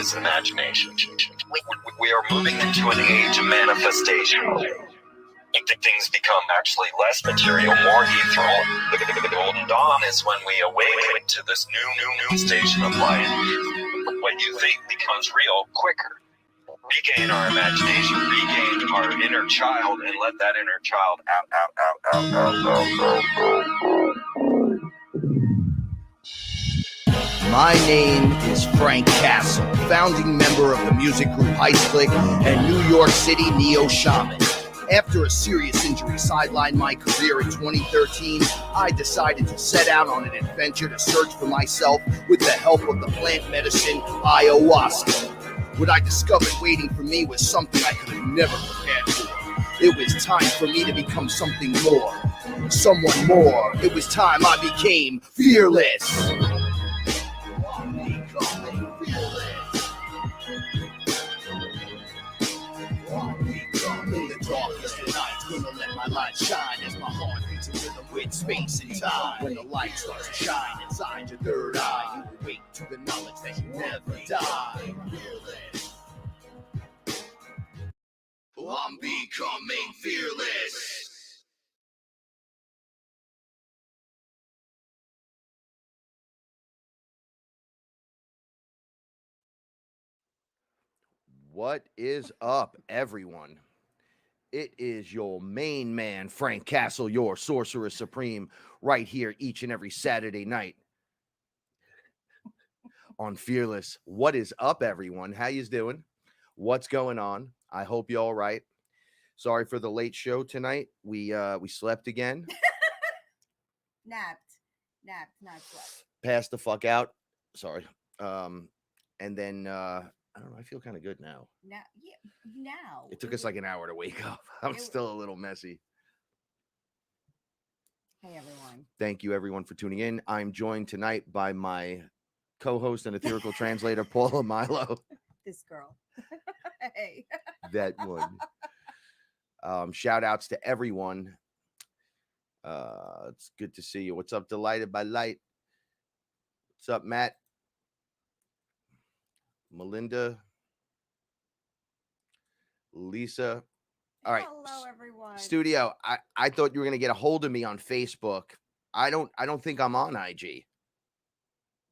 is imagination. We are moving into an age of manifestation. Things become actually less material, more ethereal. The golden dawn is when we awaken to this new station of life. What you think becomes real quicker. Regain our imagination, regain our inner child, and let that inner child out. My name is Frank Castle, founding member of the music group Heist Click and New York City Neo Shaman. After a serious injury sidelined my career in 2013, I decided to set out on an adventure to search for myself with the help of the plant medicine Ayahuasca. What I discovered waiting for me was something I could have never prepared for. It was time for me to become something more, someone more. It was time I became fearless. In the darkest of nights, gonna let my light shine as my heart beats a rhythm with space and time. When the light starts to shine inside your third eye, you awake to the knowledge that you never die. I'm becoming fearless. What is up, everyone? It is your main man, Frank Castle, your Sorcerer Supreme, right here each and every Saturday night on Fearless. What is up, everyone? How you doing? What's going on? I hope you're all right. Sorry for the late show tonight. We slept again. Napped, not slept. Passed the fuck out. Sorry. And then I don't know. I feel kind of good now. Now. It took us like an hour to wake up. I'm still a little messy. Hey, everyone. Thank you, everyone, for tuning in. I'm joined tonight by my co-host and ethereal translator, Paula Milo. This girl. Hey. That one. Shout outs to everyone. It's good to see you. What's up, Delighted by Light? What's up, Matt? Melinda, Lisa. All right. Hello, everyone. Studio. I thought you were gonna get a hold of me on Facebook. I don't think I'm on IG.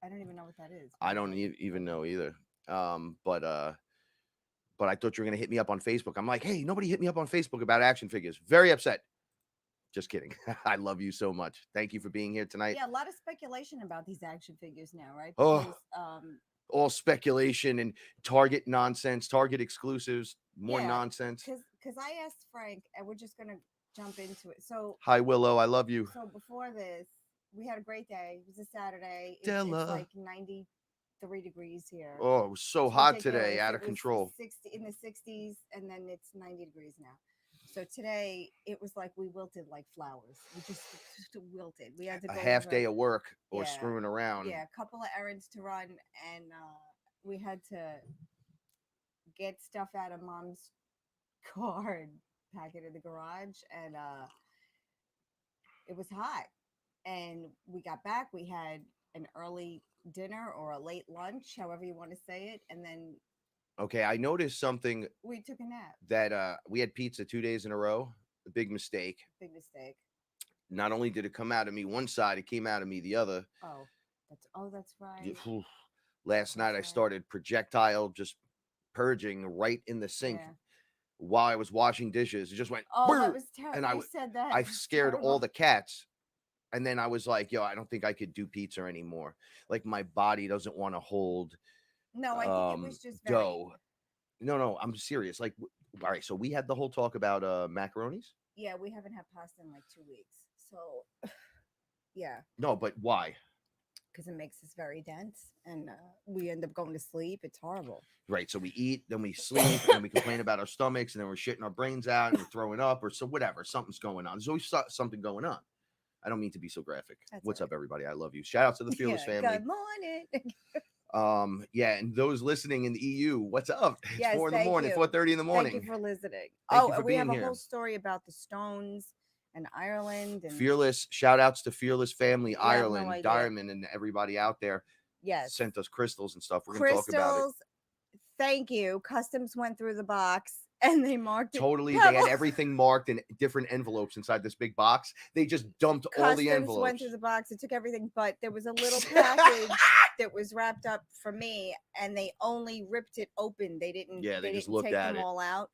I don't even know what that is. I don't even know either. But I thought you were gonna hit me up on Facebook. I'm like, hey, nobody hit me up on Facebook about action figures. Very upset. Just kidding. I love you so much. Thank you for being here tonight. Yeah, a lot of speculation about these action figures now, right? Because, all speculation and Target nonsense, Target exclusives, more nonsense. Because I asked Frank, and we're just gonna jump into it. So, hi, Willow, I love you. So before this, we had a great day. It was a Saturday. It's like 93 degrees here. Oh, it was so hot today, out of control. 60 in the 60s, and then it's 90 degrees now. So today it was like we wilted like flowers. We just wilted. We had to go a half day of work or screwing around. Yeah, a couple of errands to run, and we had to get stuff out of Mom's car and pack it in the garage, and it was hot. And we got back. We had an early dinner or a late lunch, however you want to say it, and then. Okay, I noticed something. We took a nap. That we had pizza 2 days in a row. A big mistake. Big mistake. Not only did it come out of me one side, it came out of me the other. That's right. Last night I started projectile just purging right in the sink while I was washing dishes. It just went. Oh, that was terrible. And I said that. I scared all the cats. And then I was like, yo, I don't think I could do pizza anymore. Like my body doesn't want to hold. No, I think it was just dough. No, I'm serious. Like, all right, so we had the whole talk about macaronis. Yeah, we haven't had pasta in like 2 weeks. So, yeah. No, but why? Because it makes us very dense, and we end up going to sleep. It's horrible. Right. So we eat, then we sleep, and then we complain about our stomachs, and then we're shitting our brains out, and we're throwing up, or so whatever. Something's going on. There's always something going on. I don't mean to be so graphic. What's up, everybody? I love you. Shout out to the Fearless family. Good morning. And those listening in the EU, what's up? It's 4 in the morning, 4:30 in the morning. Thank you for listening. And we have a whole story about the Stones and Ireland and Fearless. Shout outs to Fearless family, Ireland, Diamond, and everybody out there. Yes, sent us crystals and stuff. We're gonna talk about it. thank you. Customs went through the box and they marked it. Totally, they had Pebbles. everything marked in different envelopes inside this big box. They just dumped all the Customs envelopes. went through the box. It took everything, but there was a little package that was wrapped up for me, and they only ripped it open. They didn't. Yeah, they just didn't looked take at them it. all out.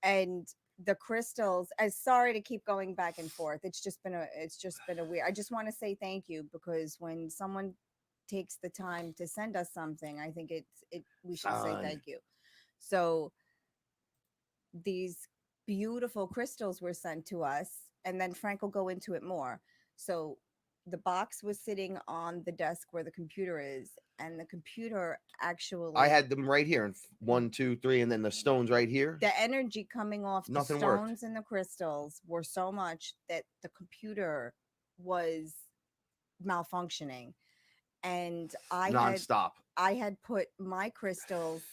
And the crystals. I'm sorry to keep going back and forth. It's just been a weird. I just want to say thank you, because when someone takes the time to send us something, I think we should say thank you. So these beautiful crystals were sent to us, and then Frank will go into it more. So the box was sitting on the desk where the computer is, and the computer actually, I had them right here, 1, 2, 3, and then the stones right here. the energy coming off Nothing the worked. stones and the crystals were so much that the computer was malfunctioning. And Nonstop. I had put my crystals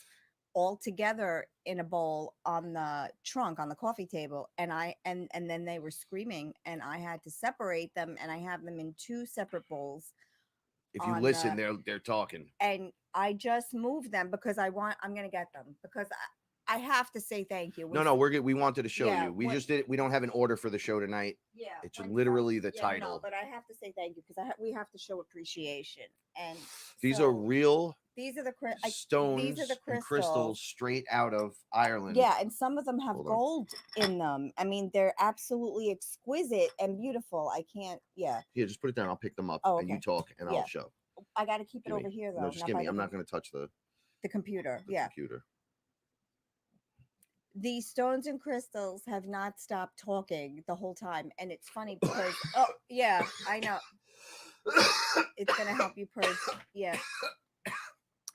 all together in a bowl on the trunk on the coffee table, and then they were screaming, and I had to separate them, and I have them in 2 separate bowls. If you on listen, the- they're talking. and I just moved them because I'm gonna get them, because I have to say thank you. No, we're good. We wanted to show Yeah, you. We what- just did. We don't have an order for the show tonight. Yeah, It's when literally some- the yeah, title. No, but I have to say thank you, because we have to show appreciation. And These so are real these are the stones these are the and crystals straight out of Ireland. Yeah, and some of them have Hold on. gold in them. I mean, they're absolutely exquisite and beautiful. I can't. Yeah, Here, just put it down. I'll pick them up, Oh, and you okay. talk, and Yeah. I'll show. I got to keep it Give me. over here though. No, just not give by me. the I'm not com- going to touch the the computer. Yeah, computer. these stones and crystals have not stopped talking the whole time, and it's funny because oh yeah, I know it's gonna help you purge. Yeah.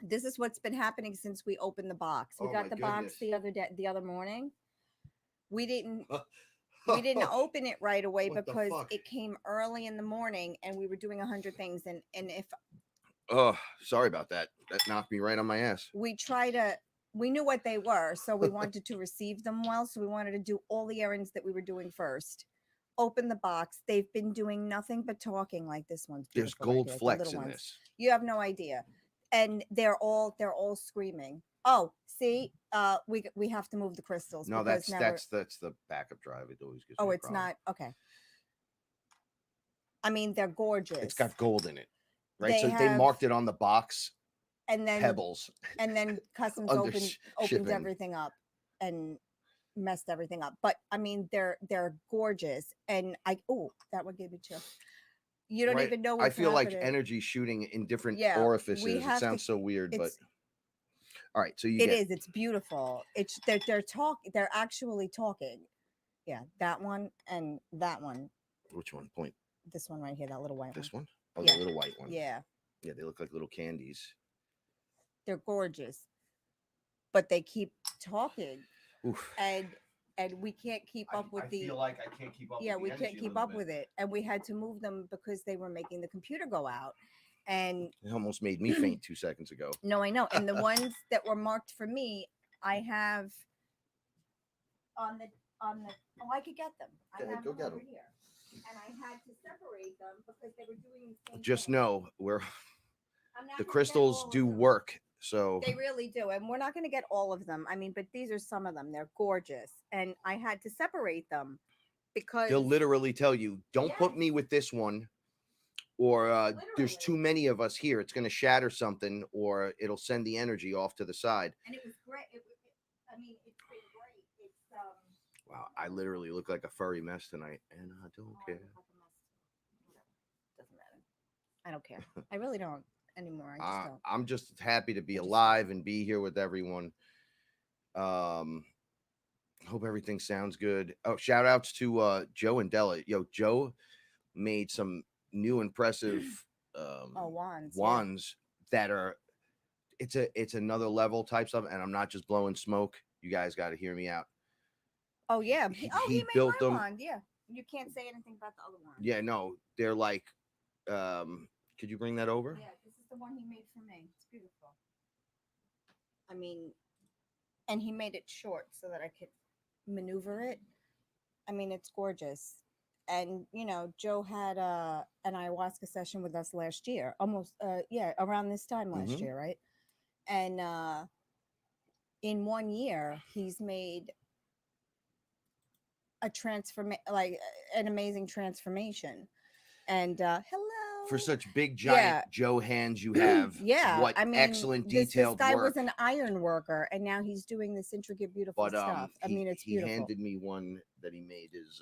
This is what's been happening since we opened the box. We Oh got my the box goodness. the other morning. We didn't open it right away What the because fuck? it came early in the morning, and we were doing 100 things. And if Oh, sorry about that. That knocked me right on my ass. we knew what they were, so we wanted to receive them well. So we wanted to do all the errands that we were doing first. Open the box. They've been doing nothing but talking. Like this one's There's beautiful right gold here, the flecks little in ones. this. You have no idea. And they're all screaming. Oh, see, we have to move the crystals. No, because that's the backup drive. It always gives. Oh, me a it's problem. not okay. I mean, they're gorgeous. It's got gold in it, right? They So they have- marked it on the box. and then Pebbles. and then customs Under opened shipping. everything up and messed everything up. But I mean, they're gorgeous, and that one gave me chill. You don't Right. even know I what's feel like happening. energy shooting in different Yeah, we orifices. It have to- sounds so weird, but it's- all right. So you It get is. It's beautiful. They're actually talking. Yeah, that one and that one. which one? Point This one right here, that little white this one. one? Oh, Yeah. the little white one. Yeah, Yeah, they look like little candies. they're gorgeous, but they keep talking, Oof. and we can't keep up with the. like I can't keep up. Yeah, we can't keep up with it, and we had to move them because they were making the computer go out. And It almost made me faint 2 seconds ago. no, I know. And the ones that were marked for me, I have on the. Oh, I could get them. I Go ahead, have go them get over 'em. here, and I had to separate them because they were doing the same Just thing. know I'm the not gonna get crystals all of do them. work. So They really do. And we're not going to get all of them. I mean, but these are some of them. They're gorgeous. And I had to separate them because they'll literally tell you, "Don't put Yes. me with this one," or "There's too Literally. many of us here. It's going to shatter something, or it'll send the energy off to the side." and it was great. I mean, it's been great. It's Wow, I literally look like a furry mess tonight, and I don't I care. look like a mess. Whatever. Doesn't matter. I don't care. I really don't anymore. I just don't. I'm just happy to be I just alive and be here with everyone. Hope everything sounds good. Oh, shout outs to Joe and Della. Yo, Joe made some new impressive Wands. wands that are it's another level type stuff, and I'm not just blowing smoke. You guys got to hear me out. Oh yeah. He He made built my them. wand. Yeah. You can't say anything about the other one. Yeah, no, they're like could you bring that over? Yeah, this is the one he made for me. It's beautiful. I mean, and he made it short so that I could maneuver it. I mean, it's gorgeous. And Joe had an ayahuasca session with us last year, almost around this time last Mhm. year, right? And in 1 year, he's made a like an amazing transformation. And For hello. such big, giant Yeah. Joe hands you have, Yeah. what I mean, excellent this detailed guy was work. an iron worker, and now he's doing this intricate, beautiful But stuff. I mean, it's he beautiful. handed me one that he made his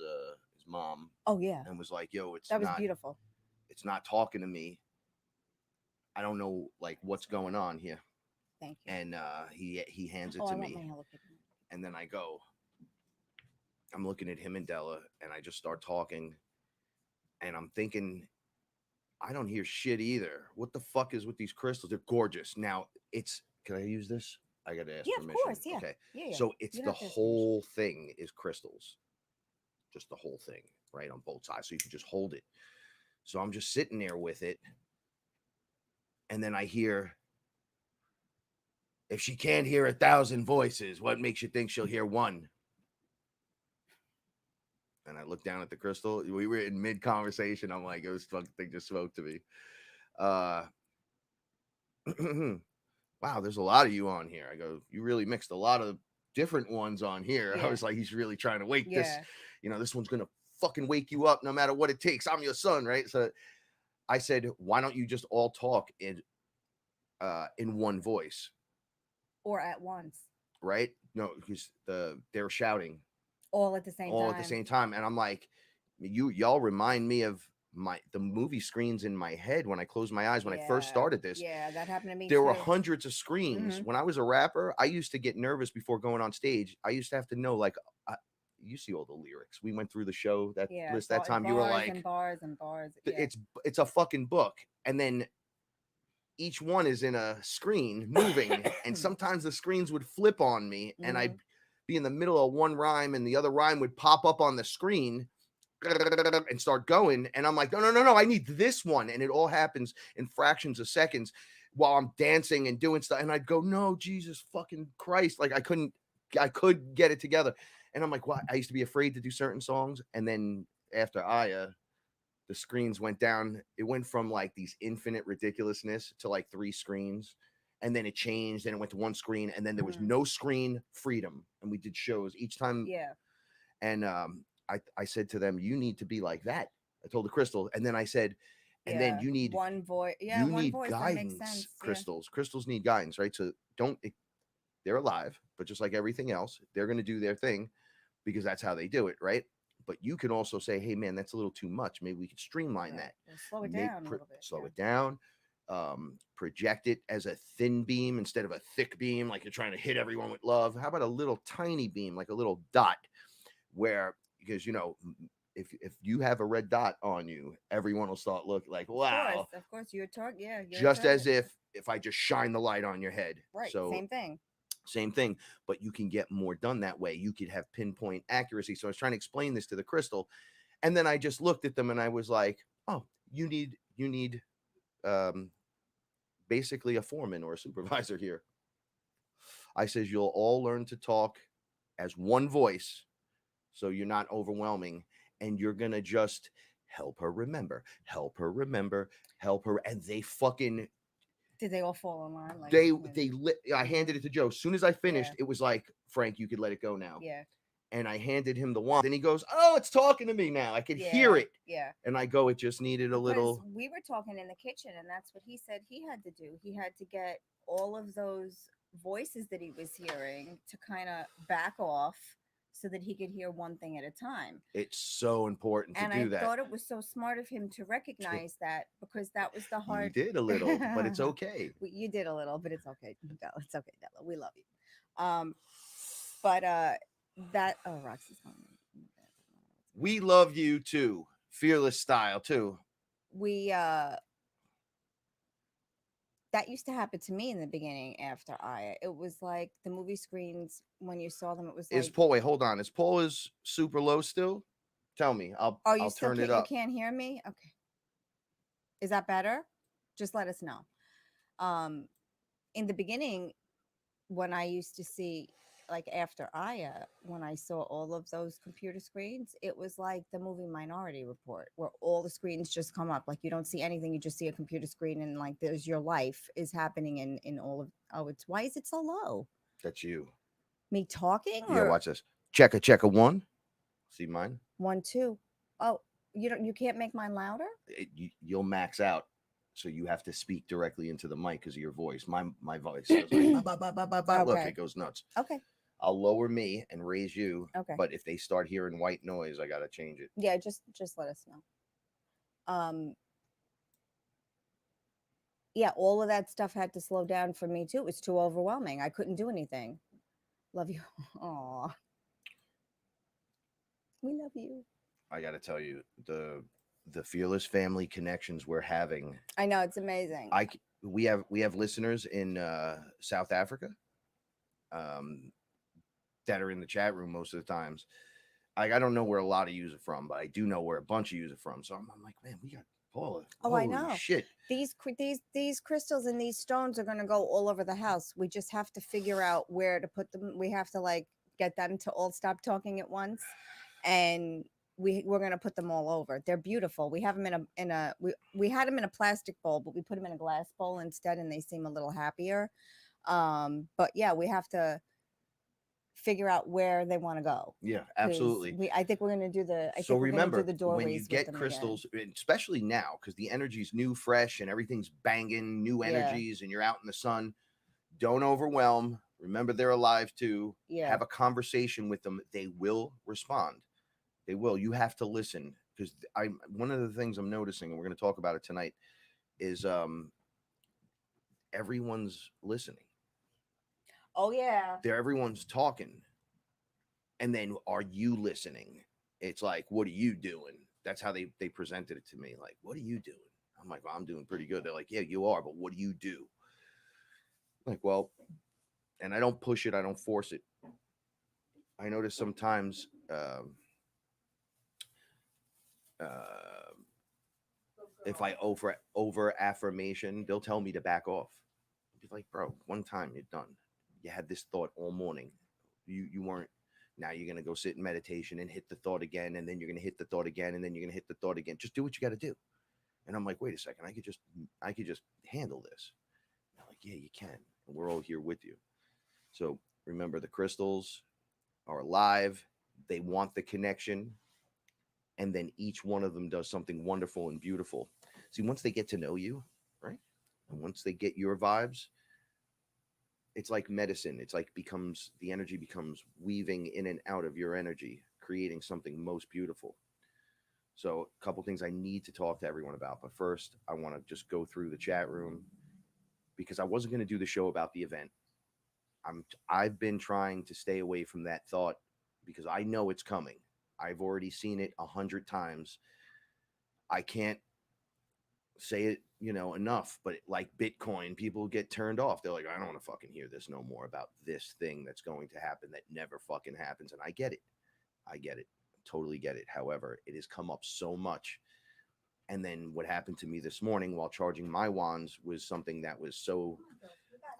mom, Oh yeah, and was like, "Yo, that was beautiful. it's not talking to me. I don't know like what's going on here." Thank you. And he hands it Oh, to I want me, my Hello Kitty. and then I'm looking at him and Della, and I just start talking, and I'm thinking, I don't hear shit either. What the fuck is with these crystals? They're gorgeous. Now it's, can I use this? I gotta ask Yeah, of permission. course. Yeah. Okay. Yeah, yeah. So it's You the don't have to ask permission. whole thing is crystals. Just the whole thing, right? On both sides. So you can just hold it. So I'm just sitting there with it. And then I hear, if she can't hear 1,000 voices, what makes you think she'll hear one? And I look down at the crystal. We were in mid conversation. I'm like, this fucking thing just spoke to me. Wow, there's a lot of you on here. I go, you really mixed a lot of different ones on here. Yeah. I was like, he's really trying to wake this, Yeah. this one's gonna fucking wake you up no matter what it takes. I'm your son, right? So I said, why don't you just all talk in one voice, Or at once. right? No, because they're shouting All at the same all time. at the same time, and I'm like, y'all remind me of the movie screens in my head when I closed my eyes when I first started this. Yeah, that happened to me There too. were hundreds of screens. Mhm. When I was a rapper, I used to get nervous before going on stage. I used to have to know, like, you see all the lyrics. We went through the show that list that time. You were like, and bars and bars. Yeah. it's a fucking book, and then each one is in a screen moving, and sometimes the screens would flip on me, and I'd be in the middle of one rhyme, and the other rhyme would pop up on the screen and start going, and I'm like, no, I need this one, and it all happens in fractions of seconds while I'm dancing and doing stuff, and I'd go, no, Jesus fucking Christ, like I could get it together, and I'm like, well, I used to be afraid to do certain songs, and then after Aya, the screens went down. It went from like these infinite ridiculousness to like 3 screens, and then it changed, and it went to 1 screen, and then there was no screen freedom, and we did shows each time. Yeah. And I said to them, you need to be like that. I told the crystal, and then I said, and then you need one voice. Yeah, you one need voice. guidance. That makes sense. Crystals need guidance, right? So they're alive, but just like everything else, they're going to do their thing because that's how they do it, right? But you can also say, hey man, that's a little too much. Maybe we could streamline that. We'll slow it down a little bit. Slow it down. Project it as a thin beam instead of a thick beam, like you're trying to hit everyone with love. How about a little tiny beam, like a little dot, where, because if you have a red dot on you, everyone will start looking like, wow. Of course, you're target. Yeah, just as if I just shine the light on your head. Right. So same thing, but you can get more done that way. You could have pinpoint accuracy. So I was trying to explain this to the crystal, and then I just looked at them and I was like, oh, you need basically a foreman or a supervisor here. I says, you'll all learn to talk as one voice, so you're not overwhelming, and you're gonna just help her remember, and they fucking. Did they all fall in line? Like I handed it to Joe. As soon as I finished, it was like, Frank, you could let it go now. Yeah. And I handed him the wand, and he goes, oh, it's talking to me now. I could hear it. Yeah. And I go, it just needed a little. We were talking in the kitchen, and that's what he said he had to do. He had to get all of those voices that he was hearing to kind of back off so that he could hear one thing at a time. It's so important to do that. And I thought it was so smart of him to recognize that, because that was the hard. You did a little, but it's okay. You did a little, but it's okay. It's okay, Della. We love you. But that Roxy's calling me. We love you too. Fearless style too. We that used to happen to me in the beginning after Aya. It was like the movie screens, when you saw them, it was like. Is Paul, wait, hold on. Is Paula's super low still? Tell me. I'll turn it up. You can't hear me? Okay. Is that better? Just let us know. In the beginning, when I used to see, like after Aya, when I saw all of those computer screens, it was like the movie Minority Report, where all the screens just come up. Like you don't see anything, you just see a computer screen, and like there's your life is happening in all of. Oh, why is it so low? That's you. Me talking Yeah, or watch this. Check a one. See mine? 1, 2? Oh, you can't make mine louder? You'll max out. So you have to speak directly into the mic because of your voice. My voice goes like, ba, ba, ba, ba, ba. Look, Okay. it goes nuts. Okay. I'll lower me and raise you. Okay. But if they start hearing white noise, I gotta change it. Yeah, just let us know. Yeah, all of that stuff had to slow down for me too. It was too overwhelming. I couldn't do anything. Love you. Aw. We love you. I gotta tell you, the fearless family connections we're having. I know, it's amazing. We have listeners in South Africa that are in the chat room most of the times. I don't know where a lot of you are from, but I do know where a bunch of you are from. So I'm like, man, we got Paula. Oh, Holy I know. shit. These crystals and these stones are going to go all over the house. We just have to figure out where to put them. We have to like get them to all stop talking at once, and we're going to put them all over. They're beautiful. We have them we had them in a plastic bowl, but we put them in a glass bowl instead, and they seem a little happier. But yeah, we have to figure out where they want to go. Yeah, absolutely. I think we're going to do the. So remember, the doorways when you get crystals, especially now, because the energy's new, fresh, and everything's banging, new energies, and you're out in the sun, don't overwhelm. Remember, they're alive too. Yeah. Have a conversation with them. They will respond. They will. You have to listen, because one of the things I'm noticing, and we're going to talk about it tonight, is everyone's listening. Oh yeah. Everyone's talking. And then, are you listening? It's like, what are you doing? That's how they presented it to me. Like, what are you doing? I'm like, well, I'm doing pretty good. They're like, yeah, you are, but what do you do? I'm like, well, and I don't push it. I don't force it. I notice sometimes if I over affirmation, they'll tell me to back off. I'll be like, bro, one time you're done. You had this thought all morning. You weren't. Now you're going to go sit in meditation and hit the thought again. And then you're going to hit the thought again. And then you're going to hit the thought again. Just do what you got to do. And I'm like, wait a second. I could just handle this. And I'm like, yeah, you can. And we're all here with you. So remember, the crystals are alive. They want the connection. And then each one of them does something wonderful and beautiful. See, once they get to know you, right? And once they get your vibes, it's like medicine. It's like the energy becomes weaving in and out of your energy, creating something most beautiful. So a couple things I need to talk to everyone about. But first, I want to just go through the chat room, because I wasn't going to do the show about the event. I've been trying to stay away from that thought because I know it's coming. I've already seen it 100 times. I can't say it, enough, but like Bitcoin, people get turned off. They're like, I don't want to fucking hear this no more about this thing that's going to happen that never fucking happens. And I get it. Totally get it. However, it has come up so much. And then what happened to me this morning while charging my wands was something that was so,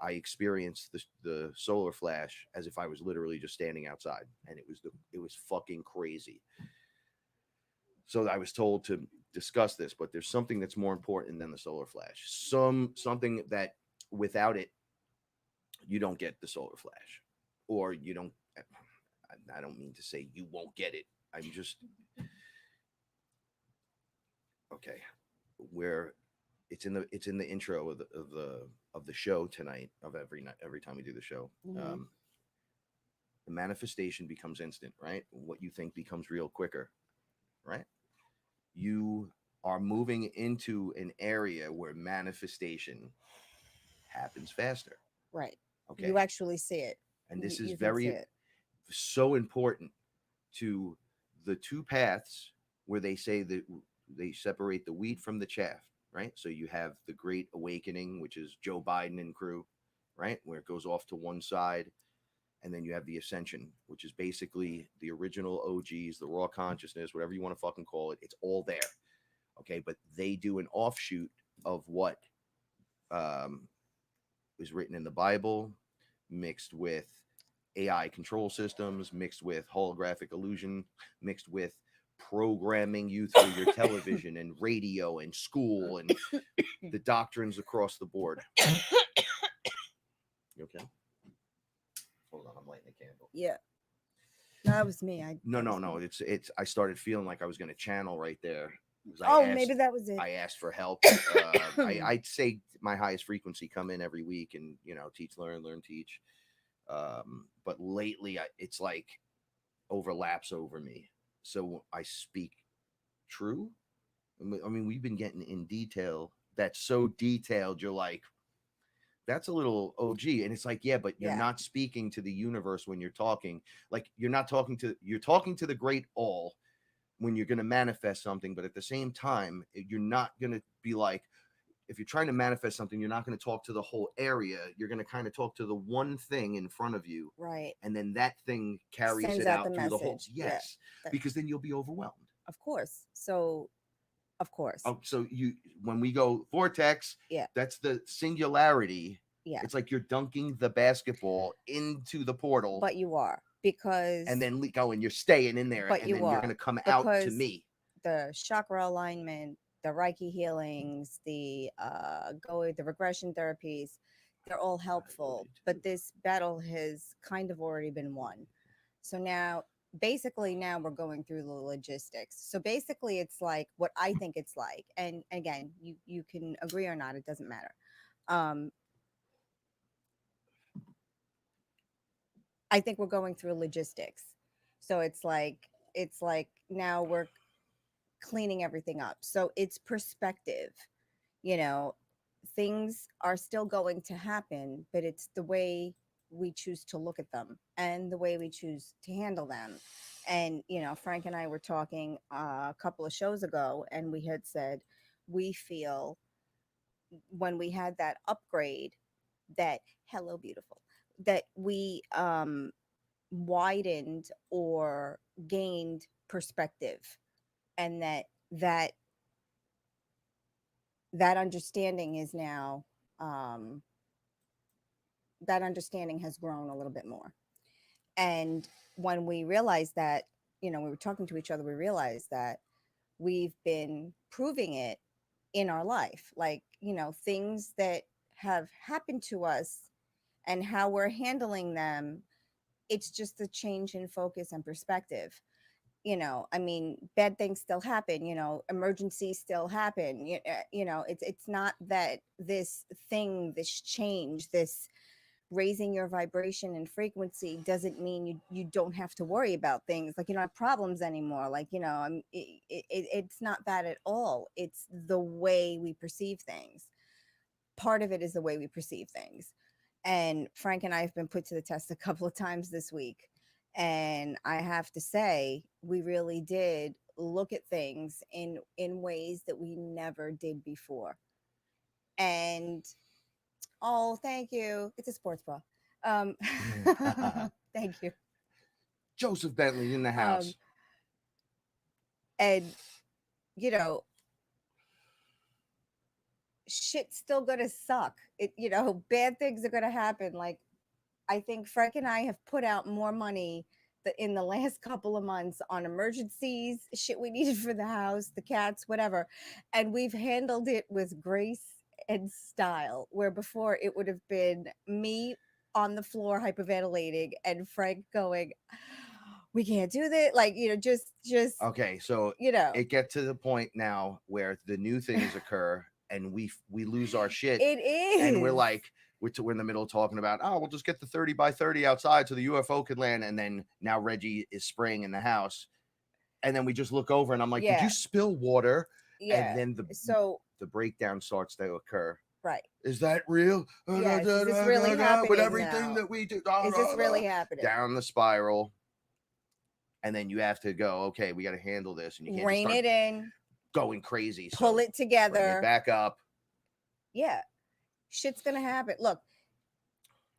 I experienced the solar flash as if I was literally just standing outside, and it was fucking crazy. So I was told to discuss this, but there's something that's more important than the solar flash. Something that without it, you don't get the solar flash, or you don't. I don't mean to say you won't get it. I'm just okay. Where it's in the intro of the show tonight, of every time we do the show. Mm-hmm. The manifestation becomes instant, right? What you think becomes real quicker, right? You are moving into an area where manifestation happens faster. Right. Okay. You actually see it. And this is so important to the two paths where they say that they separate the wheat from the chaff, right? So you have the Great Awakening, which is Joe Biden and crew, right? Where it goes off to one side. And then you have the Ascension, which is basically the original OGs, the raw consciousness, whatever you want to fucking call it. It's all there. Okay. But they do an offshoot of what is written in the Bible, mixed with AI control systems, mixed with holographic illusion, mixed with programming you through your television and radio and school and the doctrines across the board. You okay? Yeah. No, that was me. No, That no, was no. me. It's. I started feeling like I was going to channel right there. 'Cause Oh, maybe that was it. I asked for help. I'd say my highest frequency come in every week and teach, learn, teach. But lately it's like overlaps over me. So I speak true. I mean, we've been getting in detail. That's so detailed. You're like, that's a little OG. And it's like, yeah, but you're Yeah. not speaking to the universe when you're talking. Like you're talking to the great all when you're going to manifest something. But at the same time, you're not going to be like, if you're trying to manifest something, you're not going to talk to the whole area. You're going to kind of talk to the one thing in front of you. Right. And then that thing carries Sends it out out the through the whole. message. Yes. Yeah. Because then you'll be overwhelmed. Of course. So, of course. Oh, so when we go vortex, Yeah. that's the singularity. Yeah. It's like you're dunking the basketball into the portal. But you are, because. And then going, you're staying in there. But and you then are, you're going to come out to me. The chakra alignment, the Reiki healings, the regression therapies, they're all helpful. But this battle has kind of already been won. So now we're going through the logistics. So basically it's like what I think it's like. And again, you can agree or not, it doesn't matter. I think we're going through logistics. So it's like now we're cleaning everything up. So it's perspective. Things are still going to happen, but it's the way we choose to look at them and the way we choose to handle them. And Frank and I were talking a couple of shows ago, and we had said we feel when we had that upgrade, that hello beautiful, that we widened or gained perspective, and that understanding is now that understanding has grown a little bit more. And when we realized that, we were talking to each other, we realized that we've been proving it in our life, like things that have happened to us and how we're handling them. It's just a change in focus and perspective. I mean, bad things still happen, emergencies still happen. It's not that this thing, this change, this raising your vibration and frequency doesn't mean you don't have to worry about things, like you don't have problems anymore, like it's not that at all. It's the way we perceive things. Part of it is the way we perceive things. And Frank and I have been put to the test a couple of times this week. And I have to say, we really did look at things in ways that we never did before. And oh, thank you. It's a sports bra. Thank you. Joseph Bentley in the house. And shit's still gonna suck. Bad things are gonna happen. Like, I think Frank and I have put out more money in the last couple of months on emergencies, shit we needed for the house, the cats, whatever. And we've handled it with grace and style, where before it would have been me on the floor hyperventilating and Frank going, we can't do that. Like, just okay. So it gets to the point now where the new things occur and we lose our shit. It is. And we're like, we're in the middle of talking about, we'll just get the 30 by 30 outside so the UFO could land. And then now Reggie is spraying in the house. And then we just look over and I'm like, did you spill water? Yeah. And then the breakdown starts to occur. Right. Is that real? Yeah, is this really happening with everything now? that we do. Is this really happening? Down the spiral. And then you have to go, okay, we got to handle this. And you can't rein it in. Going crazy. Pull it together. Bring it back up. Yeah. Shit's going to happen. Look,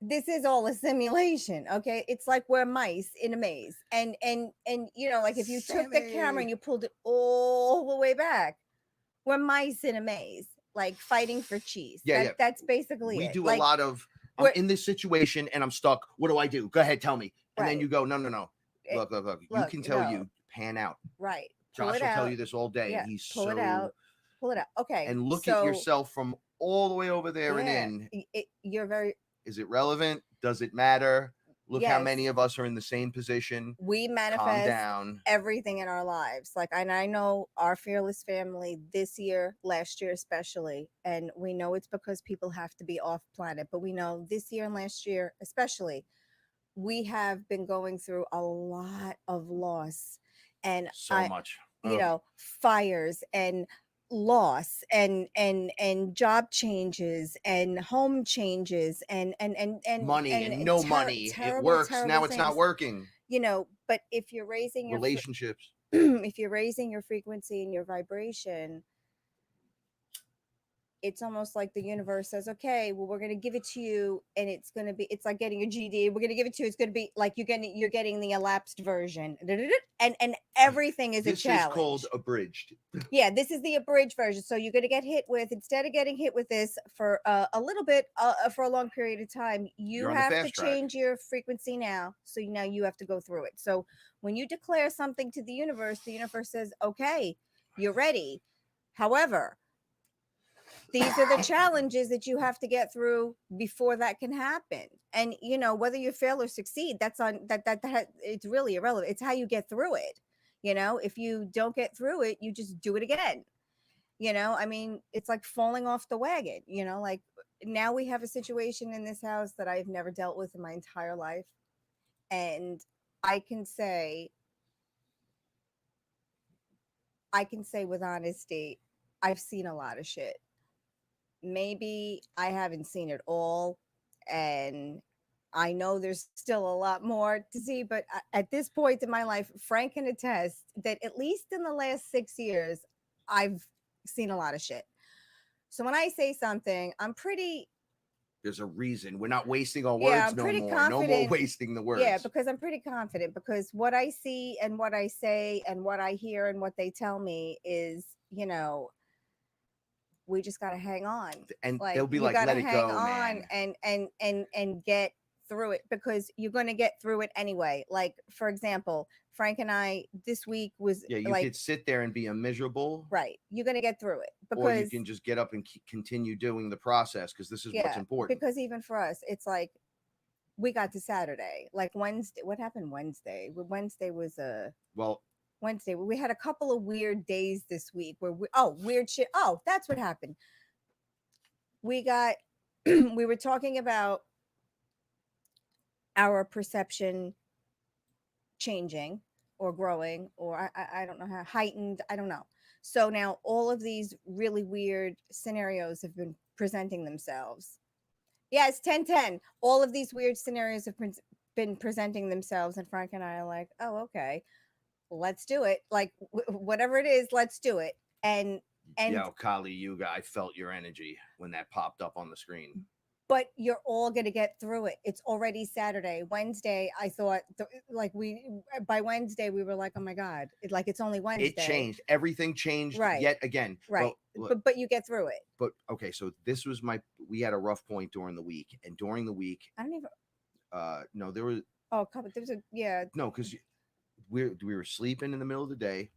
this is all a simulation, okay? It's like we're mice in a maze. And like if you took the camera and you pulled it all the way back, we're mice in a maze, like fighting for cheese. Yeah, That's basically we it. do a lot of, I'm in this situation and I'm stuck. What do I do? Go ahead, tell me. And then you go, no. Look. You can tell you, pan out. Right. Josh will tell you this all day. Yeah. He's Pull it out. Okay. And look at yourself from all the way over there and in. You're very. Is it relevant? Does it matter? Look how many of us are in the same position. We Calm manifest down. everything in our lives. Like, and I know our fearless family this year, last year especially, and we know it's because people have to be off planet, but we know this year and last year especially, we have been going through a lot of loss, and So much. you know, fires and loss and job changes and home changes and money and no money. It works. Now it's not working. You know, but if you're raising your relationships, if you're raising your frequency and your vibration, it's almost like the universe says, okay, well, we're going to give it to you, and it's like getting a GD. We're going to give it to you. It's going to be like you're getting the elapsed version, and everything is a challenge. This is called abridged. Yeah, this is the abridged version. So you're going to get hit with, instead of getting hit with this for a little bit, for a long period of time, you have to change your frequency now. So now you have to go through it. So when you declare something to the universe says, okay, you're ready. However, these are the challenges that you have to get through before that can happen. And you know, whether you fail or succeed, that's on that it's really irrelevant. It's how you get through it. You know, if you don't get through it, you just do it again. You know, I mean, it's like falling off the wagon. You know, like now we have a situation in this house that I've never dealt with in my entire life, and I can say with honesty, I've seen a lot of shit. Maybe I haven't seen it all, and I know there's still a lot more to see, but at this point in my life, Frank can attest that at least in the last 6 years, I've seen a lot of shit. So when I say something, there's a reason. We're not wasting our words no more. Confident. No more wasting the words. Yeah, because I'm pretty confident, because what I see and what I say and what I hear and what they tell me is, you know, we just got to hang on. And like, they'll be like, let it go, man. And get through it, because you're going to get through it anyway. Like, for example, Frank and I this week was you could sit there and be miserable. Right. You're going to get through it, because or you can just get up and continue doing the process, because this is what's important. Because even for us, it's like we got to Saturday, like Wednesday. What happened Wednesday? Wednesday was Wednesday. We had a couple of weird days this week where weird shit. Oh, that's what happened. We were talking about our perception changing or growing, or I don't know how, heightened. I don't know. So now all of these really weird scenarios have been presenting themselves. Yes, 10-10. All of these weird scenarios have been presenting themselves, and Frank and I are like, oh, okay. Let's do it. Like whatever it is, let's do it. And yo, Kali Yuga, I felt your energy when that popped up on the screen. But you're all gonna get through it. It's already Saturday. Wednesday, I thought by Wednesday we were like, oh my god, it's only Wednesday. It changed. Everything changed yet again. Right. But you get through it. But okay, so this was we had a rough point during the week, and during the week, I don't even. No, there was. Oh, there was No, because we were sleeping in the middle of the day,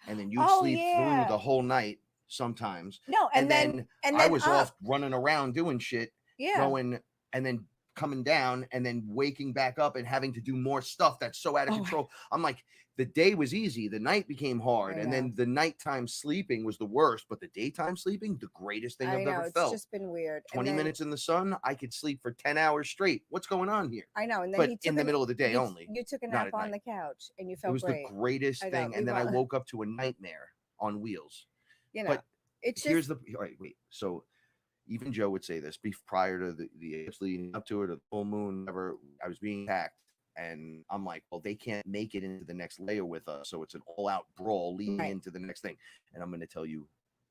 and then you sleep through the whole night sometimes. No, and then I was off running around doing shit. Yeah. Going and then coming down and then waking back up and having to do more stuff that's so out of control. I'm like, the day was easy, the night became hard, and then the nighttime sleeping was the worst, but the daytime sleeping, the greatest thing I've ever felt. It's just been weird. 20 minutes in the sun, I could sleep for 10 hours straight. What's going on here? I know. And then but in the middle of the day only. You took a nap on the couch and you felt great. It was the greatest thing. And then I woke up to a nightmare on wheels. You know, but it's just, here's all right, wait. So even Joe would say this prior to the leading up to it, or the full moon, whatever. I was being attacked, and I'm like, well, they can't make it into the next layer with us, so it's an all-out brawl leading into the next thing. And I'm going to tell you,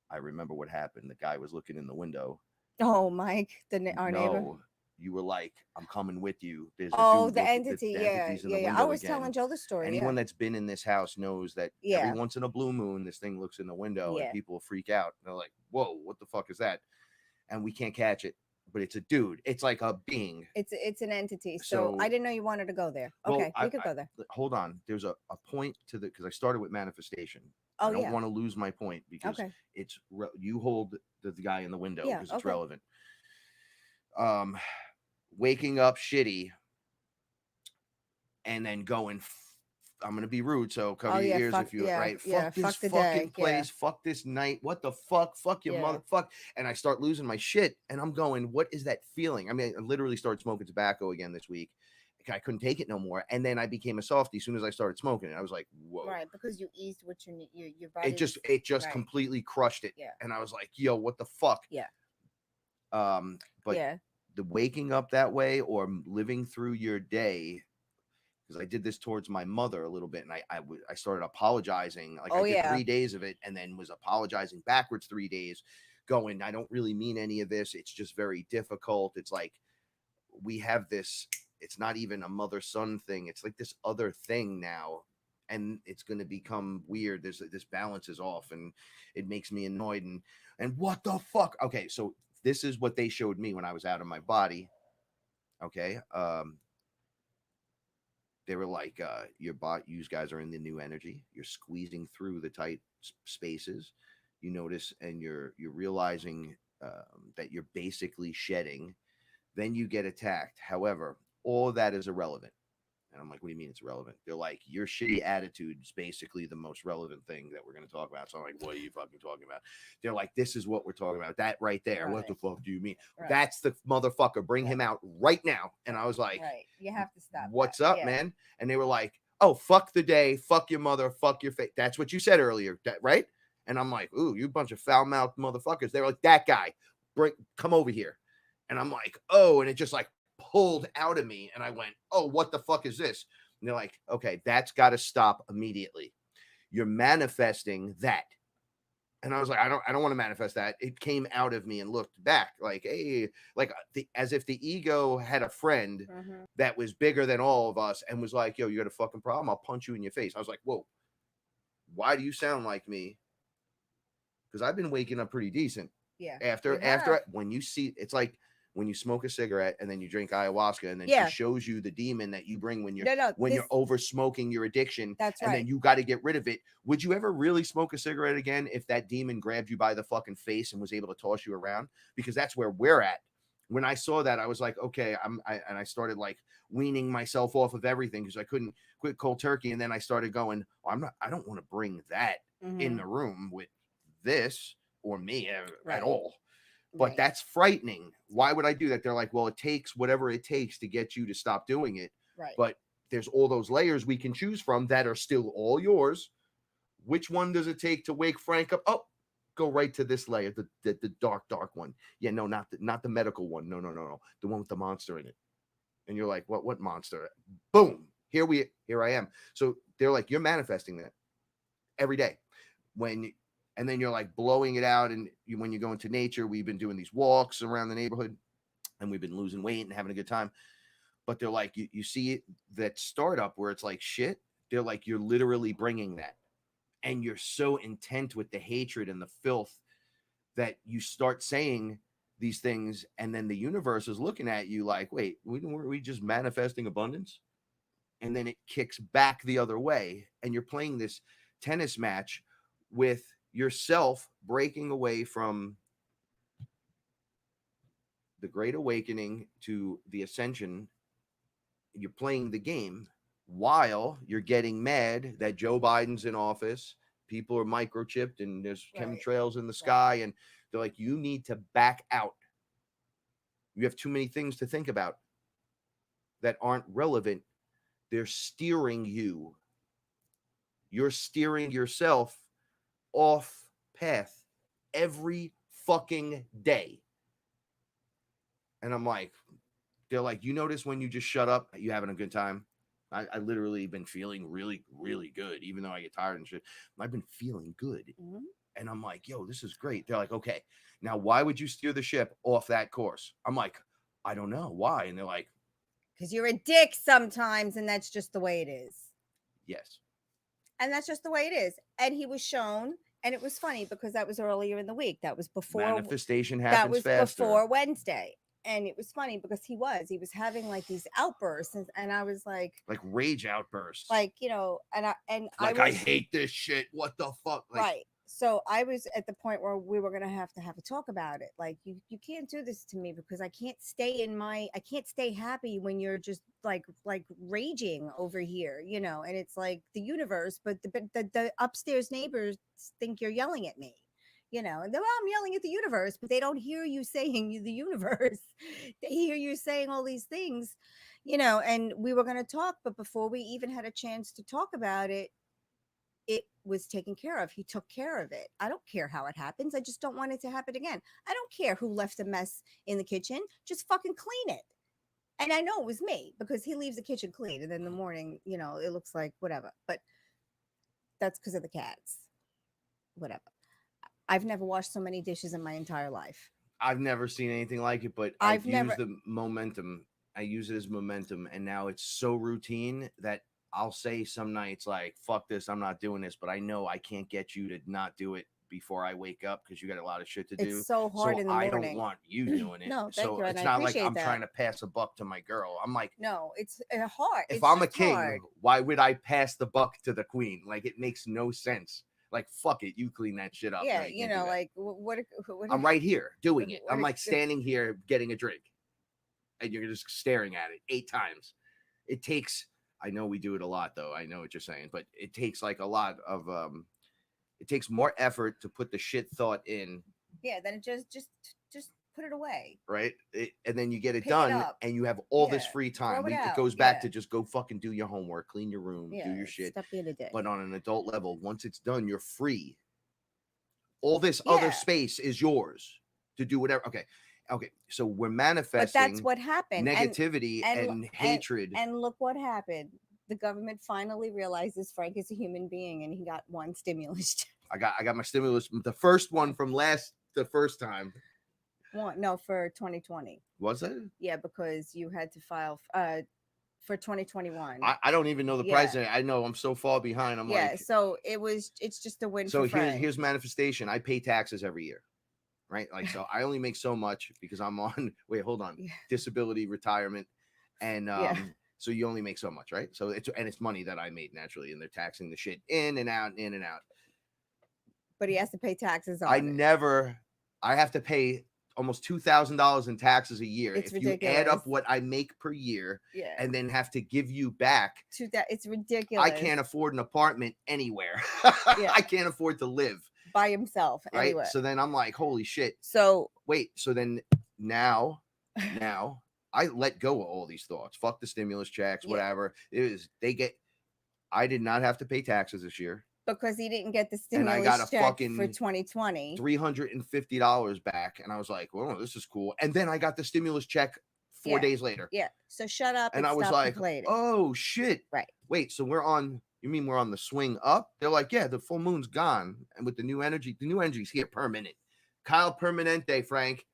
I remember what happened. The guy was looking in the window. Oh, Mike, our neighbor. You were like, I'm coming with you. There's the entity. Yeah. I was telling Joe the story. Anyone that's been in this house knows that every once in a blue moon, this thing looks in the window and people freak out. They're like, whoa, what the fuck is that? And we can't catch it, but it's a dude. It's like a being. It's an entity. So I didn't know you wanted to go there. Okay, we could go there. Hold on. There's a point to because I started with manifestation. I don't want to lose my point, because it's you hold the guy in the window because it's relevant. Waking up shitty and then going, I'm gonna be rude, so cover Oh, your yeah, ears fuck, if you yeah, right. yeah, Fuck this fuck the fucking day, place, fuck this night. What the fuck? Fuck your Yeah. mother, fuck. And I start losing my shit, and I'm going, what is that feeling? I mean, I literally started smoking tobacco again this week. I couldn't take it no more, and then I became a softie as soon as I started smoking it. I was like, whoa. Right, because you eased what your body. It just right. completely crushed it. Yeah. And I was like, yo, what the fuck? Yeah. But Yeah. the waking up that way or living through your day, because I did this towards my mother a little bit, and I started apologizing. Like, Oh, I did yeah. 3 days of it, and then was apologizing backwards 3 days, going, I don't really mean any of this. It's just very difficult. It's like we have this. It's not even a mother-son thing. It's like this other thing now, and it's going to become weird. This balance is off, and it makes me annoyed. And what the fuck? Okay, so this is what they showed me when I was out of my body. Okay, they were like, your bot, you guys are in the new energy. You're squeezing through the tight spaces. You notice, and you're realizing that you're basically shedding. Then you get attacked. However, all of that is irrelevant. And I'm like, what do you mean it's relevant? They're like, your shitty attitude is basically the most relevant thing that we're going to talk about. So I'm like, what are you fucking talking about? They're like, this is what we're talking about. That right there. Right. What the fuck do you mean? Right. That's the motherfucker. Bring him out right now. And I was like, Right, you have to stop. what's that. up, Yeah. man? And they were like, oh, fuck the day. Fuck your mother. Fuck your face. That's what you said earlier. Right? And I'm like, ooh, you bunch of foul-mouthed motherfuckers. They were like, that guy, come over here. And I'm like, oh, and it just like pulled out of me. And I went, oh, what the fuck is this? And they're like, okay, that's got to stop immediately. You're manifesting that. And I was like, I don't want to manifest that. It came out of me and looked back like, hey, like as if the ego had a friend that was bigger than all of us and was like, yo, you got a fucking problem? I'll punch you in your face. I was like, whoa, why do you sound like me? Because I've been waking up pretty decent. Yeah. After when you see, it's like when you smoke a cigarette and then you drink ayahuasca and then she shows you the demon that you bring when you're over smoking your addiction. That's and right. then you got to get rid of it. Would you ever really smoke a cigarette again if that demon grabbed you by the fucking face and was able to toss you around? Because that's where we're at. When I saw that, I was like, okay, I started like weaning myself off of everything because I couldn't quit cold turkey. And then I started going, I don't want to bring that in the room with this or me at all. But that's frightening. Why would I do that? They're like, well, it takes whatever it takes to get you to stop doing it. Right. But there's all those layers we can choose from that are still all yours. Which one does it take to wake Frank up? Oh, go right to this layer, the dark one. Yeah, no, not the medical one. No. The one with the monster in it. And you're like, what monster? Boom. Here I am. So they're like, you're manifesting that every day. And then you're like blowing it out. And when you go into nature, we've been doing these walks around the neighborhood and we've been losing weight and having a good time. But they're like, you see that startup where it's like shit. They're like, you're literally bringing that. And you're so intent with the hatred and the filth that you start saying these things. And then the universe is looking at you like, wait, were we just manifesting abundance? And then it kicks back the other way. And you're playing this tennis match with yourself breaking away from the Great Awakening to the Ascension. You're playing the game while you're getting mad that Joe Biden's in office. People are microchipped and there's chemtrails in the sky. And they're like, you need to back out. You have too many things to think about that aren't relevant. They're steering you. You're steering yourself off path every fucking day. And I'm like, they're like, you notice when you just shut up, you having a good time? I literally been feeling really, really good, even though I get tired and shit. I've been feeling good. And I'm like, yo, this is great. They're like, okay, now why would you steer the ship off that course? I'm like, I don't know why. And they're like, because you're a dick sometimes, and that's just the way it is. Yes. And that's just the way it is. And he was shown, and it was funny because that was earlier in the week. That was before manifestation happens that was faster. Before Wednesday. And it was funny because he was having like these outbursts, and I was like rage outbursts, like, you know, I hate this shit. What the fuck? Right. So I was at the point where we were gonna have to have a talk about it. Like, you can't do this to me because I can't stay happy when you're just like raging over here, and it's like the universe, but the upstairs neighbors think you're yelling at me. And they're, "Oh, I'm yelling at the universe," but they don't hear you saying the universe. They hear you saying all these things, and we were going to talk, but before we even had a chance to talk about it, it was taken care of. He took care of it. I don't care how it happens. I just don't want it to happen again. I don't care who left a mess in the kitchen. Just fucking clean it. And I know it was me because he leaves the kitchen clean. And then in the morning, it looks like whatever. But that's because of the cats. Whatever. I've never washed so many dishes in my entire life. I've never seen anything like it, but I've never. used the momentum. I use it as momentum, and now it's so routine that I'll say some nights like, "Fuck this, I'm not doing this," but I know I can't get you to not do it before I wake up because you got a lot of shit to do. It's so hard in the I morning. don't want you doing it. No, thank so you, and it's I not like appreciate I'm that. trying to pass a buck to my girl. I'm like, No, it's hard. if It's I'm a just king, hard. why would I pass the buck to the queen? Like, it makes no sense. Like, fuck it, you clean that shit up. Yeah, No, you can't do that. like what I'm right here doing it. what I'm a- like standing here getting a drink, and you're just staring at it 8 times. It takes. I know we do it a lot, though. I know what you're saying, but it takes like a lot of. It takes more effort to put the shit thought in. Yeah, then it just put it away. Right, and then you get it Pick it done, up. and you have all this Yeah, free time. throw it It out. goes back Yeah. to just go fucking do your homework, clean your room, Yeah, do your shit. stop being a dick. But on an adult level, once it's done, you're free. All this other Yeah. space is yours to do whatever. Okay. So we're But manifesting that's what happened. negativity and hatred. And look what happened. The government finally realizes Frank is a human being, and he got one stimulus check. I got my stimulus, the first one from the first time. For 2020. Was it? Yeah, because you had to file for 2021. I don't even know the price. I know I'm so far behind. I'm like, so it's just a win. so for Frank. here's manifestation. I pay taxes every year, right? Like, so I only make so much because I'm on. Wait, hold on. Yeah. Disability, retirement, and Yeah. so you only make so much, right? So it's money that I made naturally, and they're taxing the shit in and out. But he has to pay taxes on I have to pay almost $2,000 in taxes a year. It's if you add ridiculous. up what I make per year, Yeah. and then have to give you back, It's ridiculous. I can't afford an apartment anywhere. Yeah. I can't afford to live by himself. right. Anyway. So then I'm like, holy shit. So wait. So then now I let go of all these thoughts. Fuck the stimulus checks, Yeah. whatever it is. I did not have to pay taxes this year. Because he didn't get the And I stimulus got a check fucking for 2020. $350 back. And I was like, well, this is cool. And then I got the stimulus check 4 days later. Yeah. So shut up. And I was stop like, complaining. oh shit. Right. Wait, so you mean we're on the swing up? They're like, yeah, the full moon's gone. And with the new energy's here permanent. Kyle Permanente, Frank.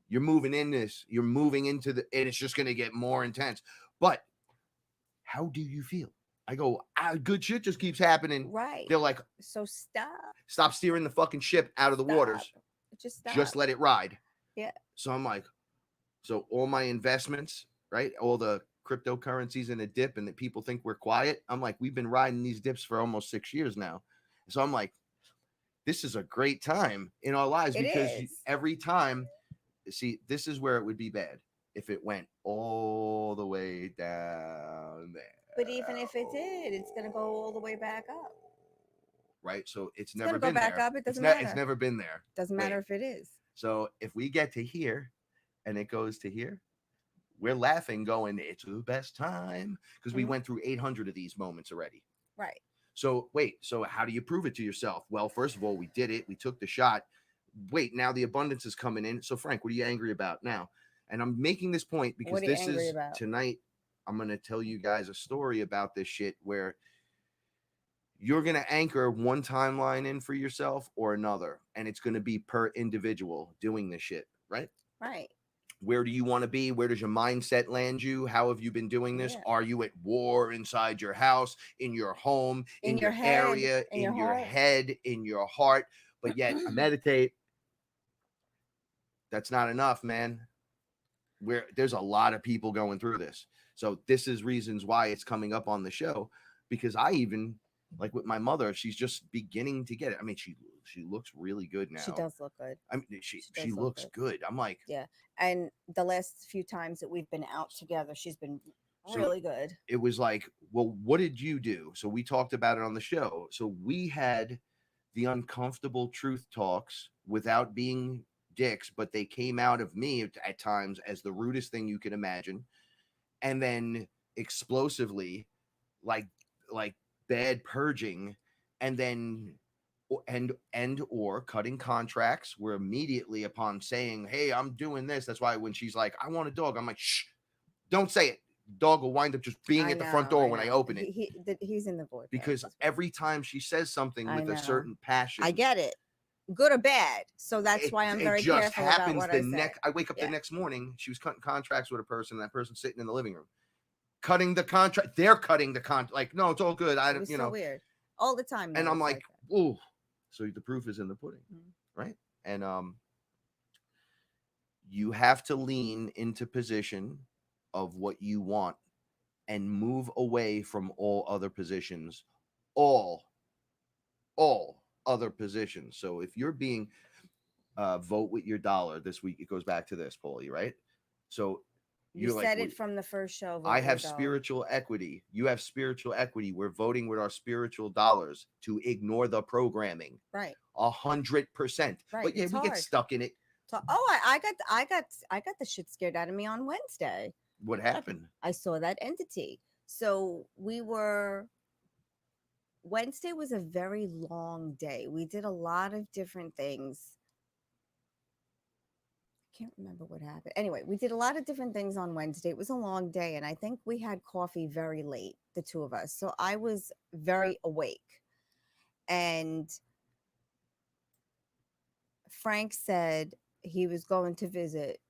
You're moving in this. You're moving into and it's just going to get more intense. But how do you feel? I go, good shit just keeps happening. Right. They're like, so stop steering the fucking ship out of the waters. Just stop. Just let it ride. Yeah. So I'm like, so all my investments, right? All the cryptocurrencies in a dip, and that people think we're quiet. I'm like, we've been riding these dips for almost 6 years now. So I'm like, this is a great time in our lives because every time, see, this is where it would be bad if it went all the way down there. But even if it did, it's going to go all the way back up. Right. So it's never been go back there. Up. It doesn't matter. It's never been there. Doesn't matter if it is. So if we get to here and it goes to here, we're laughing going, it's the best time because we went through 800 of these moments already. Right. So wait, so how do you prove it to yourself? Well, first of all, we did it. We took the shot. Wait, now the abundance is coming in. So Frank, what are you angry about now? And I'm making this point because this is tonight. I'm going to tell you guys a story about this shit where you're going to anchor one timeline in for yourself or another. And it's going to be per individual doing this shit. Right. Right. Where do you want to be? Where does your mindset land you? How have you been doing this? Yeah. Are you at war inside your house, in your home, in your head, area, in your head, in your heart? But yet meditate. That's not enough, man. There's a lot of people going through this. So this is reasons why it's coming up on the show, because I even Like with my mother, she's just beginning to get it. I mean, she looks really good now. She does look good. I mean, she does look looks good. I'm like, Yeah. And the last few times that we've been out together, she's been really good. It was like, well, what did you do? So we talked about it on the show. So we had the uncomfortable truth talks without being dicks, but they came out of me at times as the rudest thing you could imagine. And then explosively, like bad purging, and then and or cutting contracts were immediately upon saying, hey, I'm doing this. That's why when she's like, I want a dog, I'm like, shh, don't say it. Dog will wind up just being at the front door when I open it. He's in the void. Because every time she says something with a certain passion, I get it, good or bad. So that's why I'm very careful about what I say. I wake up the next morning, she was cutting contracts with a person, and that person sitting in the living room, cutting the contract. They're cutting the contract. Like, no, it's all good. I don't, so weird all the time. And I'm like, oh, so the proof is in the pudding, right? And you have to lean into position of what you want and move away from all other positions, all other positions. So if you're being vote with your dollar this week, it goes back to this, Paulie, right? So you said it from the first show. I have spiritual equity. You have spiritual equity. We're voting with our spiritual dollars to ignore the programming. Right. 100%. Right. But yeah, we get stuck in it. So, I got the shit scared out of me on Wednesday. What happened? I saw that entity. So Wednesday was a very long day. We did a lot of different things. I can't remember what happened. Anyway, we did a lot of different things on Wednesday. It was a long day, and I think we had coffee very late, the two of us. So I was very awake. And Frank said he was going to visit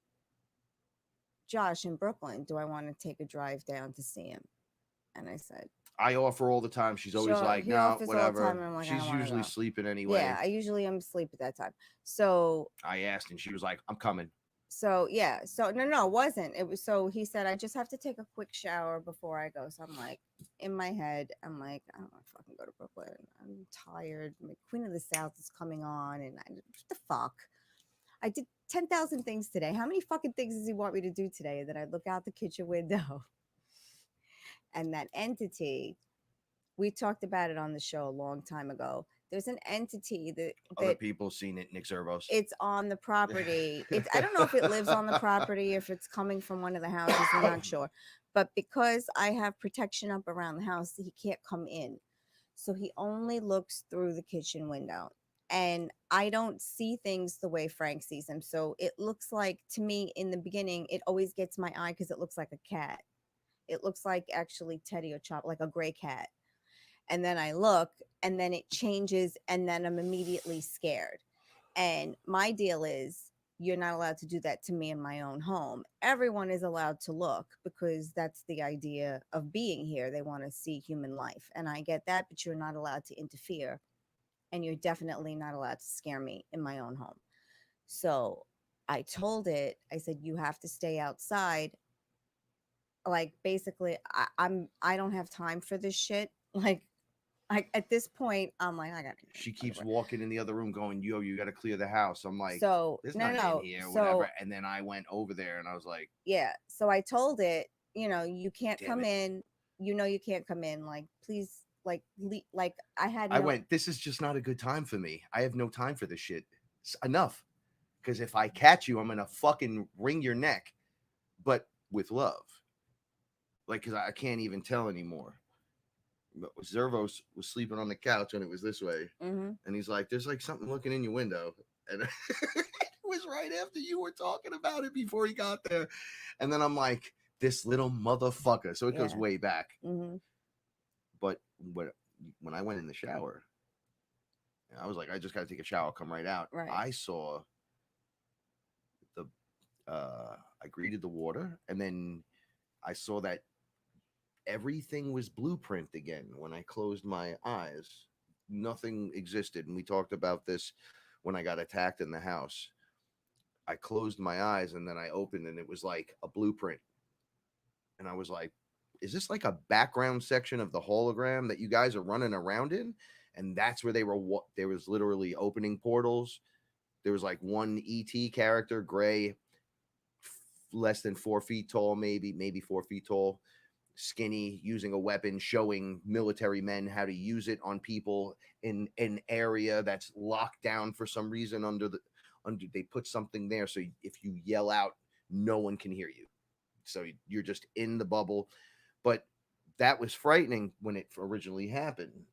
Josh in Brooklyn. Do I want to take a drive down to see him? And I said, I offer all the time. She's always like, no, whatever. Like, she's usually sleeping anyway. Yeah, I usually am asleep at that time. So I asked, and she was like, I'm coming. So yeah, so no, it wasn't. It was, so he said, I just have to take a quick shower before I go. So I'm like, in my head, I'm like, I don't want to fucking go to Brooklyn. I'm tired. My Queen of the South is coming on, and what the fuck? I did 10,000 things today. How many fucking things does he want me to do today? That I look out the kitchen window, and that entity, we talked about it on the show a long time ago. There's an entity that other people seen it, Nick Servos. It's on the property. I don't know if it lives on the property, if it's coming from one of the houses. I'm not sure. But because I have protection up around the house, he can't come in. So he only looks through the kitchen window. And I don't see things the way Frank sees them. So it looks like, to me, in the beginning, it always gets my eye because it looks like a cat. It looks like actually Teddy or Chop, like a gray cat. And then I look, and then it changes, and then I'm immediately scared. And my deal is, you're not allowed to do that to me in my own home. Everyone is allowed to look, because that's the idea of being here. They want to see human life. And I get that, but you're not allowed to interfere. And you're definitely not allowed to scare me in my own home. So I told it, I said, you have to stay outside. Like, basically, I don't have time for this shit. Like, at this point, I'm like, I got to. She keeps walking in the other room going, yo, you got to clear the house. I'm like, so there's nothing in here, whatever. And then I went over there and I was like, yeah. So I told it, you can't come in. You can't come in. Like, please, like I went, this is just not a good time for me. I have no time for this shit. It's enough. Because if I catch you, I'm going to fucking wring your neck, but with love. Like, because I can't even tell anymore. But Zervos was sleeping on the couch, and it was this way. Mm-hmm. And he's like, there's like something looking in your window. And it was right after you were talking about it before he got there. And then I'm like, this little motherfucker. So it goes way back. Mm-hmm. But when I went in the shower, I was like, I just got to take a shower, come right out. Right. I saw I greeted the water, and then I saw that everything was blueprint again. When I closed my eyes, nothing existed. And we talked about this when I got attacked in the house. I closed my eyes, and then I opened, and it was like a blueprint. And I was like, is this like a background section of the hologram that you guys are running around in? And that's where they were. There was literally opening portals. There was like one ET character, gray, less than 4 feet tall, maybe 4 feet tall, skinny, using a weapon, showing military men how to use it on people in an area that's locked down for some reason under they put something there so if you yell out, no one can hear you. So you're just in the bubble. But that was frightening when it originally happened.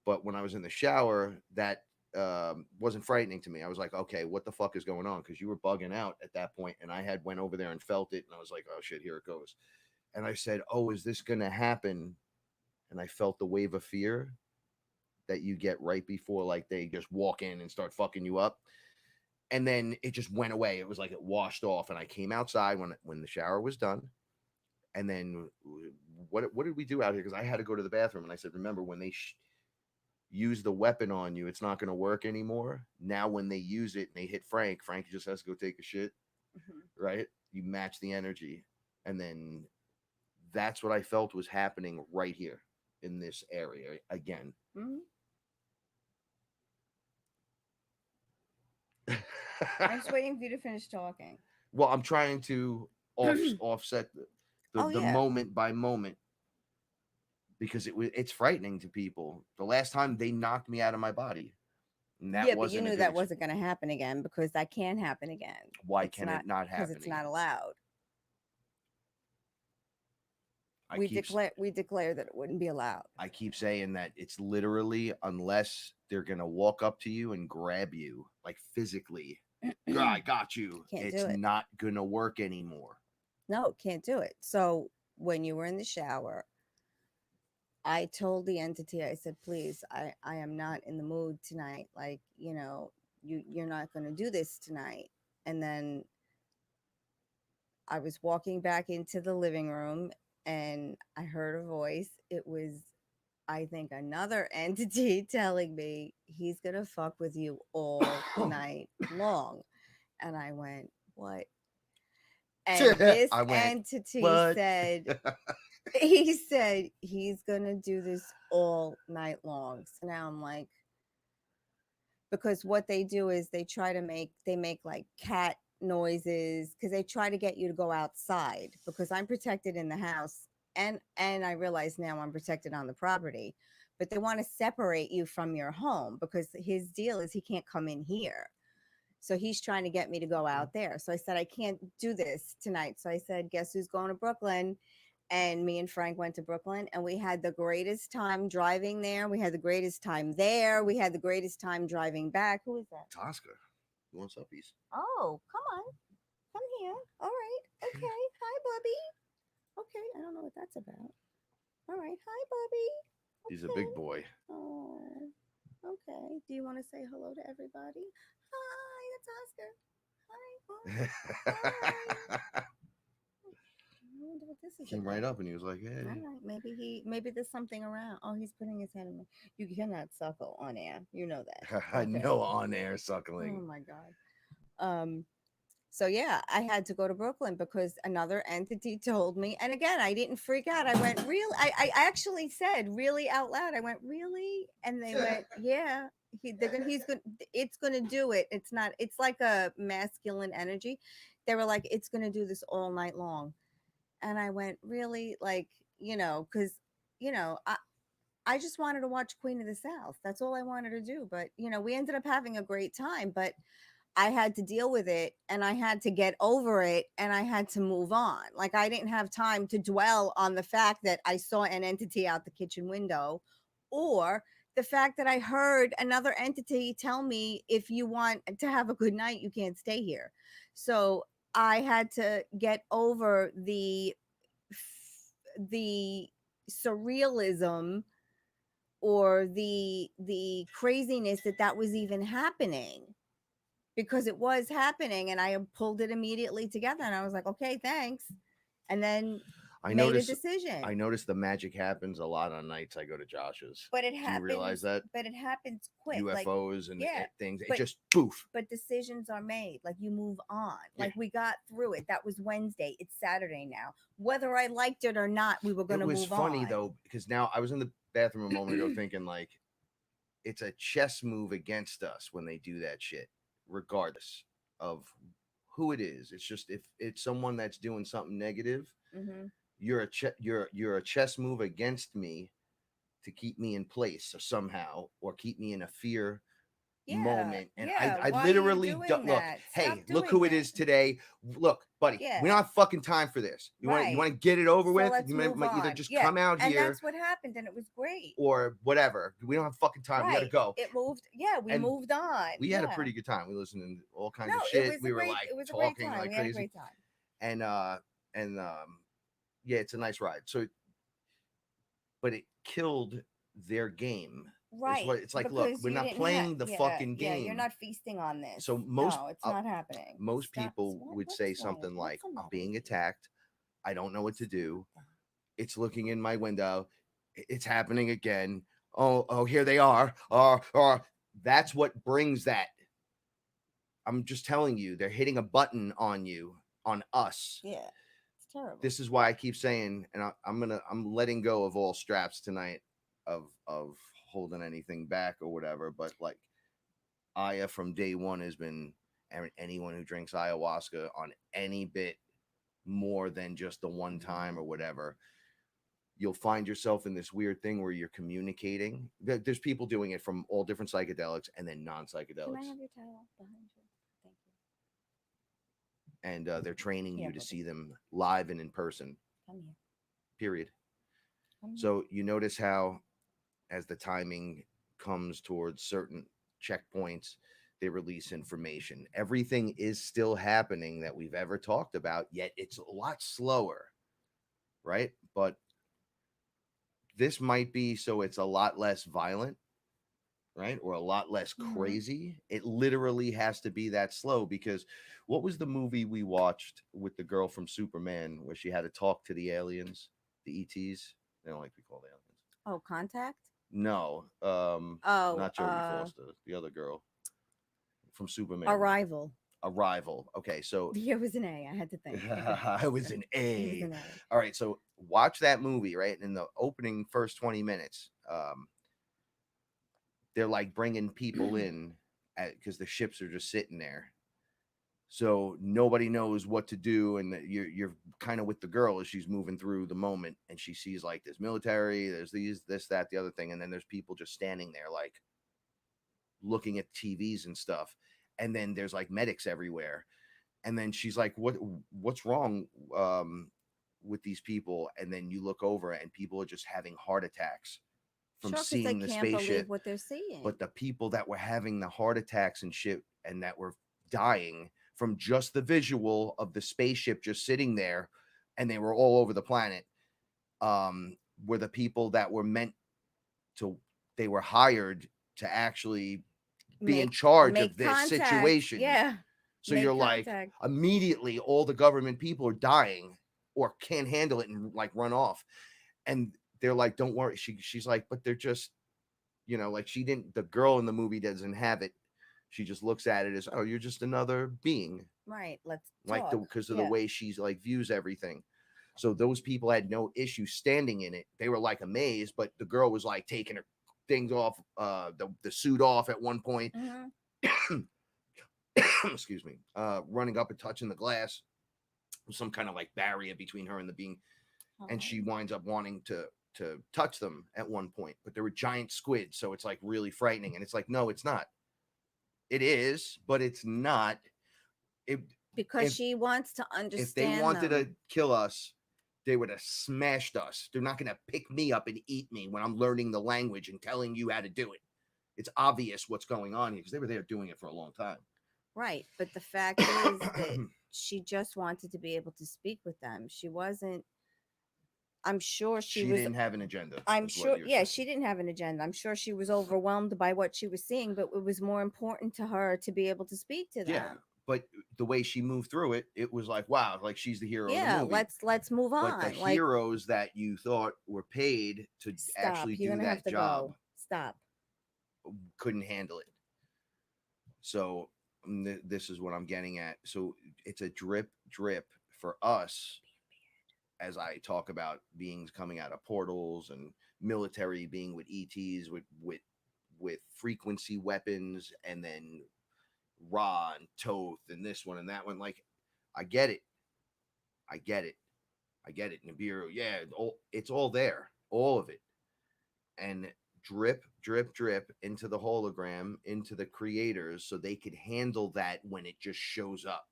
But when I was in the shower, that wasn't frightening to me. I was like, okay, what the fuck is going on? Because you were bugging out at that point, and I had went over there and felt it, and I was like, oh shit, here it goes. And I said, oh, is this gonna happen? And I felt the wave of fear that you get right before like they just walk in and start fucking you up. And then it just went away. It was like it washed off, and I came outside when the shower was done. And then what did we do out here? Because I had to go to the bathroom, and I said, remember when they use the weapon on you, it's not going to work anymore. Now when they use it and they hit Frank just has to go take a shit, right? You match the energy, and then that's what I felt was happening right here in this area again. I'm just waiting for you to finish talking. Well, I'm trying to offset the moment by moment, because it's frightening to people. The last time they knocked me out of my body, and that but you knew that wasn't going to happen again, because that can happen again. Why can it not happen? Because it's not allowed. We declare that it wouldn't be allowed. I keep saying that it's literally, unless they're going to walk up to you and grab you, like physically, I got you. It's not going to work anymore. No, can't do it. So when you were in the shower, I told the entity, I said, please, I am not in the mood tonight. Like, you're not going to do this tonight. And then I was walking back into the living room, and I heard a voice. It was, I think, another entity telling me he's going to fuck with you all night long. And I went, what? And this entity said, he said, he's going to do this all night long. So now I'm like, because what they do is they make like cat noises, because they try to get you to go outside, because I'm protected in the house, and I realize now I'm protected on the property, but they want to separate you from your home, because his deal is he can't come in here. So he's trying to get me to go out there. So I said, I can't do this tonight. So I said, guess who's going to Brooklyn? And me and Frank went to Brooklyn, and we had the greatest time driving there. We had the greatest time there. We had the greatest time driving back. Who is that? Oscar. You want suppies? Oh, come on. Come here. All right. Okay. Hi, Bubby. Okay. I don't know what that's about. All right. Hi, Bubby. Okay. He's a big boy. Oh, okay. Do you want to say hello to everybody? Hi, that's Oscar. Hi. Hi. I wonder what this is. Came right up and he was like, hey. All right, maybe there's something around. Oh, he's putting his head in me. You cannot suckle on air. You know that. Okay. No on air suckling. Oh my God. So yeah, I had to go to Brooklyn because another entity told me. And again, I didn't freak out. I went, really? I actually said really out loud. I went, really? And they went, yeah. It's gonna do it. It's like a masculine energy. They were like, it's gonna do this all night long. And I went, really? Like, because, I just wanted to watch Queen of the South. That's all I wanted to do. But, we ended up having a great time, but I had to deal with it, and I had to get over it, and I had to move on. Like, I didn't have time to dwell on the fact that I saw an entity out the kitchen window, or the fact that I heard another entity tell me, if you want to have a good night, you can't stay here. So I had to get over the surrealism or the craziness that was even happening, because it was happening, and I pulled it immediately together, and I was like, okay, thanks. And then I made a notice. decision. I notice the magic happens a lot on nights I go to Josh's. But it Do you realize happens. that But it happens quick. Like UFOs and yeah, things, it but just poof. but decisions are made. Like you move on. Yeah. Like we got through it. That was Wednesday. It's Saturday now. Whether I liked it or not, we were going It to was move funny on. though because now I was in the bathroom a moment ago thinking like it's a chess move against us when they do that shit, regardless of who it is. It's just if it's someone that's doing something negative, Mm-hmm. you're a chess move against me to keep me in place somehow or keep me in a fear moment. And I Why are you literally doing look, that? hey, Stop look doing who it is it. today. Look, buddy, we Yeah. don't have fucking time for this. You Right. want to get it over So with? let's You move might either on. just Yeah. come out And here that's what happened, and it was great. or whatever. We don't have fucking time. We got to Right. go. It moved. Yeah, we And moved on. We had a Yeah. pretty good time. We listened to all kinds No, of it shit. was We a were great. like It was a great talking time. like We had a crazy. great time. And yeah, it's a nice ride. So, but it killed their game. Right. It's like, look, Because we're you not didn't playing the yeah, fucking Yeah, game. you're not feasting on this. So no, it's not happening. Most Stop. people would What's say wrong? something like, What's the I'm matter being with you? attacked. I don't know what to do. It's looking in my window. It's happening again. Oh, here they are. That's what brings that. I'm just telling you, they're hitting a button on you, on us. Yeah, it's terrible. This is why I keep saying, and I'm letting go of all straps tonight of holding anything back or whatever. But like Aya from day one has been, and anyone who drinks ayahuasca on any bit more than just the one time or whatever, you'll find yourself in this weird thing where you're communicating. There's people doing it from all different psychedelics and then non-psychedelics. Can I have your towel behind you? Thank you. And they're training you to buddy. see them live and in person. Come here. Period. Come here. So you notice how, as the timing comes towards certain checkpoints, they release information. Everything is still happening that we've ever talked about, yet it's a lot slower, right? But this might be so it's a lot less violent, right? Or a lot less crazy. It literally has to be that slow because what was the movie we watched with the girl from Superman where she had to talk to the aliens, the ETs? They don't like to be called aliens. Oh, Contact? No. Not Jodie Foster, the other girl from Superman. Arrival. Okay, so Yeah, it was an A. I had to think. it was an A. It was an A. All right, so watch that movie, right? In the opening first 20 minutes, they're like bringing people in because the ships are just sitting there. So nobody knows what to do, and you're kind of with the girl as she's moving through the moment, and she sees like this military, there's this, that, the other thing, and then there's people just standing there like looking at TVs and stuff, and then there's like medics everywhere, and then she's like, what's wrong with these people? And then you look over, and people are just having heart attacks from seeing the spaceship. What they're seeing. But the people that were having the heart attacks and shit, and that were dying from just the visual of the spaceship just sitting there, and they were all over the planet, were the people that were they were hired to actually be in charge of this situation. Yeah. So you're like, immediately all the government people are dying or can't handle it and like run off. And they're like, don't worry. She's like, but they're just, like the girl in the movie doesn't have it. She just looks at it as, oh, you're just another being. Right. Let's like talk. because of the way she's like views everything. So those people had no issue standing in it. They were like amazed, but the girl was like taking her things off, the suit off at one point. Excuse me. Running up and touching the glass. Some kind of like barrier between her and the being. And she winds up wanting to touch them at one point, but there were giant squids, so it's like really frightening. And it's like, no, it's not. It is, but it's not. Because she wants to understand. If they wanted to kill us, they would have smashed us. They're not going to pick me up and eat me when I'm learning the language and telling you how to do it. It's obvious what's going on here because they were there doing it for a long time. Right. But the fact is that she just wanted to be able to speak with them. She wasn't. I'm sure she didn't have an agenda. I'm sure, she didn't have an agenda. I'm sure she was overwhelmed by what she was seeing, but it was more important to her to be able to speak to them. Yeah, but the way she moved through it, it was like, wow, like she's the hero of the Yeah, movie. let's move But the on. Like, heroes that you thought were paid to stop. actually You're do gonna have that to job go. Stop. couldn't handle it. So this is what I'm getting at. So it's a drip for us, as I talk about beings coming out of portals and military being with ETs with frequency weapons, and then Ra and Toth and this one and that one. Like, I get it. I get it. I get it. Nibiru, yeah, it's all there, all of it. And drip into the hologram, into the creators, so they could handle that when it just shows up.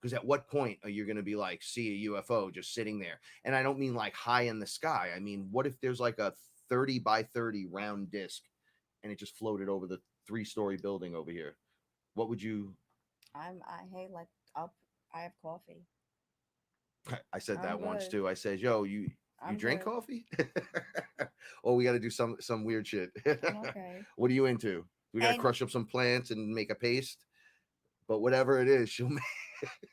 Because at what point are you going to be like, see a UFO just sitting there? And I don't mean like high in the sky. I mean, what if there's like a 30 by 30 round disc and it just floated over the 3-story building over here? What would you? Hey, up. I have coffee. I said I'm that once good. too. I said, yo, you I'm drink good. coffee? Or we got to do some weird shit. I'm okay. What are you into? We got to And crush up some plants and make a paste. But whatever it is, she'll make.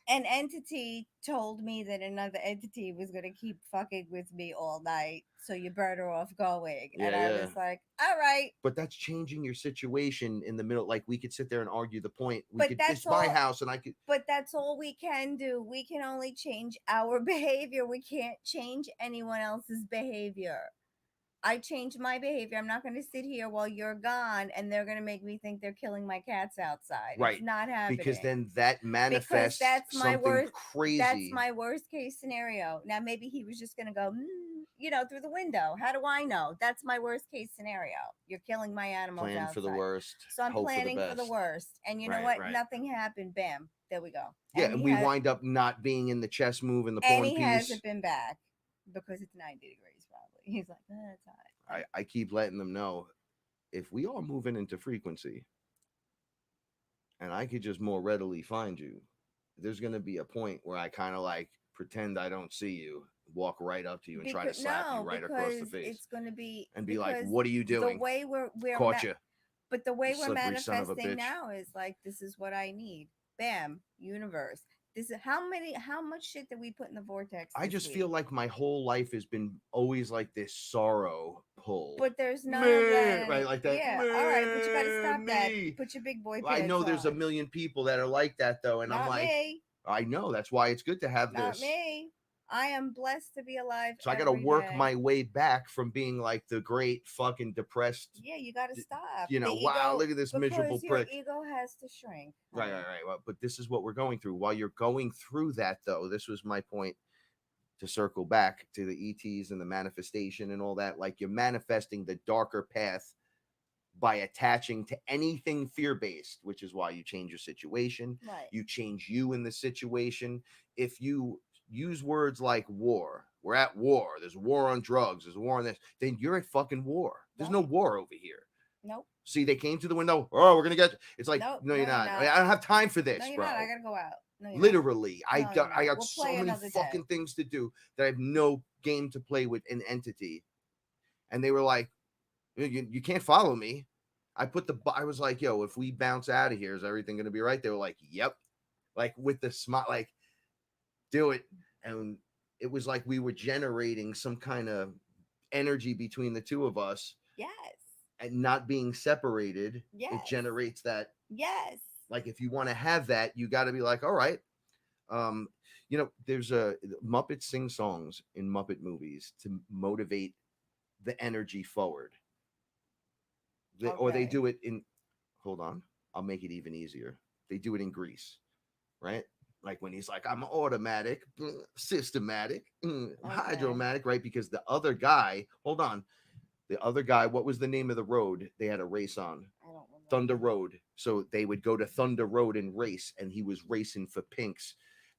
an entity told me that another entity was gonna keep fucking with me all night, so you're better off going. And I Yeah. was like, all right. But that's changing your situation in the middle. Like, we could sit there and argue the point. But This that's is my all. house, and I could. But that's all we can do. We can only change our behavior. We can't change anyone else's behavior. I changed my behavior. I'm not going to sit here while you're gone and they're going to make me think they're killing my cats outside. Right. It's not happening. Because then that Because manifests that's my something worst. crazy. That's my worst case scenario. Now maybe he was just going to go, through the window. How do I know? That's my worst case scenario. You're killing my animals Plan outside. for the worst. So I'm hope planning for the worst. And you know Right, what? right. Nothing happened. Bam. There we go. Yeah, and we wind up not being in the chess move and the pawn and he piece. hasn't been back because it's 90 degrees probably. He's like, that's hot. I keep letting them know, if we are moving into frequency and I could just more readily find you, there's going to be a point where I kind of like pretend I don't see you, walk right up to you and try to slap you right across the face. It's going to be and be like, what are you doing? The way we're Caught you. But the way we're Slippery son of a manifesting bitch. now is like, this is what I need. Bam, universe. This is how much shit did we put in the vortex? I just week? feel like my whole life has been always like this sorrow pull. But there's none of that. Right, like that. Yeah, all right, but you gotta stop that. Put your big boy pants I know there's on. a million people that are like that though, and Not I'm like, me. I know, that's why it's good to have Not this. me. I am blessed to be alive. So I got to work my way back from being like the great fucking depressed. Yeah, you got to stop. Wow, look at this miserable prick. Your ego has to shrink. Right. Well, but this is what we're going through. While you're going through that, though, this was my point, to circle back to the ETs and the manifestation and all that. Like, you're manifesting the darker path by attaching to anything fear-based, which is why you change your situation. Right. You change you in the situation. If you use words like war, we're at war, there's a war on drugs, there's a war on this, then you're at fucking war. There's no war over here. Nope. See, they came to the window. Oh, we're gonna get. It's like, nope, no, you're not. I don't have time for this, no, you're bro. Not. I gotta go out. No, Literally, I got we'll so many fucking things to do that I have no game to play with an entity. And they were like, you can't follow me. I was like, yo, if we bounce out of here, is everything gonna be right? They were like, yep. Like, with the smile, like, do it. And it was like we were generating some kind of energy between the two of us. Yes. And not being separated. Yes. It generates that. Yes. Like, if you want to have that, you got to be like, all right. There's Muppets sing songs in Muppet movies to motivate the energy forward. Or they do it in, hold on, I'll make it even easier. They do it in Greece, right? Like when he's like, I'm automatic, systematic, hydromatic, right? Because the other guy, hold on, the other guy, what was the name of the road they had a race on? I don't remember. Thunder Road. So they would go to Thunder Road and race, and he was racing for pinks.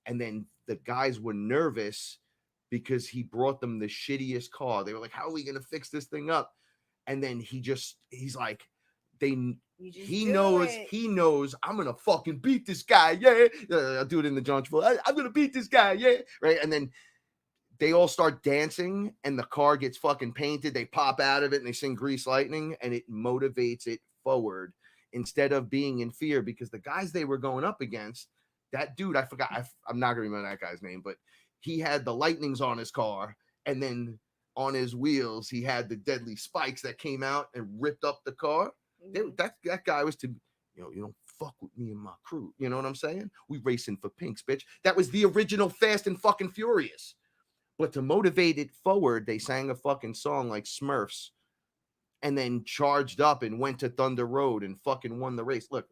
And then the guys were nervous because he brought them the shittiest car. They were like, how are we going to fix this thing up? And then he's like, he knows I'm going to fucking beat this guy. Yeah. I'll do it in the John Travolta. I'm going to beat this guy. Yeah. Right. And then they all start dancing and the car gets fucking painted. They pop out of it and they sing Grease Lightning, and it motivates it forward instead of being in fear, because the guys they were going up against, That dude, I forgot. I'm not gonna remember that guy's name, but he had the lightnings on his car, and then on his wheels he had the deadly spikes that came out and ripped up the car. Mhm. That guy was to, you don't fuck with me and my crew. You know what I'm saying? We racing for pinks, bitch. That was the original Fast and fucking Furious. But to motivate it forward, they sang a fucking song like Smurfs, and then charged up and went to Thunder Road and fucking won the race. Look,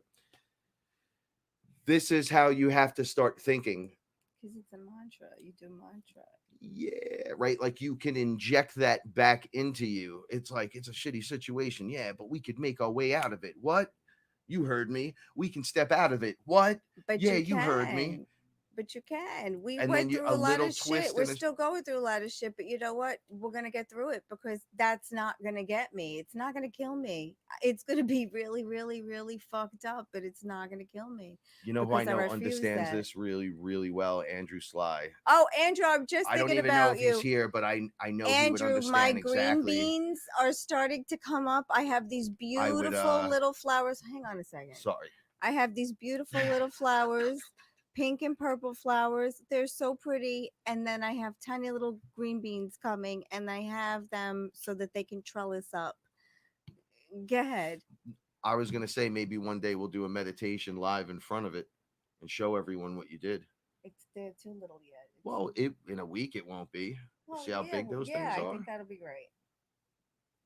this is how you have to start thinking. Because it's a mantra. You do mantra. Yeah, right. Like you can inject that back into you. It's like it's a shitty situation. Yeah, but we could make our way out of it. What? You heard me. We can step out of it. What? But Yeah, you you heard me. can. But you can. We And then went you through a a lot little of shit. twist We're and still going through a lot of shit. But you know what? We're gonna get through it because that's not gonna get me. It's not gonna kill me. It's gonna be really, really, really fucked up, but it's not gonna kill me you know who I because I know refuse understands that. this really, really well? Andrew Sly. Oh, Andrew, I'm just I don't thinking even know about if he's you. here, but I know he would Andrew, my understand green exactly. beans are starting to come up. I have these I would, beautiful little flowers. Hang on a second. Sorry. I have these beautiful little flowers, pink and purple flowers. They're so pretty. And then I have tiny little green beans coming, and I have them so that they can trellis up. Go ahead. I was gonna say maybe one day we'll do a meditation live in front of it and show everyone what you did. They're too little yet. Well, it in a week it won't be. Well, See how yeah, big those things I are? think that'll be great.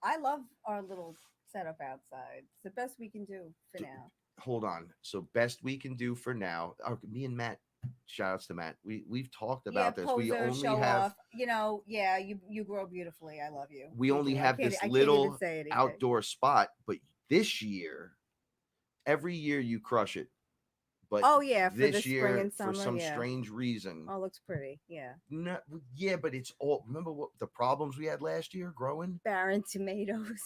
I love our little setup outside. It's the best we can do for now. Hold on. So best we can do for now. Me and Matt. Shout outs to Matt. We've talked about this. We Poser, only show have off. You know, yeah, you grow beautifully. I love you. we You only do. have this I can't little even say anything. outdoor spot, but this year, every year you crush it. But Oh yeah, for the this spring year, and summer, for some yeah. strange reason, Oh, looks pretty. Yeah. no, yeah, but it's all. Remember what the problems we had last year growing? Barren tomatoes.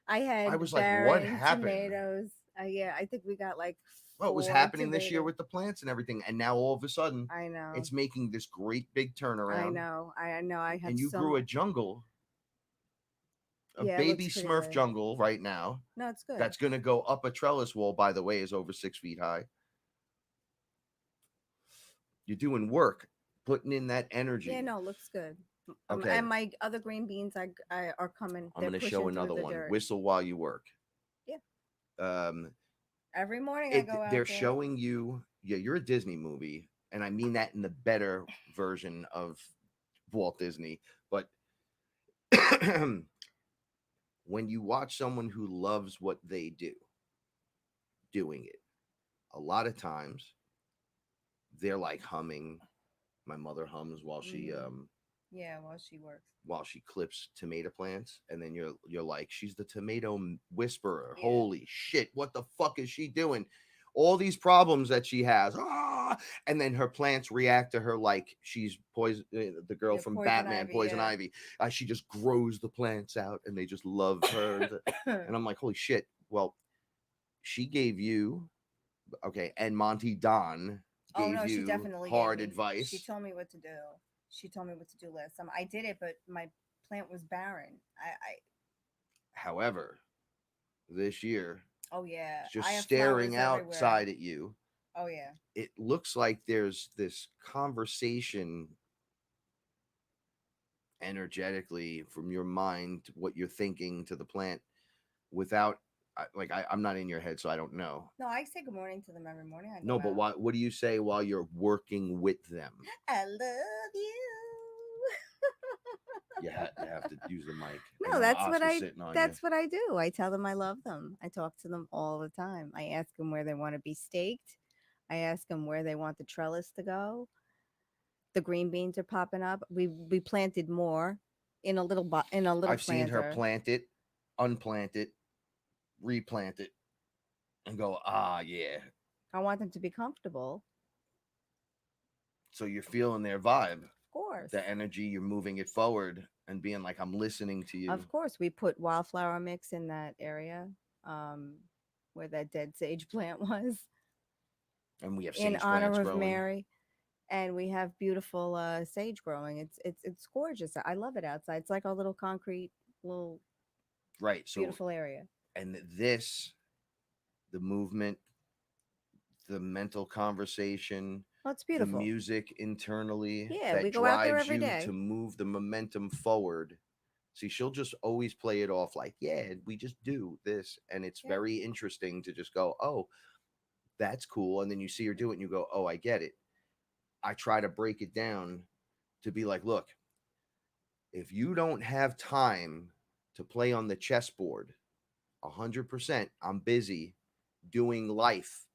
I had I was like, what barren happened? tomatoes. Yeah, I think we got like Well, it was 4 happening this year tomatoes. with the plants and everything, and now all of a sudden, I know. it's making this great big turnaround. I know. I know. I have And you so grew a jungle, a Yeah, it baby looks pretty Smurf good. jungle right now. No, it's good. That's going to go up a trellis wall, by the way, is over 6 feet high. You're doing work, putting in that energy. Yeah, no, looks good. Okay. And my other green beans are coming. I'm going to show another one. Dirt. Whistle while you work. Yeah. Every morning I go out they're there. showing you, yeah, you're a Disney movie, and I mean that in the better version of Walt Disney. But when you watch someone who loves what they do, doing it, a lot of times they're like humming. My mother hums while she while she clips tomato plants, and then you're like, she's the tomato whisperer. Yeah. Holy shit, what the fuck is she doing? All these problems that she has, and then her plants react to her like she's poison. The girl from Batman, Poison Ivy. She just grows the plants out, and they just love her. And I'm like, holy shit. Well, she gave you, okay, and Monty Don gave she you definitely hard advice. She told me what to do. She told me what to do last time. I did it, but my plant was barren. However, this year, oh yeah, just staring outside everywhere. at you. Oh yeah, it looks like there's this conversation energetically from your mind, what you're thinking to the plant, without I'm not in your head, so I don't know. No, I say good morning to them every morning. No, but what do you say while you're working with them? I love you. You have to use the mic. No, that's what I do. I tell them I love them. I talk to them all the time. I ask them where they want to be staked. I ask them where they want the trellis to go. The green beans are popping up. We planted more in a little I've seen her plant it, unplant it, replant it, and go, yeah. I want them to be comfortable. So you're feeling their vibe. Of course. The energy, you're moving it forward and being like, I'm listening to you. Of course. We put wildflower mix in that area where that dead sage plant was. And we have sage in honor of growing. Mary. And we have beautiful sage growing. It's gorgeous. I love it outside. It's like our little concrete, little right, so beautiful area. And this, the movement the mental conversation, Well, it's the beautiful. music internally Yeah, we that go out there drives every you day. to move the momentum forward. See, she'll just always play it off like, yeah, we just do this. And it's Yeah. very interesting to just go, oh, that's cool. And then you see her do it and you go, oh, I get it. I try to break it down to be like, look, if you don't have time to play on the chessboard, 100%, I'm busy doing life,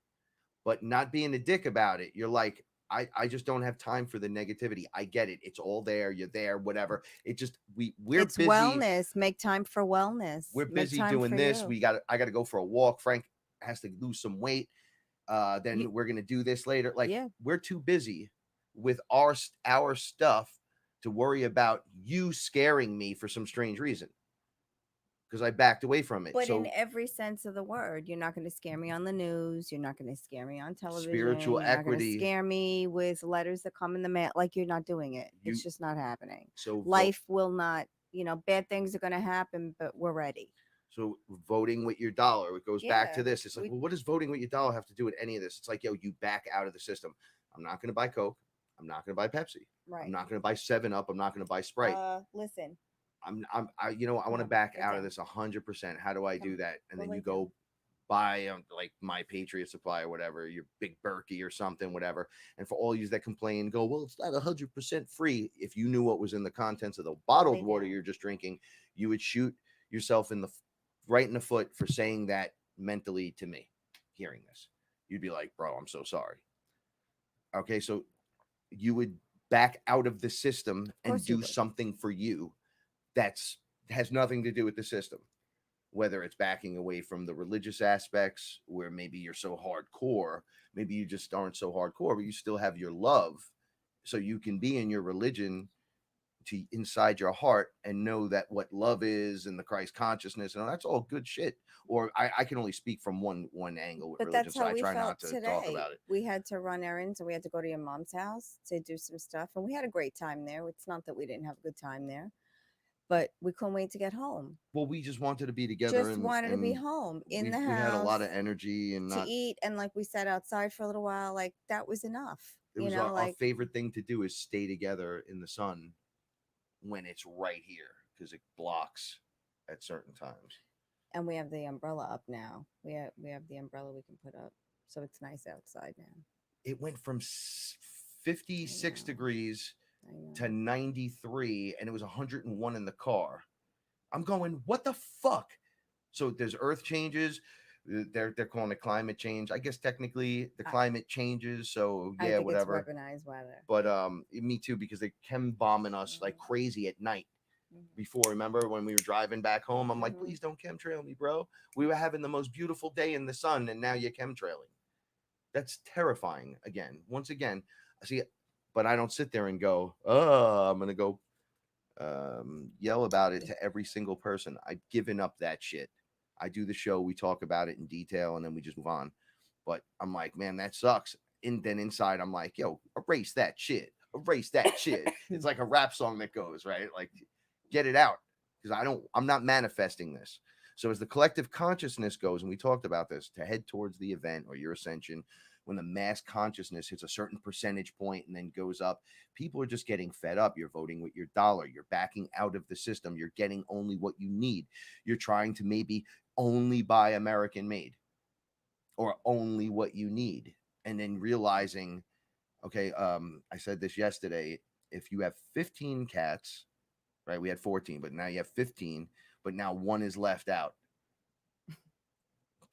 but not being a dick about it. You're like, I just don't have time for the negativity. I get it. It's all there. You're there, whatever. It just, we're It's busy. wellness. Make time for wellness. We're Make busy time doing for this. you. I got to go for a walk. Frank has to lose some weight. Then we're going to do this later. Like, Yeah. we're too busy with our stuff to worry about you scaring me for some strange reason because I backed away from it. But in So every sense of the word, you're not going to scare me on the news. You're not going to scare me on television. spiritual You're not going to equity, scare me with letters that come in the mail. Like, you're not doing it. you It's just not happening. so Life will not, bad things are going to happen, but we're ready. So voting with your dollar, it goes back to Yeah, this. It's like, well, what does voting with your dollar have to do with any of this? It's like, yo, you back out of the system. I'm not going to buy Coke. I'm not going to buy Pepsi. Right. I'm not going to buy 7 Up. I'm not going to buy Sprite. Listen. I want to No, back get out of down. this 100%. How do I do Come, that? And go then lay you down. go buy like My Patriot Supply or whatever, your Big Berkey or something, whatever. And for all you that complain, go, well, it's not 100% free. If you knew what was in the contents of the bottled Lay water down. you're just drinking, you would shoot yourself in the right in the foot for saying that mentally to me. Hearing this, you'd be like, bro, I'm so sorry. Okay, so you would back out of the system and course you do would. something for you that's has nothing to do with the system, whether it's backing away from the religious aspects where maybe you're so hardcore, maybe you just aren't so hardcore, but you still have your love. So you can be in your religion to inside your heart and know that what love is and the Christ consciousness, and that's all good shit. Or I can only speak from one angle with But religion, that's so how I we try felt not to talk today. about it. We had to run errands and we had to go to your mom's house to do some stuff. And we had a great time there. It's not that we didn't have a good time there, but we couldn't wait to get home. Well, we just wanted to be together Just wanted to be home in the we had a lot house of energy and to not. eat. And like we sat outside for a little while, like that was enough. It was our favorite thing to do is stay together in the sun when it's right here because it blocks at certain times. And we have the umbrella up now. We have the umbrella we can put up. So it's nice outside now. It went from 56 degrees to 93 and it was 101 in the car. I'm going, what the fuck? So there's earth changes. They're calling it climate change. I guess technically the climate changes. So yeah, I think whatever. It's weaponized weather. But me too, because they chem bombing us like crazy at night. Before, remember when we were driving back home? I'm like, please don't chemtrail me, bro. We were having the most beautiful day in the sun, and now you're chemtrailing. That's terrifying. Once again, I see it, but I don't sit there and go, oh, I'm gonna go yell about it to every single person. I've given up that shit. I do the show, we talk about it in detail, and then we just move on. But I'm like, man, that sucks. And then inside, I'm like, yo, erase that shit. Erase that shit. It's like a rap song that goes, right? Like, get it out. Because I'm not manifesting this. So as the collective consciousness goes, and we talked about this, to head towards the event or your ascension, when the mass consciousness hits a certain percentage point and then goes up, people are just getting fed up. You're voting with your dollar. You're backing out of the system. You're getting only what you need. You're trying to maybe only buy American made or only what you need. And then realizing, okay, I said this yesterday, if you have 15 cats, right? We had 14, but now you have 15, but now one is left out.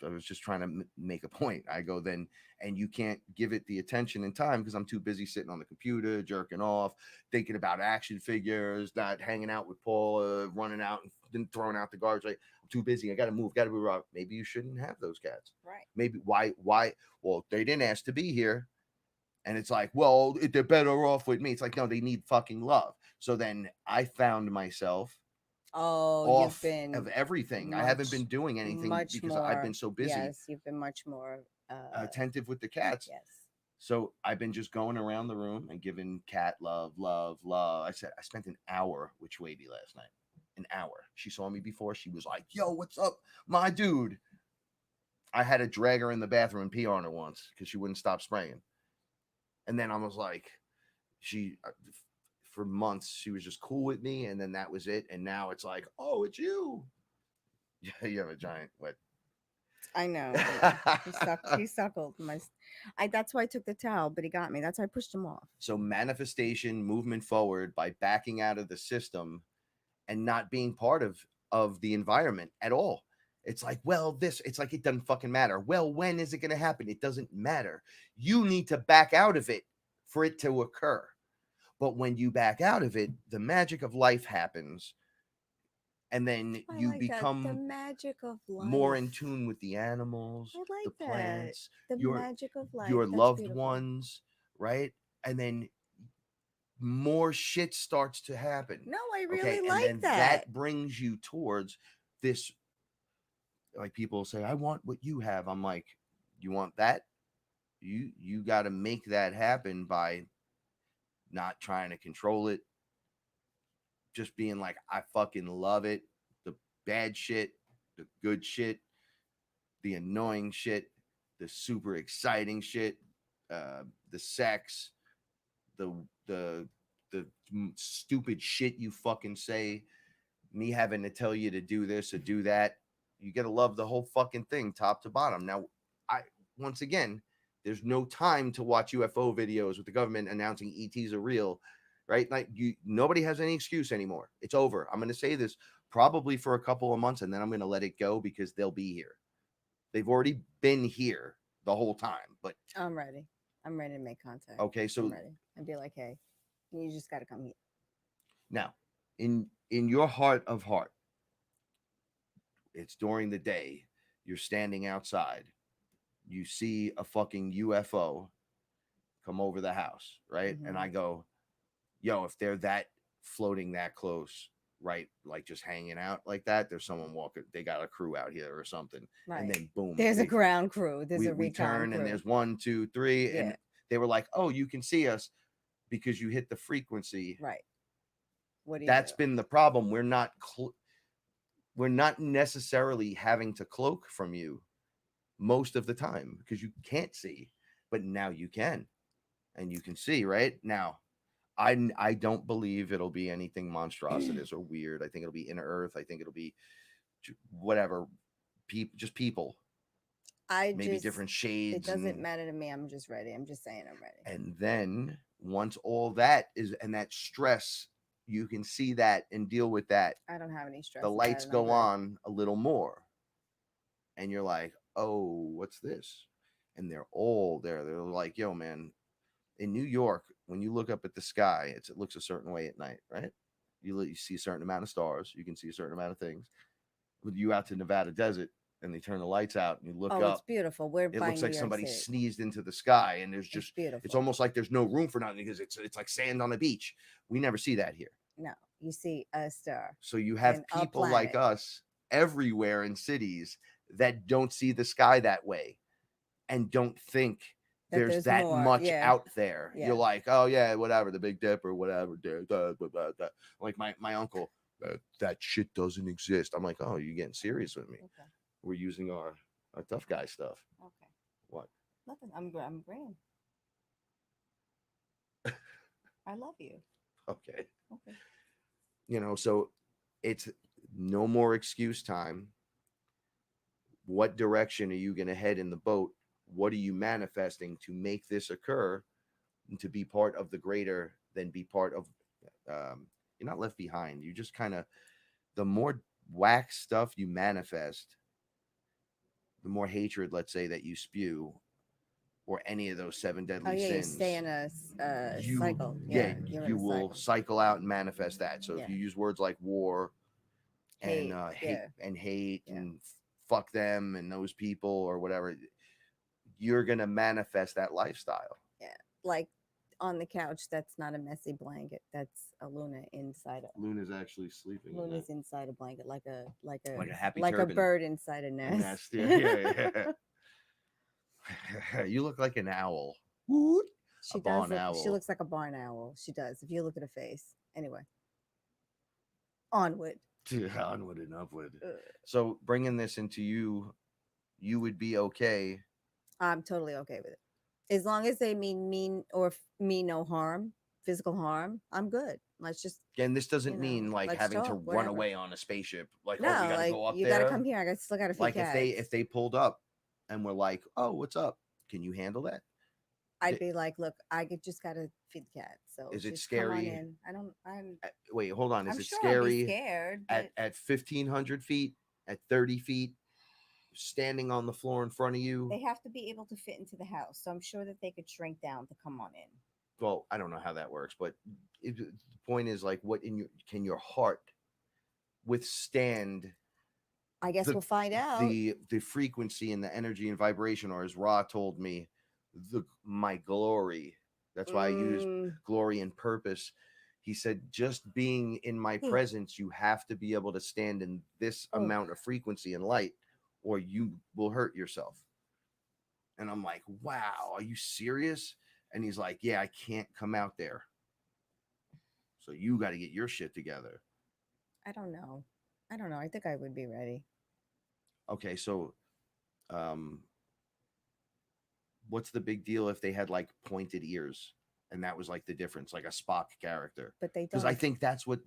I was just trying to make a point. I go then, and you can't give it the attention and time because I'm too busy sitting on the computer, jerking off, thinking about action figures, not hanging out with Paula, running out and then throwing out the garbage. Like, I'm too busy. I got to move. Got to be raw. Maybe you shouldn't have those cats. Right. Maybe why? Well, they didn't ask to be here. And it's like, well, they're better off with me. It's like, no, they need fucking love. So then I found myself off of everything. I haven't been doing anything because I've been so busy. Yes, you've been much more attentive with the cats. Yes. So I've been just going around the room and giving cat love. I spent an hour with Schwaby last night. An hour. She saw me before. She was like, yo, what's up, my dude? I had to drag her in the bathroom and pee on her once because she wouldn't stop spraying. And then I was like, for months, she was just cool with me. And then that was it. And now it's like, oh, it's you. Yeah, you have a giant wet. I know. He suckled my. That's why I took the towel, but he got me. That's why I pushed him off. So manifestation, movement forward by backing out of the system and not being part of the environment at all. It's like, well, it's like it doesn't fucking matter. Well, when is it going to happen? It doesn't matter. You need to back out of it for it to occur. But when you back out of it, the magic of life happens. And then you the become magic of life. more in tune with the animals, I like the plants, the your magic of life. your That's loved beautiful. ones, right? And then more shit starts to happen. No, I really and like then that. that brings you towards this. Like people say, I want what you have. I'm like, you want that? You got to make that happen by not trying to control it. Just being like, I fucking love it. The bad shit, the good shit, the annoying shit, the super exciting shit, the sex, the stupid shit you fucking say, me having to tell you to do this or do that. You gotta love the whole fucking thing, top to bottom. Now, once again, there's no time to watch UFO videos with the government announcing ETs are real, right? Like nobody has any excuse anymore. It's over. I'm gonna say this probably for a couple of months, and then I'm gonna let it go because they'll be here. They've already been here the whole time. But I'm ready. I'm ready to make contact. Okay, so I'm ready. I'd be like, hey, you just got to come here. Now, in your heart of heart, it's during the day. You're standing outside. You see a fucking UFO come over the house, right? Mm-hmm. And I go, yo, if they're that floating that close, right? Like just hanging out like that, there's someone walking. They got a crew out here or something. Right. And then boom. There's a ground crew. There's a recon we turn crew. And there's 1, 2, 3. Yeah. And they were like, oh, you can see us because you hit the frequency. Right. What do you That's do? been the problem. We're not necessarily having to cloak from you most of the time because you can't see, but now you can, and you can see right now. I don't believe it'll be anything monstrous or weird. I think it'll be inner earth. I think it'll be whatever, people. Maybe different shades. It doesn't matter to me. I'm just ready. I'm just saying I'm ready. And then once all that is, and that stress, you can see that and deal with that. I don't have any stress. The lights go on a little more. And you're like, oh, what's this? And they're all there. They're like, yo, man, in New York, when you look up at the sky, it looks a certain way at night, right? You see a certain amount of stars. You can see a certain amount of things. With you out to Nevada desert, and they turn the lights out, and you look up. It's beautiful. It looks like somebody sneezed into the sky, and there's just it's almost like there's no room for nothing because it's like sand on the beach. We never see that here. No, you see a star. So you have people like us everywhere in cities that don't see the sky that way and don't think there's that much out there. You're like, oh yeah, whatever, the Big Dipper, whatever. Like my uncle, that shit doesn't exist. I'm like, oh, you're getting serious with me. Okay. We're using our tough guy stuff. Okay. What? Nothing. I'm agreeing. I love you. Okay. So it's no more excuse time. What direction are you going to head in the boat? What are you manifesting to make this occur and to be part of the greater than be part of, you're not left behind. You just kind of, the more whack stuff you manifest, the more hatred, let's say, that you spew, or any of those 7 deadly sins. You stay in a cycle. You will cycle out and manifest that. So if you use words like war and hate and fuck them and those people or whatever, you're going to manifest that lifestyle. Yeah. Like on the couch, that's not a messy blanket. That's a Luna inside of. Luna's actually sleeping. Luna's inside a blanket, like a happy like turban. A bird inside a nest. Yeah. You look like an owl. She does. She looks like a barn owl. She does. If you look at her face. Anyway. Onward. Onward and upward. So bringing this into you you would be okay. I'm totally okay with it. As long as they mean or mean no harm, physical harm, I'm good. Let's just, Again, this doesn't mean like let's having to talk, run whatever. away on a spaceship. Like, oh, we No, got to like go up you got to there. come here. Still got to feed Like cats. if they pulled up and were like, oh, what's up? Can you handle that? I'd be like, look, just got to feed the cats. So Is it just come on scary? in. Wait, hold on. Is I'm it sure I'll be scary scared, but at 1,500 feet, at 30 feet, standing on the floor in front of you? they have to be able to fit into the house. So I'm sure that they could shrink down to come on in. Well, I don't know how that works, but the point is like, what can your heart withstand I guess the we'll find out. the frequency and the energy and vibration, or as Ra told me, my glory. That's why I used glory and purpose. He said, just being in my presence, you have to be able to stand in this amount of frequency and light, or you will hurt yourself. And I'm like, wow, are you serious? And he's like, yeah, I can't come out there. So you got to get your shit together. I don't know. I think I would be ready. Okay, so what's the big deal if they had like pointed ears and that was like the difference, like a Spock character? But they don't. Because I think that's what.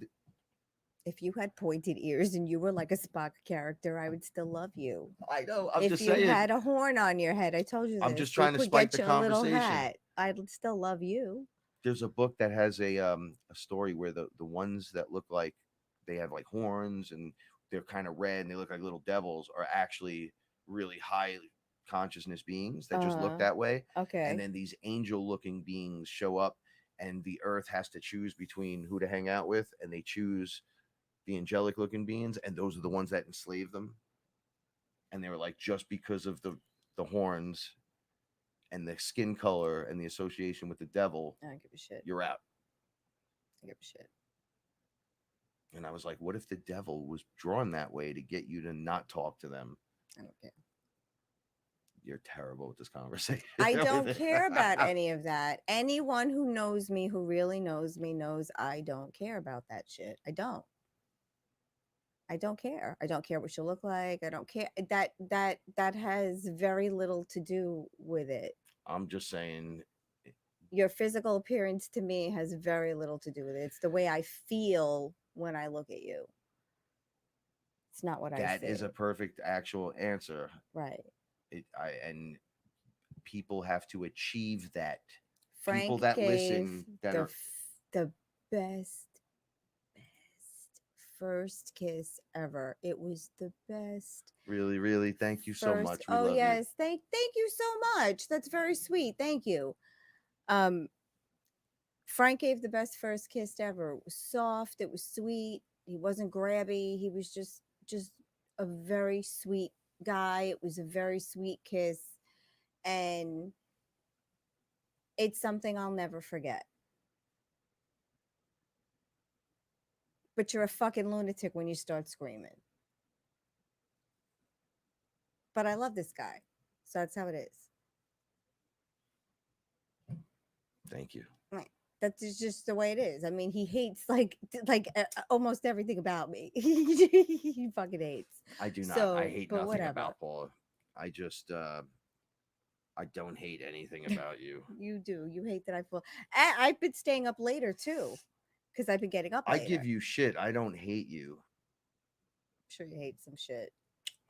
If you had pointed ears and you were like a Spock character, I would still love you. I know. I'm if just you saying. had a horn on your head, I told you this. I'm just trying to spike the conversation. Hat, I'd still love you. There's a book that has a story where the ones that look like they have like horns and they're kind of red and they look like little devils are actually really high consciousness beings that just look that way. Okay. And then these angel looking beings show up and the earth has to choose between who to hang out with, and they choose the angelic looking beings, and those are the ones that enslave them. And they were like, just because of the horns and the skin color and the association with the devil, I don't give a shit. You're out. I give a shit. And I was like, what if the devil was drawn that way to get you to not talk to them? I don't care. You're terrible with this conversation. I don't care about any of that. Anyone who knows me, who really knows me, knows I don't care about that shit. I don't care. I don't care what you look like. I don't care. That has very little to do with it. I'm just saying, your physical appearance to me has very little to do with it. It's the way I feel when I look at you. It's not what I say. That is a perfect actual answer. Right. And people have to achieve that. Frank people that gave listen that are the best first kiss ever. It was the best. Really, really. Thank you so much. We love yes. You. Thank you so much. That's very sweet. Thank you. Frank gave the best first kiss ever. It was soft. It was sweet. He wasn't grabby. He was just a very sweet guy. It was a very sweet kiss. And it's something I'll never forget. But you're a fucking lunatic when you start screaming. But I love this guy. So that's how it is. Thank you. Right. That's just the way it is. I mean, he hates like almost everything about me. He fucking hates. I do not. I hate nothing about Paula. I just I don't hate anything about you. You do. You hate that I fall. I've been staying up later too, because I've been getting up later. I give you shit. I don't hate you. I'm sure you hate some shit.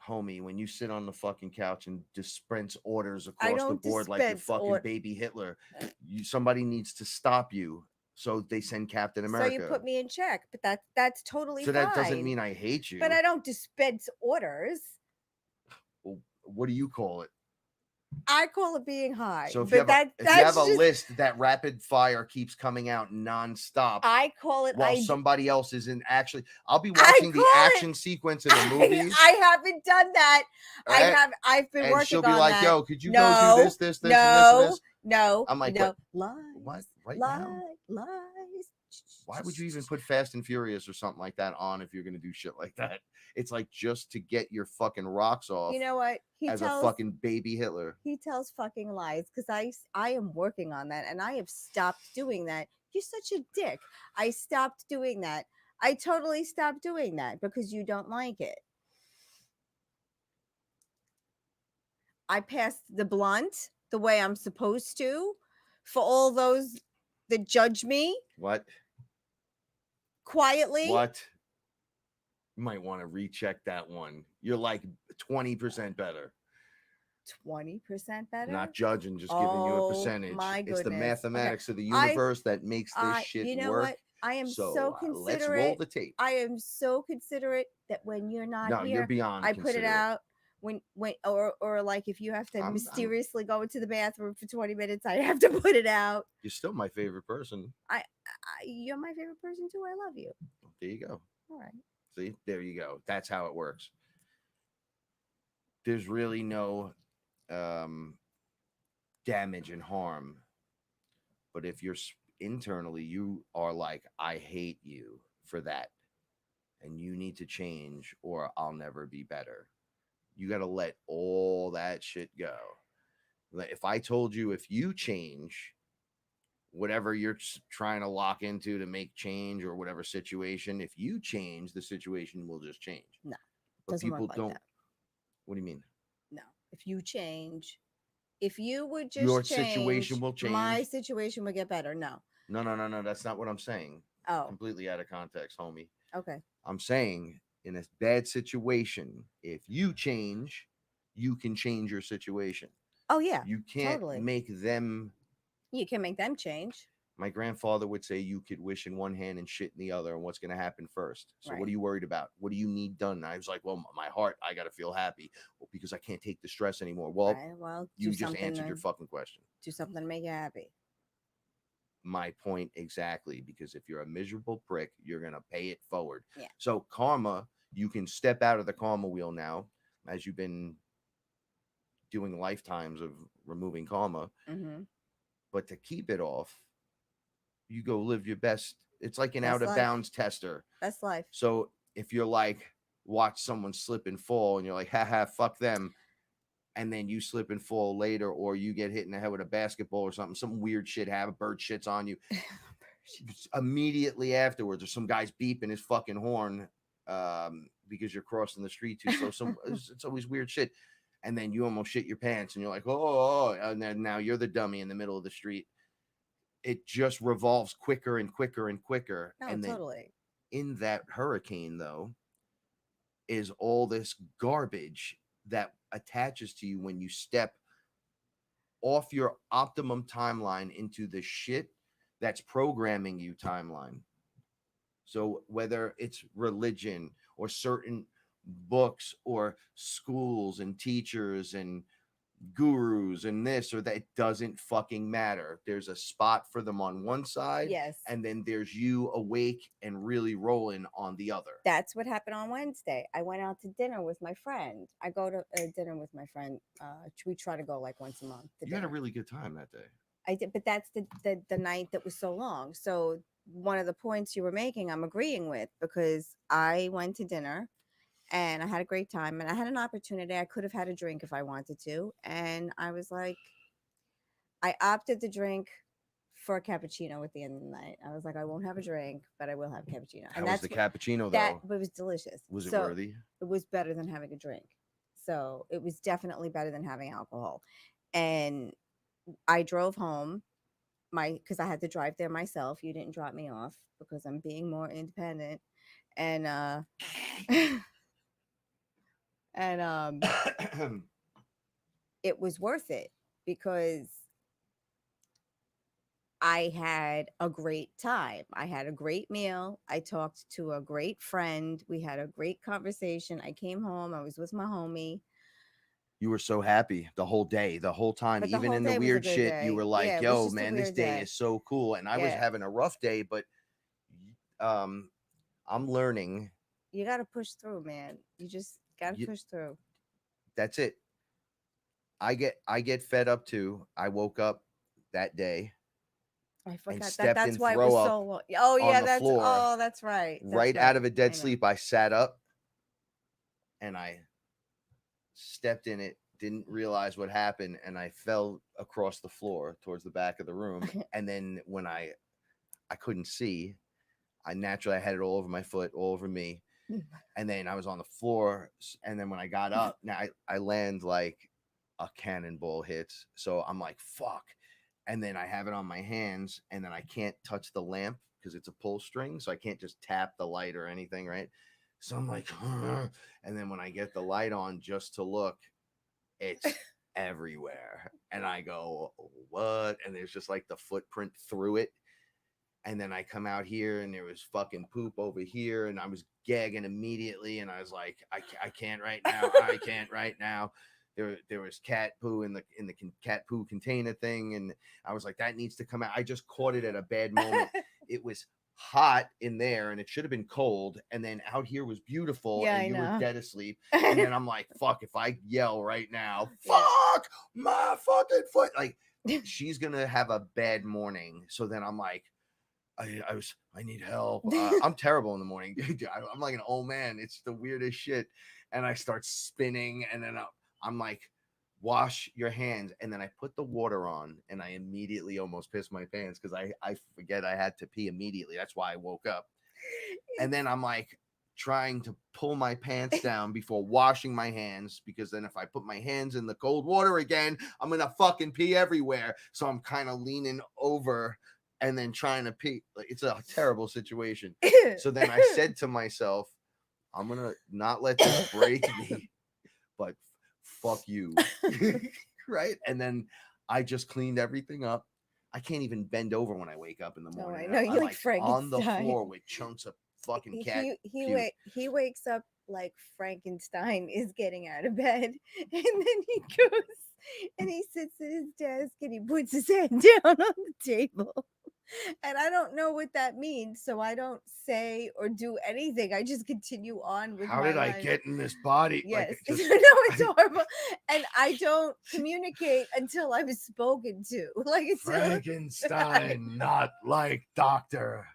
Homie, when you sit on the fucking couch and dispense orders across the board like you're fucking baby Hitler, somebody needs to stop you. So they send Captain America. So you put me in check, but that's totally fine. So that doesn't mean I hate you. But I don't dispense orders. Well, what do you call it? I call it being high. So if you have a list that rapid fire keeps coming out nonstop, I call it while somebody else isn't actually. I'll be watching the action sequence in a movie. I haven't done that. Right? I've been working on that. And she'll be like, that. "Yo, could you go do this, this, this, and this?" No. I'm like, no. What? Right now? Lies. Why would you even put Fast and Furious or something like that on if you're going to do shit like that? It's like just to get your fucking rocks off. You know what? A fucking baby Hitler. He tells fucking lies because I am working on that and I have stopped doing that. You're such a dick. I stopped doing that. I totally stopped doing that because you don't like it. I passed the blunt the way I'm supposed to for all those that judge me What? quietly. What? You might want to recheck that one. You're like 20% better. 20% better? Not judging, just giving you a Oh, percentage. my It's the goodness. mathematics of the I- universe that makes this shit You know work. what? I am so let's considerate. roll the tape. I am so considerate that when you're not No, here, you're beyond I put it considerate. out. When or like if you have to I'm- mysteriously go into the bathroom for 20 minutes, I have to put it out. You're still my favorite person. You're my favorite person too. I love you. There you go. All right. See, there you go. That's how it works. There's really no damage and harm. But if you're internally, you are like, I hate you for that. And you need to change or I'll never be better. You got to let all that shit go. If I told you, if you change whatever you're trying to lock into to make change or whatever situation, if you change, the situation will just change. No, but doesn't people work like don't. that. What do you mean? No, if you change, if you would just Your change, situation will change. my situation would get better. No. No. That's not what I'm saying. Oh, Completely out of context, homie. okay. I'm saying in a bad situation, if you change, you can change your situation. Oh yeah. You can't totally. make them. You can make them change. My grandfather would say you could wish in one hand and shit in the other, and what's going to happen first. So Right. what are you worried about? What do you need done? And I was like, well, my heart, I got to feel happy. Well, because I can't take the stress anymore. Well, Right, well, you just answered your fucking question. Do something to make you happy. My point exactly, because if you're a miserable prick, you're going to pay it forward. Yeah. So karma, you can step out of the karma wheel now, as you've been doing lifetimes of removing karma. Mm-hmm. But to keep it off, you go live your best. It's like an Best out of life. bounds tester. That's life. So if you're like, watch someone slip and fall and you're like, haha, fuck them. And then you slip and fall later, or you get hit in the head with a basketball or something, some weird shit happen, bird shits on you. Immediately afterwards, or some guy's beeping his fucking horn because you're crossing the street too slow. It's always weird shit. And then you almost shit your pants and you're like, oh, and then now you're the dummy in the middle of the street. It just revolves quicker and quicker and quicker. No, and then totally. in that hurricane, though, is all this garbage that attaches to you when you step off your optimum timeline into the shit that's programming you timeline. So whether it's religion or certain books or schools and teachers and gurus and this or that, it doesn't fucking matter. There's a spot for them on one side. Yes. And then there's you awake and really rolling on the other. That's what happened on Wednesday. I went out to dinner with my friend. I go to dinner with my friend. We try to go like once a month. You had a really good time that day. I did, but that's the night that was so long. So one of the points you were making, I'm agreeing with, because I went to dinner and I had a great time and I had an opportunity. I could have had a drink if I wanted to. And I was like, I opted to drink for a cappuccino at the end of the night. I was like, I won't have a drink, but I will have a cappuccino. How was the cappuccino, though? But it was delicious. Was it worthy? It was better than having a drink. So it was definitely better than having alcohol. And I drove home because I had to drive there myself. You didn't drop me off because I'm being more independent. And and it was worth it because I had a great time. I had a great meal. I talked to a great friend. We had a great conversation. I came home. I was with my homie. You were so happy the whole day, the whole time, even in the weird shit. You were like, yo, man, this day is so cool. And I was having a rough day, but I'm learning. You got to push through, man. You just got to push through. That's it. I get fed up too. I woke up that day. I forgot that's why it was so long. Oh yeah, that's right. Right out of a dead sleep, I sat up and I stepped in it, didn't realize what happened, and I fell across the floor towards the back of the room. And then when I couldn't see, I had it all over my foot, all over me. And then I was on the floor. And then when I got up, now I land like a cannonball hits. So I'm like, fuck. And then I have it on my hands, and then I can't touch the lamp because it's a pull string. So I can't just tap the light or anything, right? So I'm like, and then when I get the light on just to look, it's everywhere. And I go, what? And there's just like the footprint through it. And then I come out here and there was fucking poop over here, and I was gagging immediately. And I was like, I can't right now. I can't right now. There was cat poo in the cat poo container thing, and I was like, that needs to come out. I just caught it at a bad moment. It was hot in there, and it should have been cold. And then out here was beautiful, Yeah, and I you know. were dead asleep. And then I'm like, fuck, if I yell right now, Yeah. fuck my fucking foot, like she's gonna have a bad morning. So then I'm like, I need help. I'm terrible in the morning. I'm like an old man. It's the weirdest shit. And I start spinning, and then I'm like, wash your hands. And then I put the water on, and I immediately almost pissed my pants because I forget I had to pee immediately. That's why I woke up. And then I'm like trying to pull my pants down before washing my hands, because then if I put my hands in the cold water again, I'm gonna fucking pee everywhere. So I'm kind of leaning over and then trying to pee. Like, it's a terrible situation. So then I said to myself, I'm gonna not let this break me, but fuck you. Right? And then I just cleaned everything up. I can't even bend over when I wake up in the morning. I know, you're I'm like on the Frankenstein. floor with chunks of fucking cat. He wakes up like Frankenstein is getting out of bed, and then he goes and he sits at his desk and he puts his head down on the table. And I don't know what that means, so I don't say or do anything. I just continue on with How my did I life. get in this body? Yes, Like, just, no, it's horrible, and I don't communicate until I was spoken to. Like it's Frankenstein, not like Doctor.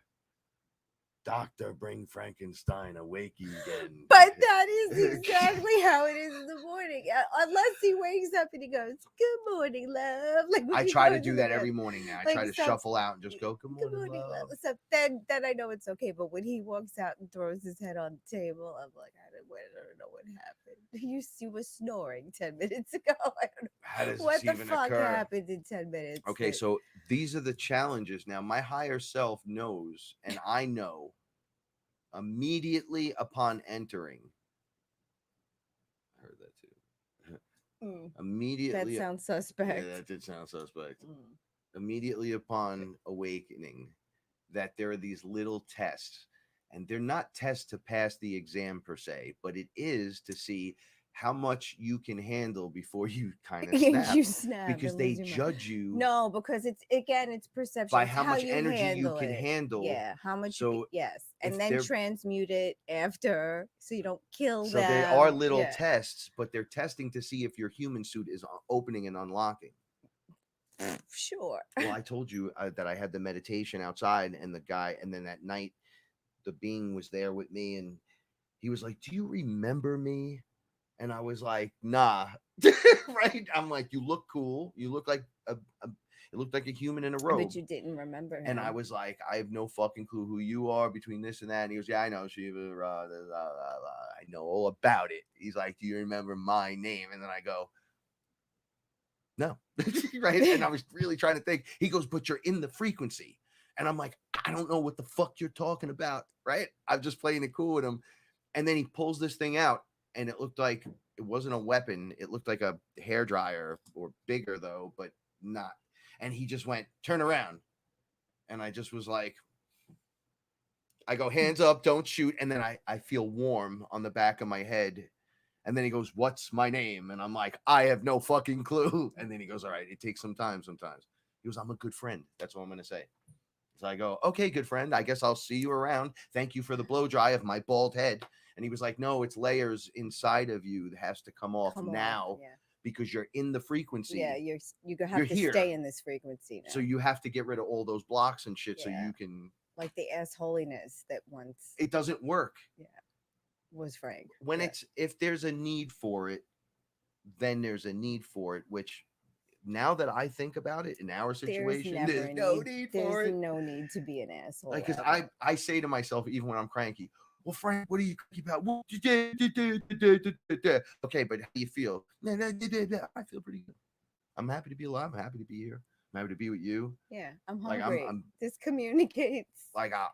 Doctor, bring Frankenstein awake again. But that is exactly how it is in the morning. Unless he wakes up and he goes, "Good morning, love." Like when I you try go to do the that bed. every morning now. I Like, try to so- shuffle out and just go, "Good Good morning, morning, love." love. So then I know it's okay. But when he walks out and throws his head on the table, I'm like, I don't know what happened. You were snoring 10 minutes ago. I don't know How does what this the even fuck occur? happened in 10 minutes. Okay, so these are the challenges. Now, my higher self knows, and I know immediately upon entering. I heard that too. Immediately. That sounds suspect. Yeah, that did sound suspect. Immediately upon awakening, that there are these little tests, and they're not tests to pass the exam per se, but it is to see how much you can handle before you kind of snap. You snap Because and they lose your mind. judge you. No, because it's perception. By It's how much you energy you handle can it. handle. Yeah, how much. So yes, if and then they're- transmute it after, so you don't kill So them. they are little Yeah. tests, but they're testing to see if your human suit is opening and unlocking. Sure. Well, I told you that I had the meditation outside, and the guy, and then that night, the being was there with me, and he was like, "Do you remember me?" And I was like, "Nah." Right? I'm like, "You look cool. You look like it looked like a human in a robe." But you didn't remember him. And I was like, "I have no fucking clue who you are between this and that." And he goes, "Yeah, I know, Shiva. I know all about it." He's like, "Do you remember my name?" And then I go, "No." Right? And I was really trying to think. He goes, "But you're in the frequency." And I'm like, "I don't know what the fuck you're talking about." Right? I'm just playing it cool with him. And then he pulls this thing out, and it looked like it wasn't a weapon. It looked like a hairdryer, or bigger though, but not. And he just went, "Turn around." And I just was like, I go, "Hands up, don't shoot." And then I feel warm on the back of my head. And then he goes, "What's my name?" And I'm like, "I have no fucking clue." And then he goes, "All right, it takes some time sometimes." He goes, "I'm a good friend. That's what I'm going to say." So I go, "Okay, good friend. I guess I'll see you around. Thank you for the blow dry of my bald head." And he was like, "No, it's layers inside of you that has to come off now. Yeah. Because you're in the frequency." Yeah, you have to here. stay in this frequency now. So you have to get rid of all those blocks and shit, so Yeah. you can, like the assholiness that once it doesn't work. was Frank. When Yeah. it's, if there's a need for it, then there's a need for it, which now that I think about it in our situation, There's there's no need for There's it. no need to be an asshole. Like, because ever. I say to myself, even when I'm cranky, Well, Frank, what are you cranky about? Okay, but how do you feel? I feel pretty good. I'm happy to be alive. I'm happy to be here. I'm happy to be with you. Yeah, I'm Like hungry. I'm This communicates. like I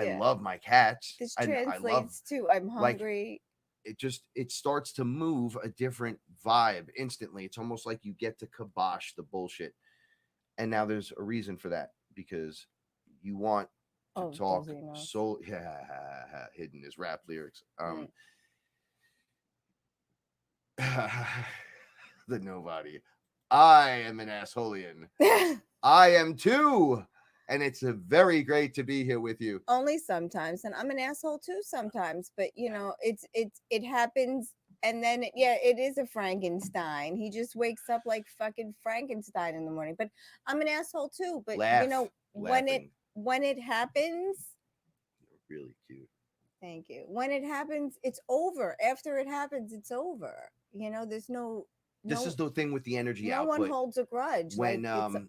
Yeah, love my cats, this and I love translates to I'm like hungry. it starts to move a different vibe instantly. It's almost like you get to kibosh the bullshit. And now there's a reason for that because you want to Oh, talk those are your notes. so hidden his rap lyrics. The nobody. I am an assholeian. I am too. And it's a very great to be here with you. Only sometimes, and I'm an asshole too sometimes. But it happens, and then it is a Frankenstein. He just wakes up like fucking Frankenstein in the morning. But I'm an asshole too. But Laughing. when it happens, You're really cute. thank you. When it happens, it's over. After it happens, it's over. There's This is the thing with the energy no output. one holds a grudge. When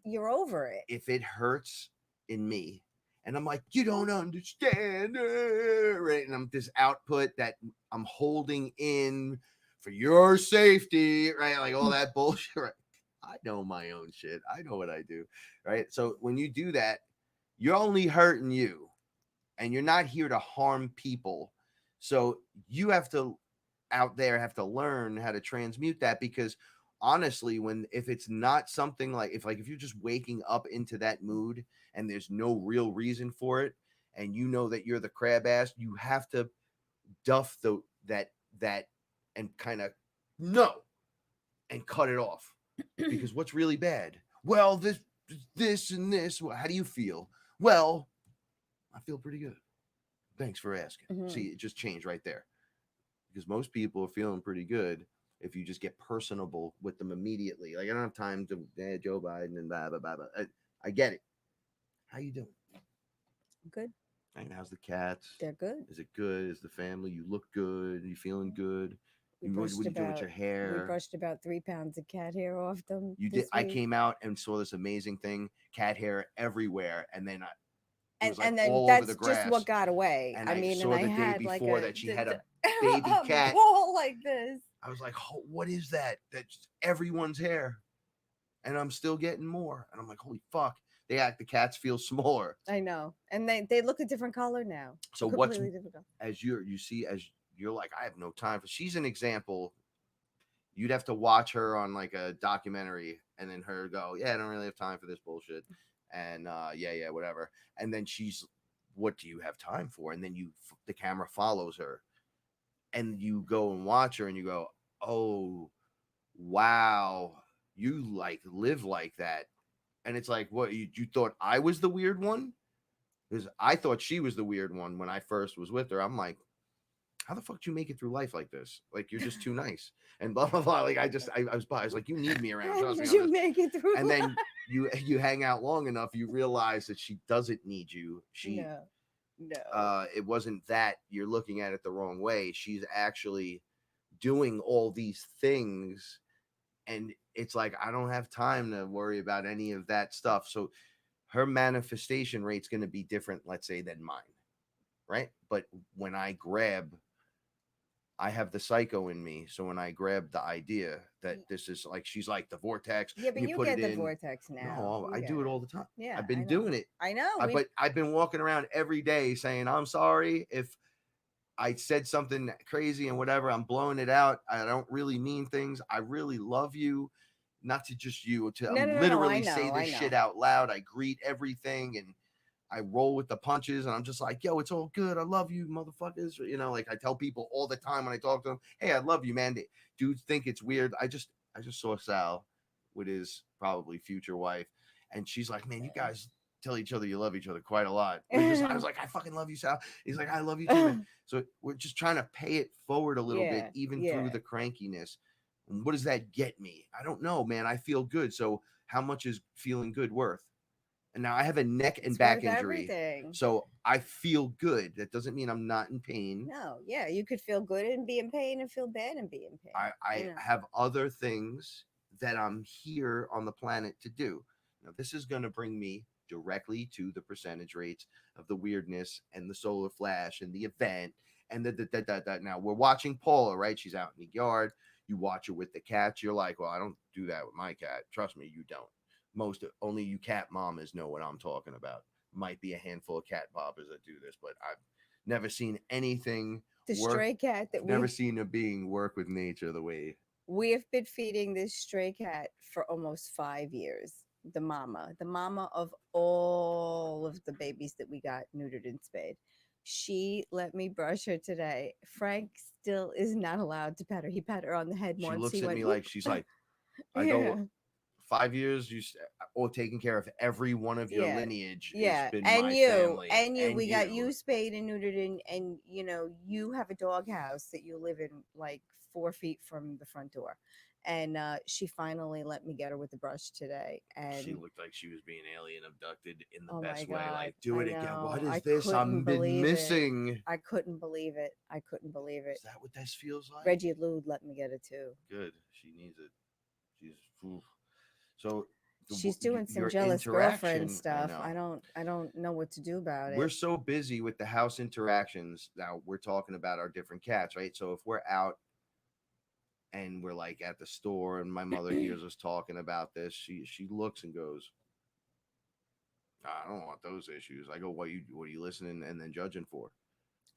you're over it. if it hurts in me and I'm like, you don't understand, right? And I'm this output that I'm holding in for your safety, right? Like all that bullshit, right? I know my own shit. I know what I do, right? So when you do that, you're only hurting you and you're not here to harm people. So you have to have to learn how to transmute that because honestly if it's not something like if you're just waking up into that mood and there's no real reason for it and you know that you're the crab ass, you have to duff that and kind of no and cut it off because what's really bad, well, this and this, how do you feel? Well, I feel pretty good, thanks for asking. Mhm. See, it just changed right there because most people are feeling pretty good if you just get personable with them immediately. Like, I don't have time to Joe Biden and blah, blah, blah, blah. I get it. How you doing? Good. And how's the cats? They're good. Is it good? Is the family? You look good. Are you feeling good? What are you doing with your hair? We brushed about 3 pounds of cat hair off them. You did. I came out and saw this amazing thing, cat hair everywhere. And then it was like and then all that's over the grass. just what got away. And I mean, saw and the I day had before like that she had a baby a cat ball like this. I was like, oh, what is that? That's everyone's hair. And I'm still getting more. And I'm like, holy fuck. The cats feel smaller. I know. And they look a different color now. So what's as you're like, I have no time for, she's an example. You'd have to watch her on like a documentary and then her go, yeah, I don't really have time for this bullshit. And yeah, whatever. And then she's, what do you have time for? And then the camera follows her. And you go and watch her and you go, oh, wow, you like live like that. And it's like, what, you thought I was the weird one? Because I thought she was the weird one when I first was with her. I'm like, how the fuck do you make it through life like this? Like, you're just too nice and blah, blah, blah. Like, I was like, you need me around. How did you make it through and life? then you hang out long enough, you realize that she doesn't need you. No. It wasn't that. You're looking at it the wrong way. She's actually doing all these things, and it's like, I don't have time to worry about any of that stuff. So her manifestation rate's going to be different, let's say, than mine, right? But when I have the psycho in me, so when I grab the idea that this is like, she's like the vortex. Yeah, but you put get it the in. vortex now. No, I do it all the time. Yeah, I've been doing it. I know. But I've been walking around every day saying, I'm sorry if I said something crazy and whatever. I'm blowing it out. I don't really mean things. I really love you. Not to just you, to literally say this shit out loud. I greet everything and I roll with the punches, and I'm just like, yo, it's all good. I love you, motherfuckers. You know, like I tell people all the time when I talk to them, hey, I love you, man. Dudes think it's weird. I just saw Sal with his probably future wife, and she's like, man, you guys tell each other you love each other quite a lot. I was like, I fucking love you, Sal. He's like, I love you too, man. So we're just trying to pay it forward a little bit, even through the crankiness. And what does that get me? I don't know, man. I feel good. So how much is feeling good worth? And now I have a neck and back injury. Everything. So I feel good. That doesn't mean I'm not in pain. No, yeah, you could feel good and be in pain and feel bad and be in pain. I have other things that I'm here on the planet to do. Now, this is going to bring me directly to the percentage rates of the weirdness and the solar flash and the event And now we're watching Paula, right? She's out in the yard. You watch her with the cats. You're like, well, I don't do that with my cat. Trust me, you don't. Only you cat mamas know what I'm talking about. Might be a handful of cat papas that do this, but I've never seen anything The work. stray cat that Never seen a being work with nature the way. we have been feeding this stray cat for almost 5 years. The mama of all of the babies that we got neutered and spayed. She let me brush her today. Frank still is not allowed to pet her. He pet her on the head She once. looks He at went, me "Whoop." like she's like, I Yeah. go 5 years, or taking care of every one of your lineage. Yeah, Has been and my you, family, and you, we got you spayed and neutered, and you know you have a doghouse that you live in like 4 feet from the front door, and she finally let me get her with the brush today, and She looked like she was being alien abducted in the oh my best way. God, Like, do I it again. What know. is I this? couldn't I've been believe it. missing. I couldn't believe it. I couldn't believe it. Is that what this feels like? Reggie Lude let me get it too. Good. She needs it. She's oof. So She's doing some your jealous girlfriend interaction, stuff. I know. I don't know what to do about We're it. so busy with the house interactions. Now we're talking about our different cats, right? So if we're out and we're like at the store and my mother hears us talking about this, she looks and goes, I don't want those issues. I go, what are you listening and then judging for?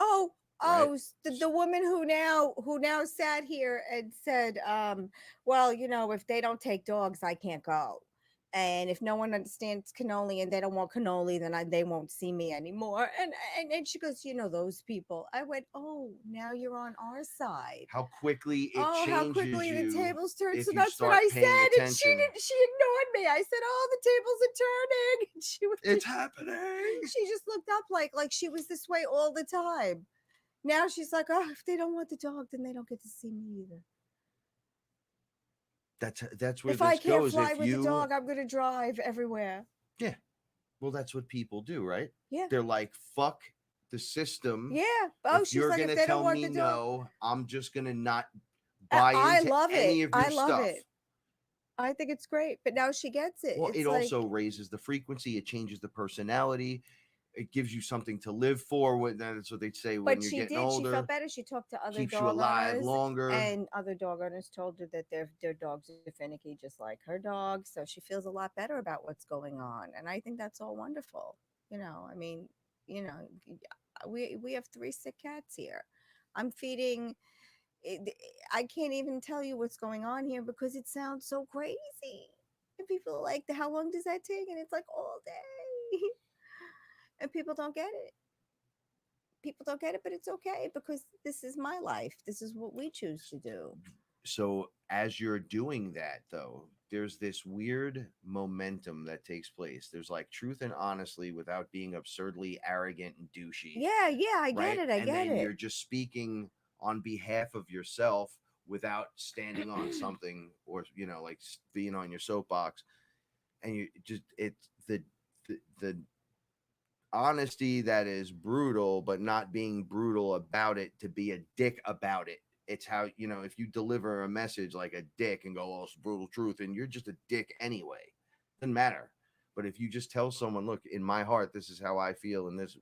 Oh, Right? the woman who now sat here and said, well, you know, if they don't take dogs, I can't go. And if no one understands cannoli and they don't want cannoli, then they won't see me anymore. And she goes, you know, those people. I went, oh, now you're on our side. How quickly it Oh, changes how quickly you the tables turn. if So you that's what start I paying said. And attention. she ignored me. I said, oh, the tables are turning. And she was It's happening. she just looked up like she was this way all the time. Now she's like, oh, if they don't want the dog, then they don't get to see me either. That's where if this I can't goes. fly If with you, the dog, I'm gonna drive everywhere. yeah, well, that's what people do, right? Yeah. They're like, fuck the system. Yeah. Oh, if she's you're like, gonna if they tell don't want me the dog, no, I'm just gonna not buy I into love any it. of your I love stuff. it. I think it's great. But now she gets it. Well, it's it like, also raises the frequency. It changes the personality. It gives you something to live for. That's what they say when but you're she getting did. older. She felt better. She talked to other Keeps you dog alive owners, longer. and other dog owners told her that their dogs are finicky, just like her dog. So she feels a lot better about what's going on, and I think that's all wonderful. You know, I mean, you know, we have 3 sick cats here. I'm feeding. I can't even tell you what's going on here because it sounds so crazy. And people are like, how long does that take? And it's like all day. And people don't get it. People don't get it, but it's okay because this is my life. This is what we choose to do. So as you're doing that, though, there's this weird momentum that takes place. There's like truth and honestly without being absurdly arrogant and douchey. Yeah, I right? get it. And then you're just speaking on behalf of yourself without standing on something or like being on your soapbox. And you just it's the honesty that is brutal, but not being brutal about it to be a dick about it. It's how, if you deliver a message like a dick and go, oh, it's brutal truth, and you're just a dick anyway, doesn't matter. But if you just tell someone, look, in my heart, this is how I feel, and this,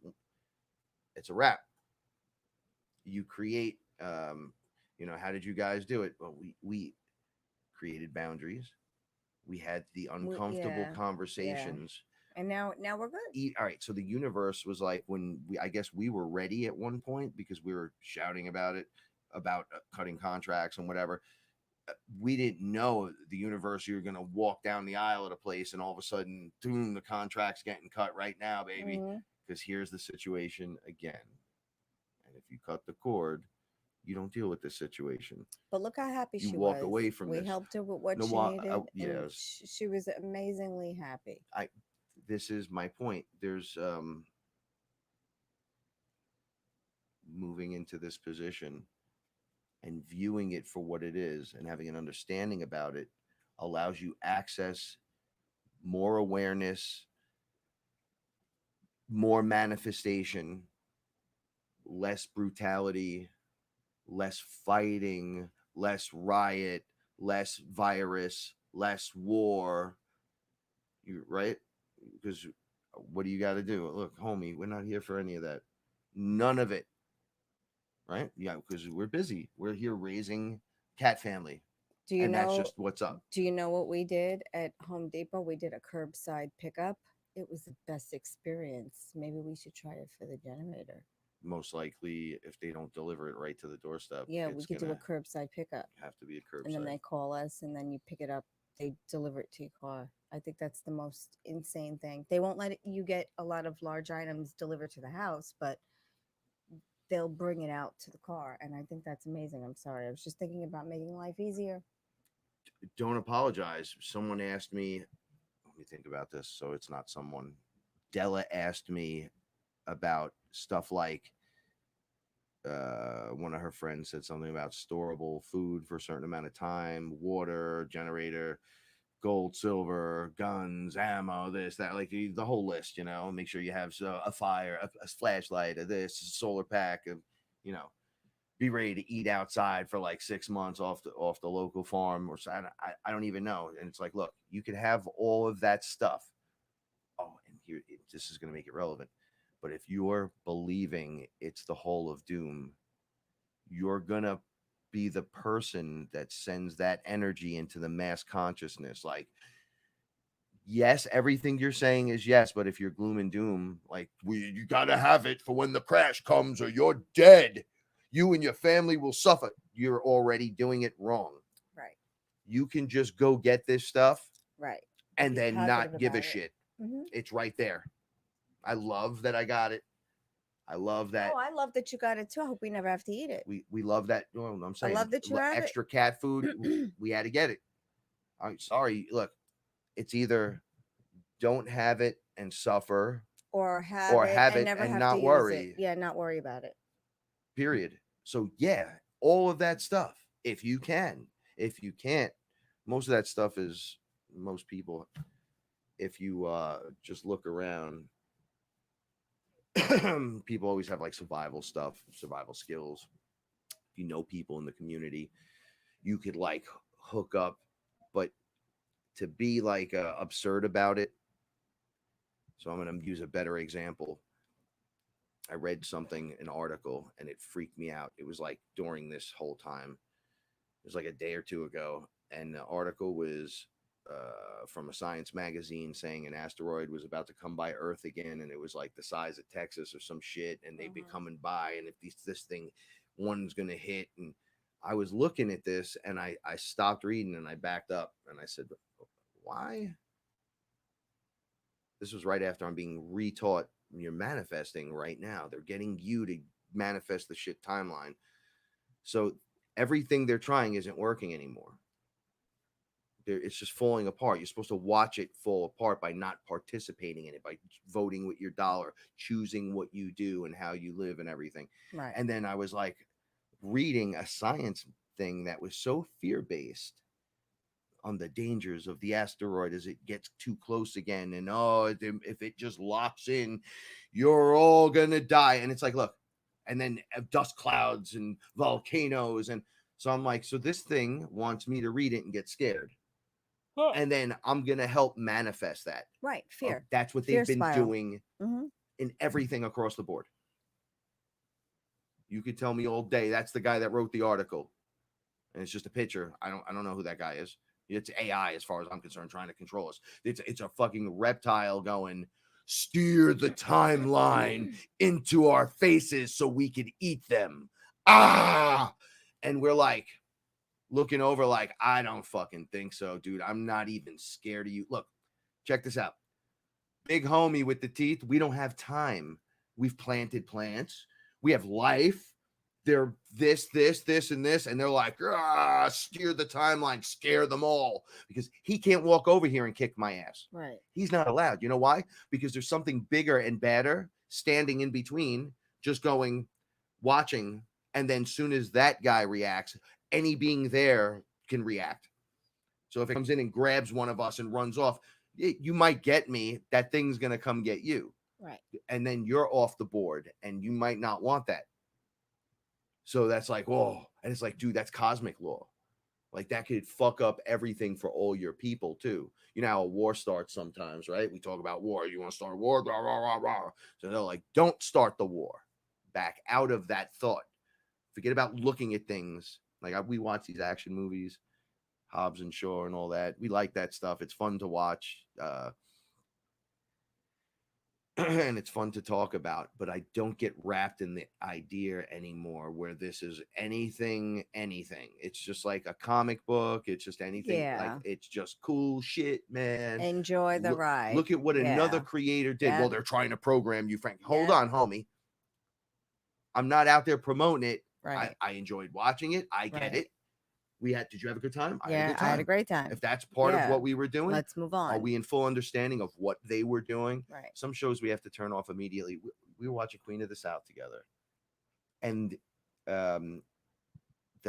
it's a wrap. You create, how did you guys do it? Well, we created boundaries. We had the uncomfortable conversations. And now we're good. All right. So the universe was like when I guess we were ready at one point because we were shouting about it, about cutting contracts and whatever. We didn't know the universe. You're going to walk down the aisle at a place and all of a sudden, boom, the contract's getting cut right now, baby. Because here's the situation again. And if you cut the cord, you don't deal with this situation. But look how happy she was. You walk away from this. We helped her with what she needed. Yes. She was amazingly happy. This is my point. There's moving into this position and viewing it for what it is and having an understanding about it allows you access, more awareness, more manifestation, less brutality, less fighting, less riot, less virus, less war. You right? Because what do you got to do? Look, homie, we're not here for any of that. None of it. right? Yeah, because we're busy. We're here raising cat family, Do you and that's know? just what's up. Do you know what we did at Home Depot? We did a curbside pickup. It was the best experience. Maybe we should try it for the generator. Most likely, if they don't deliver it right to the doorstep, Yeah, we it's could do a gonna curbside pickup. have to be a And then curbside. they call us and then you pick it up. They deliver it to your car. I think that's the most insane thing. They won't you get a lot of large items delivered to the house, but they'll bring it out to the car. And I think that's amazing. I'm sorry. I was just thinking about making life easier. Don't apologize. Someone asked me. Let me think about this. So it's not someone. Della asked me about stuff like one of her friends said something about storable food for a certain amount of time, water, generator, gold, silver, guns, ammo, this, that, like the whole list, you know, make sure you have a fire, a flashlight, a solar pack, you know, be ready to eat outside for like 6 months off the local farm or so. I don't even know. And it's like, look, you could have all of that stuff. Oh, and here, this is going to make it relevant. But if you're believing it's the whole of doom, you're going to be the person that sends that energy into the mass consciousness. Like, yes, everything you're saying is yes, but if you're gloom and doom, like you gotta have it for when the crash comes or you're dead. You and your family will suffer. You're already doing it wrong. Right. You can just go get this stuff Right. and Be then positive not give a about it. shit. Hmm. It's right there. I love that I got it. I love that. Oh, I love that you got it too. I hope we never have to eat it. We love that. Well, I'm I saying love that you have extra cat food. it. We had to get it. I'm sorry. Look, it's either don't have it and suffer, Or have or it have and it never and have to not use it. worry. Yeah, not worry about it. Period. So yeah, all of that stuff. If you can, if you can't, most of that stuff is most people. If you just look around, people always have like survival stuff, survival skills. If you know people in the community, you could like hook up, but to be like absurd about it. So I'm going to use a better example. I read something, an article, and it freaked me out. It was like during this whole time. It was like a day or two ago, and the article was from a science magazine saying an asteroid was about to come by Earth again, and it was like the size of Texas or some shit, and they've been coming by, and if this thing, one's gonna hit, and I was looking at this, and I stopped reading, and I backed up, and I said, why? This was right after I'm being retaught. You're manifesting right now. They're getting you to manifest the shit timeline. So everything they're trying isn't working anymore. It's just falling apart. You're supposed to watch it fall apart by not participating in it, by voting with your dollar, choosing what you do and how you live and everything. Right. And then I was like reading a science thing that was so fear-based on the dangers of the asteroid as it gets too close again. And if it just locks in, you're all gonna die. And it's like, look, and then dust clouds and volcanoes. And so I'm like, so this thing wants me to read it and get scared. And then I'm going to help manifest that. Right. Fear. That's what Fear they've been spiral. doing Hmm. in everything across the board. You could tell me all day that's the guy that wrote the article. And it's just a picture. I don't know who that guy is. It's AI as far as I'm concerned, trying to control us. It's a fucking reptile going, steer the timeline into our faces so we could eat them. Ah! And we're like, looking over like, I don't fucking think so, dude. I'm not even scared of you. Look, check this out. Big homie with the teeth. We don't have time. We've planted plants. We have life. They're this, and this. And they're like, steer the timeline, scare them all. Because he can't walk over here and kick my ass. Right. He's not allowed. You know why? Because there's something bigger and badder standing in between, just going, watching. And then soon as that guy reacts, any being there can react. So if it comes in and grabs one of us and runs off, you might get me. That thing's going to come get you. Right. And then you're off the board and you might not want that. So that's like, whoa. And it's like, dude, that's cosmic law. Like that could fuck up everything for all your people too. You know how a war starts sometimes, right? We talk about war. You want to start a war? Rah, rah, rah, rah. So they're like, don't start the war. Back out of that thought. Forget about looking at things. Like we watch these action movies, Hobbs and Shaw and all that. We like that stuff. It's fun to watch. And it's fun to talk about, but I don't get wrapped in the idea anymore where this is anything. It's just like a comic book. It's just anything. Like Yeah. it's just cool shit, man. Enjoy the ride. Look at what another creator did. Well, they're trying to program you, Frank. Hold on, homie. I'm not out there promoting it. Right. I enjoyed watching it. I get it. Did you have a good time? I had a great time. If that's part of what we were doing, let's move on. Are we in full understanding of what they were doing? Right. Some shows we have to turn off immediately. We were watching Queen of the South together, and the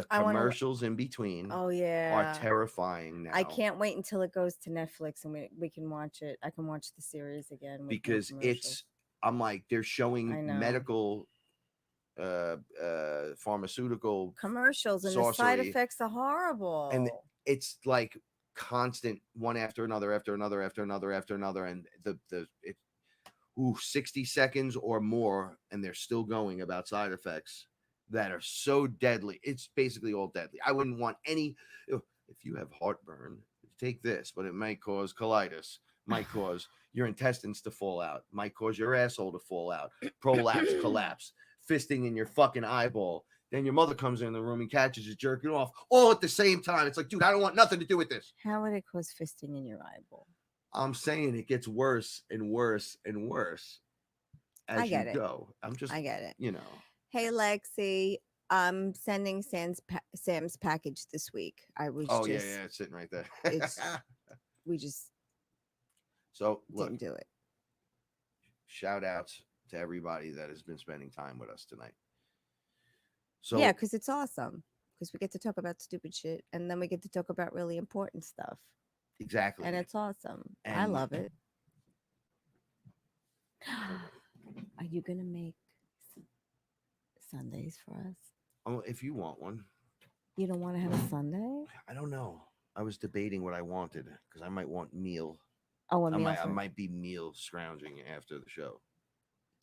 commercials in between are terrifying now. I can't wait until it goes to Netflix and we can watch it. I can watch the series again because I'm like, they're showing medical pharmaceutical commercials and the side effects are horrible, and it's like constant one after another and the 60 seconds or more, and they're still going about side effects that are so deadly. It's basically all deadly. I wouldn't want any. If you have heartburn, take this, but it might cause colitis, might cause your intestines to fall out, might cause your asshole to fall out, prolapse, collapse, fisting in your fucking eyeball. Then your mother comes in the room and catches you jerking off all at the same time. It's like, dude, I don't want nothing to do with this. How would it cause fisting in your eyeball? I'm saying it gets worse and worse and worse as you go. I get it. You know. Hey, Lexi, I'm sending Sam's package this week. I was it's sitting right there. We just didn't do it. Shout outs to everybody that has been spending time with us tonight. So because it's awesome. Because we get to talk about stupid shit, and then we get to talk about really important stuff. Exactly. And it's awesome. I love it. Are you gonna make Sundays for us? Oh, if you want one. You don't want to have a Sunday? I don't know. I was debating what I wanted because I might want meal. Oh, a meal. I might be meal scrounging after the show.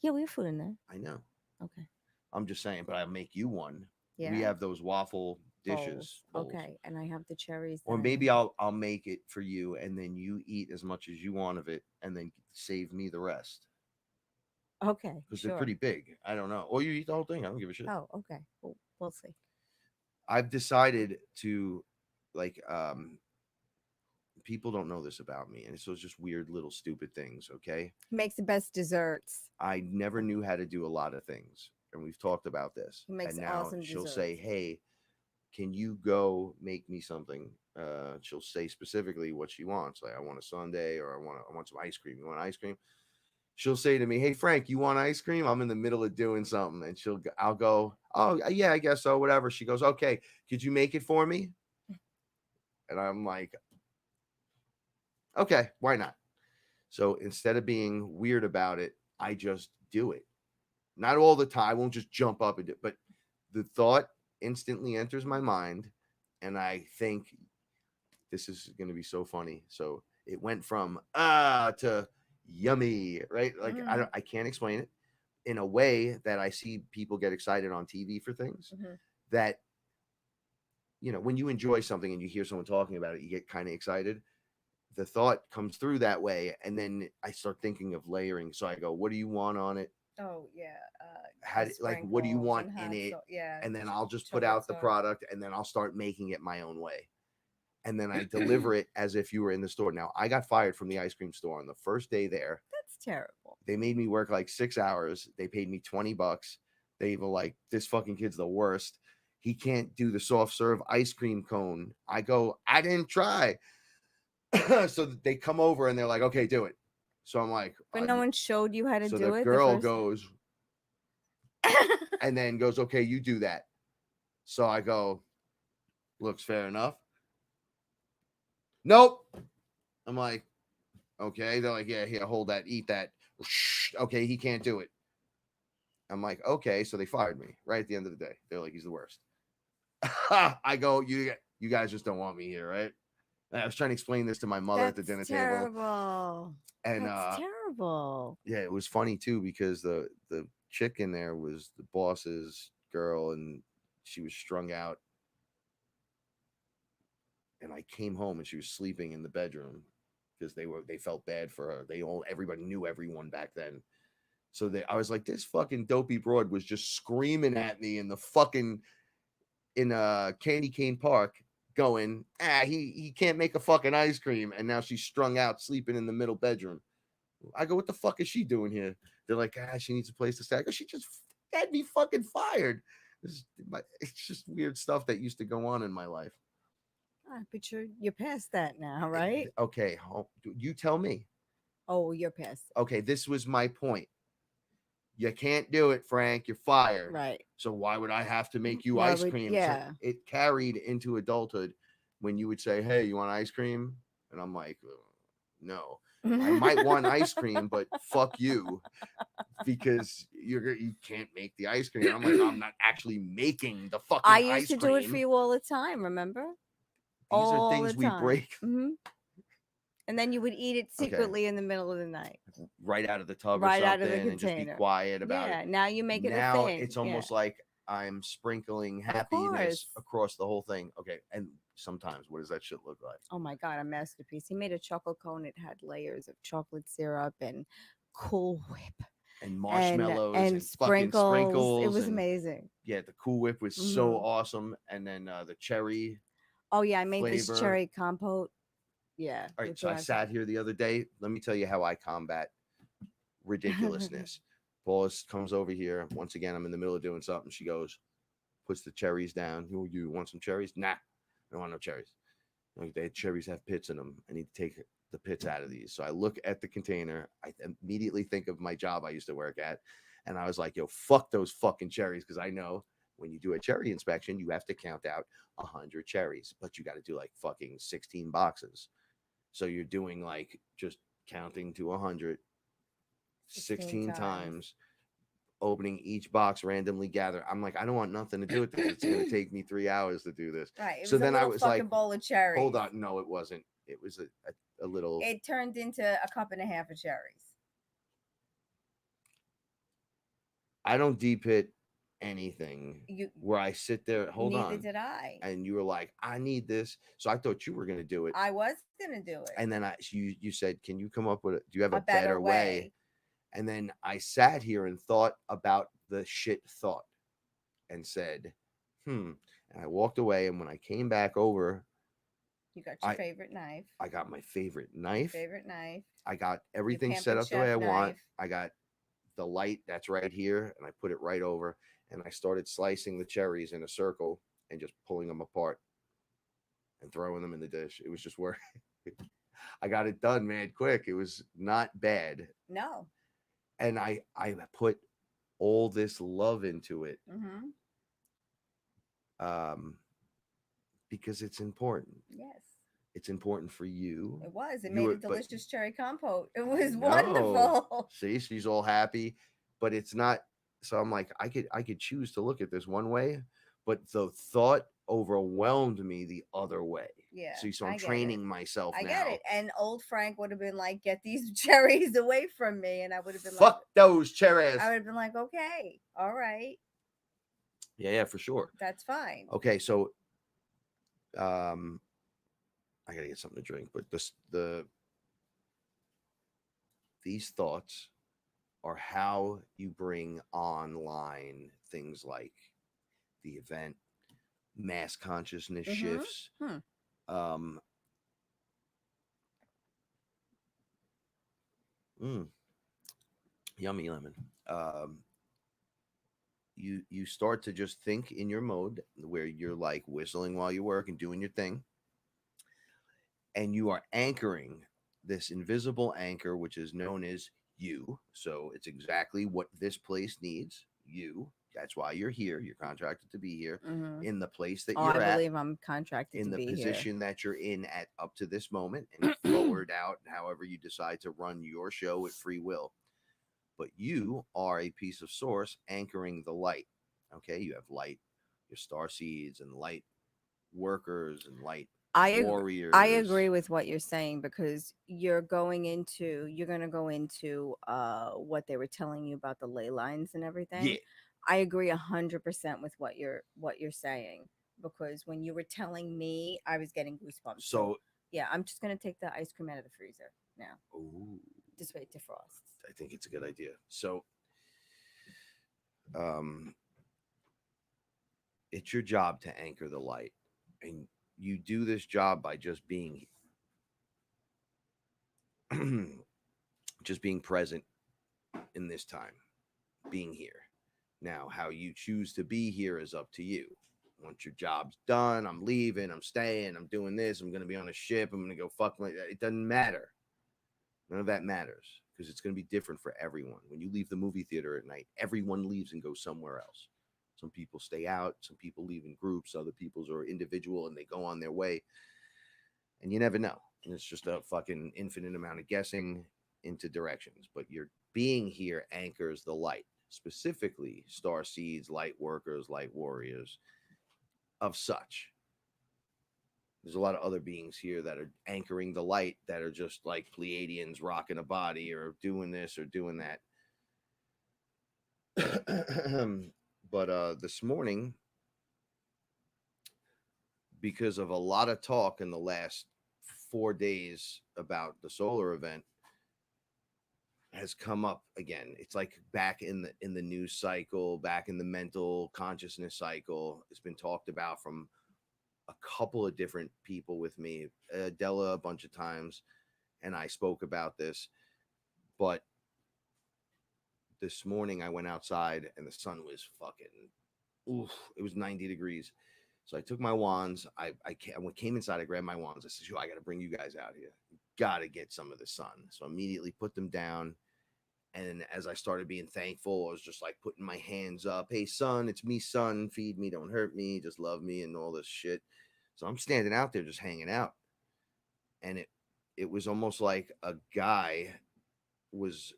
Yeah, we have food in there. I know. Okay. I'm just saying, but I'll make you one. Yeah. We have those waffle dishes. Bowls. Okay, and I have the cherries. Or maybe I'll make it for you, and then you eat as much as you want of it, and then save me the rest. Okay. Because they're pretty big. I don't know. Or you eat the whole thing. I don't give a shit. Oh, okay. We'll see. I've decided to, people don't know this about me, and so it's just weird little stupid things. Okay. He makes the best desserts. I never knew how to do a lot of things, and we've talked about this. He makes and now awesome she'll desserts. say, "Hey, can you go make me something?" She'll say specifically what she wants. Like, I want a sundae, or I want some ice cream. You want ice cream? She'll say to me, "Hey, Frank, you want ice cream?" I'm in the middle of doing something, and I'll go, "Oh, yeah, I guess so, whatever." She goes, "Okay, could you make it for me?" And I'm like, "Okay, why not?" So instead of being weird about it, I just do it. Not all the time. I won't just jump up and do it, but the thought instantly enters my mind, and I think this is going to be so funny. So it went from to yummy, right? Like I can't explain it in a way that I see people get excited on TV for things that, when you enjoy something and you hear someone talking about it, you get kind of excited. The thought comes through that way, and then I start thinking of layering. So I go, "What do you want on it?" Oh yeah. What do you want in it? Yeah. And then I'll just put out the product, and then I'll start making it my own way. And then I deliver it as if you were in the store. Now, I got fired from the ice cream store on the first day there. That's terrible. They made me work like 6 hours. They paid me $20. They were like, "This fucking kid's the worst. He can't do the soft serve ice cream cone." I go, "I didn't try." So they come over and they're like, "Okay, do it." So I'm like, but no one showed you how to do it. So the girl goes and then goes, "Okay, you do that." So I go, "Looks fair enough." Nope. I'm like, "Okay." They're like, "Yeah, here, hold that, eat that." Okay, he can't do it. I'm like, "Okay." So they fired me right at the end of the day. They're like, "He's the worst." I go, you guys just don't want me here, right? And I was trying to explain this to my mother at the dinner table. And that's terrible. Yeah, it was funny too, because the chick in there was the boss's girl, and she was strung out, and I came home and she was sleeping in the bedroom because they felt bad for her. Everybody knew everyone back then. So I was like, this fucking dopey broad was just screaming at me in the fucking Candy Cane Park, going, he can't make a fucking ice cream, and now she's strung out, sleeping in the middle bedroom. I go, what the fuck is she doing here? They're like, she needs a place to stay. I go, she just had me fucking fired. It's just weird stuff that used to go on in my life. But you're past that now, right? Okay, you tell me. Oh, you're past it. Okay, this was my point. You can't do it, Frank. You're fired. Right. So why would I have to make you Why ice would- cream? yeah. So it carried into adulthood when you would say, hey, you want ice cream? And I'm like, no. I might want ice cream, but fuck you, because you can't make the ice cream. I'm like, I'm not actually making the fucking I ice used to cream. do it for you all the time, remember? These all are things the we time. break Mm-hmm. And then you would eat it secretly in the middle of the night. right out of the tub Right or out of the something, and just be container. quiet about Yeah, it. now you make it a Now thing. it's almost like I'm sprinkling happiness across the whole thing. Okay, and sometimes what does that shit look like? Oh my God, a masterpiece. He made a chocolate cone. It had layers of chocolate syrup and Cool Whip And marshmallows and fucking sprinkles. sprinkles. It was and, amazing. Yeah, the Cool Whip was so awesome. And then the cherry. Oh yeah, I made flavor. this cherry compote. Yeah. All right, so I sat here the other day. Let me tell you how I combat ridiculousness. Paula comes over here. Once again, I'm in the middle of doing something. She goes, puts the cherries down. You want some cherries? Nah, I don't want no cherries. Like, cherries have pits in them. I need to take the pits out of these. So I look at the container. I immediately think of my job I used to work at. And I was like, yo, fuck those fucking cherries. Because I know when you do a cherry inspection, you have to count out 100 cherries. But you got to do like fucking 16 boxes. So you're doing like just counting to 100 16 times, opening each box, randomly gather. I'm like, I don't want nothing to do with this. It's going to take me 3 hours to do this. Right. So then I was like, bowl of cherries. Hold on. No, it wasn't. It was a little. It turned into a cup and a half of cherries. I don't deep hit anything where I sit there. Hold on. Neither did I. And you were like, I need this. So I thought you were going to do it. I was going to do it. And then you said, can you come up with do you have a better way? And then I sat here and thought about the shit thought and said, And I walked away. And when I came back over, you got your favorite knife. I got my favorite knife. I got everything set up the way I want. I got the light that's right here, and I put it right over. And I started slicing the cherries in a circle and just pulling them apart and throwing them in the dish. It was just work. I got it done, man, quick. It was not bad. No. And I put all this love into it. Because it's important. Yes. It's important for you. It was. It made a delicious cherry compote. It was wonderful. See, she's all happy, but it's not. So I'm like, I could choose to look at this one way, but the thought overwhelmed me the other way. Yeah. So I'm training myself now. I get it. And old Frank would have been like, get these cherries away from me. And I would have been fuck those cherries. I would have been like, okay, all right. Yeah, for sure. That's fine. Okay, so I gotta get something to drink, but these thoughts are how you bring online things like the event, mass consciousness shifts. Yummy lemon. You start to just think in your mode where you're like whistling while you work and doing your thing. And you are anchoring this invisible anchor, which is known as you. So it's exactly what this place needs. You. That's why you're here. You're contracted to be here in the place that you're at. I believe I'm contracted in to the be position that you're in at up to this moment, and forward out, however you decide to run your show at free will. But you are a piece of source anchoring the light. Okay, you have light, your star seeds, and light workers and light warriors. I agree with what you're saying, because you're going to go into what they were telling you about the ley lines and everything. Yeah. I agree 100% with what you're saying, because when you were telling me, I was getting goosebumps. So yeah, I'm just gonna take the ice cream out of the freezer now. ooh, Just wait to frost. I think it's a good idea. So um it's your job to anchor the light, and you do this job by just being just being present in this time, being here. Now, how you choose to be here is up to you. Once your job's done, I'm leaving, I'm staying, I'm doing this, I'm going to be on a ship, I'm going to go fuck my. It doesn't matter. None of that matters, because it's going to be different for everyone. When you leave the movie theater at night, everyone leaves and goes somewhere else. Some people stay out, some people leave in groups, other people's are individual and they go on their way. And you never know. And it's just a fucking infinite amount of guessing into directions. But your being here anchors the light, specifically star seeds, light workers, light warriors, of such. There's a lot of other beings here that are anchoring the light, that are just like Pleiadians rocking a body or doing this or doing that. But this morning, because of a lot of talk in the last 4 days about the solar event, has come up again. It's like back in the news cycle, back in the mental consciousness cycle. It's been talked about from a couple of different people with me, Della a bunch of times, and I spoke about this. But this morning I went outside and the sun was fucking, oof, it was 90 degrees. So I took my wands. I came inside. I grabbed my wands. I said, "Yo, I got to bring you guys out here. Got to get some of the sun." So I immediately put them down. And as I started being thankful, I was just like putting my hands up. "Hey, son, it's me, son. Feed me, don't hurt me, just love me," and all this shit. So I'm standing out there just hanging out. And it was almost like a guy was,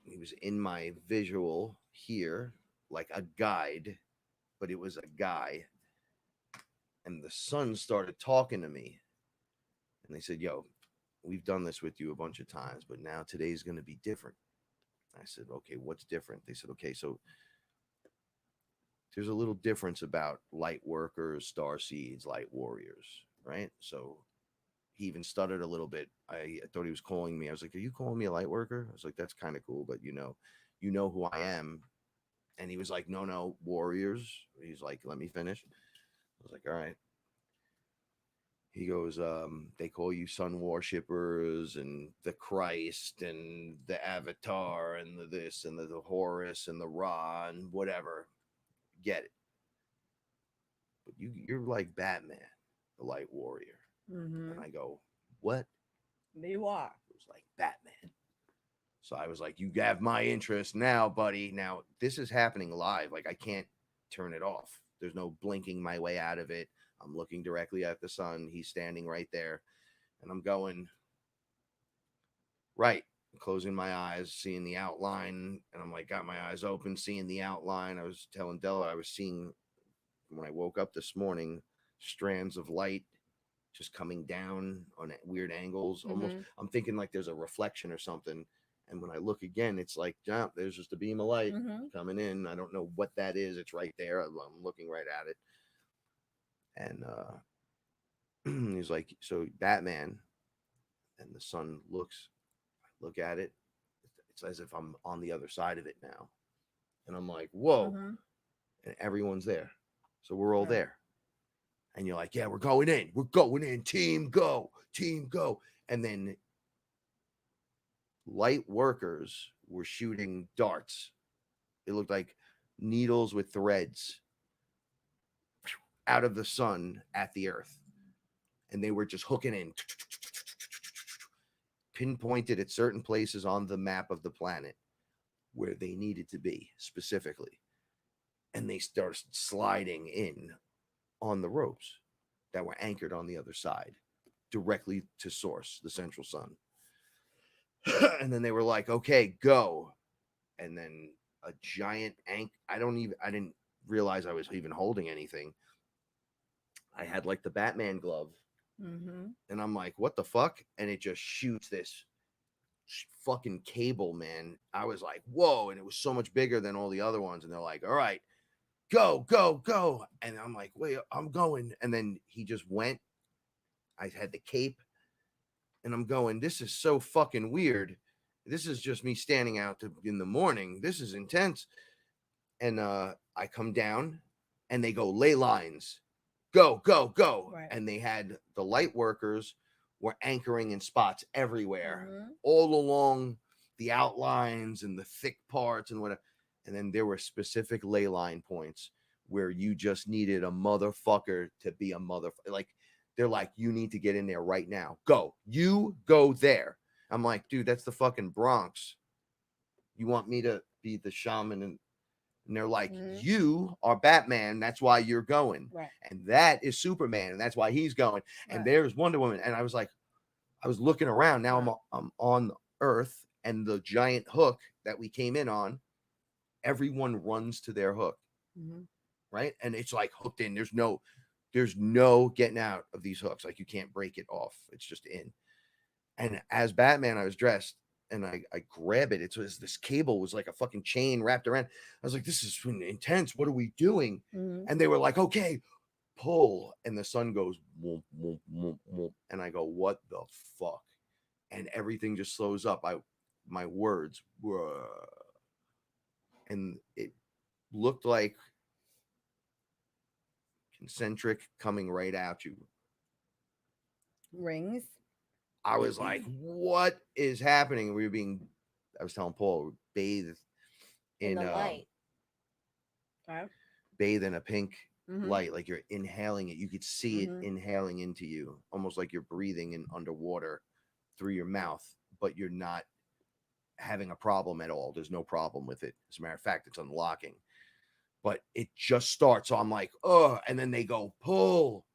he was in my visual here, like a guide, but it was a guy. And the son started talking to me. And they said, "Yo, we've done this with you a bunch of times, but now today's going to be different." I said, "Okay, what's different?" They said, "Okay, so there's a little difference about light workers, star seeds, light warriors, right?" So he even stuttered a little bit. I thought he was calling me. I was like, "Are you calling me a light worker?" I was like, "That's kind of cool, but you know who I am." And he was like, "No, warriors." He's like, "Let me finish." I was like, "All right." He goes, "They call you sun worshippers and the Christ and the Avatar and the this and the Horus and the Ra and whatever. Get it. But you're like Batman, the light warrior." Mm-hmm. And I go, "What?" You are. It was like Batman. So I was like, "You have my interest now, buddy." Now this is happening live. Like I can't turn it off. There's no blinking my way out of it. I'm looking directly at the sun. He's standing right there. And I'm going, right, closing my eyes, seeing the outline. And I'm like, got my eyes open, seeing the outline. I was telling Della, I was seeing, when I woke up this morning, strands of light just coming down on weird angles. Almost, I'm thinking like there's a reflection or something. And when I look again, it's like, yeah, there's just a beam of light coming in. I don't know what that is. It's right there. I'm looking right at it. And he's like, "So Batman," and the sun looks, I look at it. It's as if I'm on the other side of it now. And I'm like, "Whoa." And everyone's there. So we're all there. And you're like, "Yeah, we're going in. We're going in. Team go. Team go." And then light workers were shooting darts. It looked like needles with threads out of the sun at the earth. And they were just hooking in, pinpointed at certain places on the map of the planet where they needed to be specifically. And they started sliding in on the ropes that were anchored on the other side, directly to source, the central sun. And then they were like, "Okay, go." And then a giant I didn't realize I was even holding anything. I had like the Batman glove. And I'm like, "What the fuck?" And it just shoots this fucking cable, man. I was like, whoa. And it was so much bigger than all the other ones. And they're like, all right, go, go, go. And I'm like, wait, I'm going. And then he just went. I had the cape. And I'm going, this is so fucking weird. This is just me standing out in the morning. This is intense. And I come down and they go, lay lines. Go, go, go. Right. And they had the light workers were anchoring in spots everywhere, Mhm. all along the outlines and the thick parts and whatever. And then there were specific ley line points where you just needed a motherfucker to be a motherfucker. Like, they're like, you need to get in there right now. Go. You go there. I'm like, dude, that's the fucking Bronx. You want me to be the shaman? And they're like, Mhm. you are Batman. That's why you're going. Right. And that is Superman. And that's why he's going. And Right. there's Wonder Woman. And I was like, I was looking around. Now I'm on Earth, and the giant hook that we came in on, everyone runs to their hook. Mhm. Right. And it's like hooked in. There's no getting out of these hooks. Like, you can't break it off. It's just in. And as Batman, I was dressed and I grab it. It's this cable was like a fucking chain wrapped around. I was like, this is intense. What are we doing? Mhm. And they were like, okay, pull. And the sun goes, whoop, whoop, whoop, whoop. And I go, what the fuck? And everything just slows up. My words were, and it looked like concentric coming right at you. Rings. I was like, what is happening? I was telling Paul, we bathed In the light. bathe in a pink Mhm. light, like you're inhaling it. You could see Mhm. it inhaling into you, almost like you're breathing in underwater through your mouth, but you're not having a problem at all. There's no problem with it. As a matter of fact, it's unlocking. But it just starts. So I'm like, oh, and then they go, pull.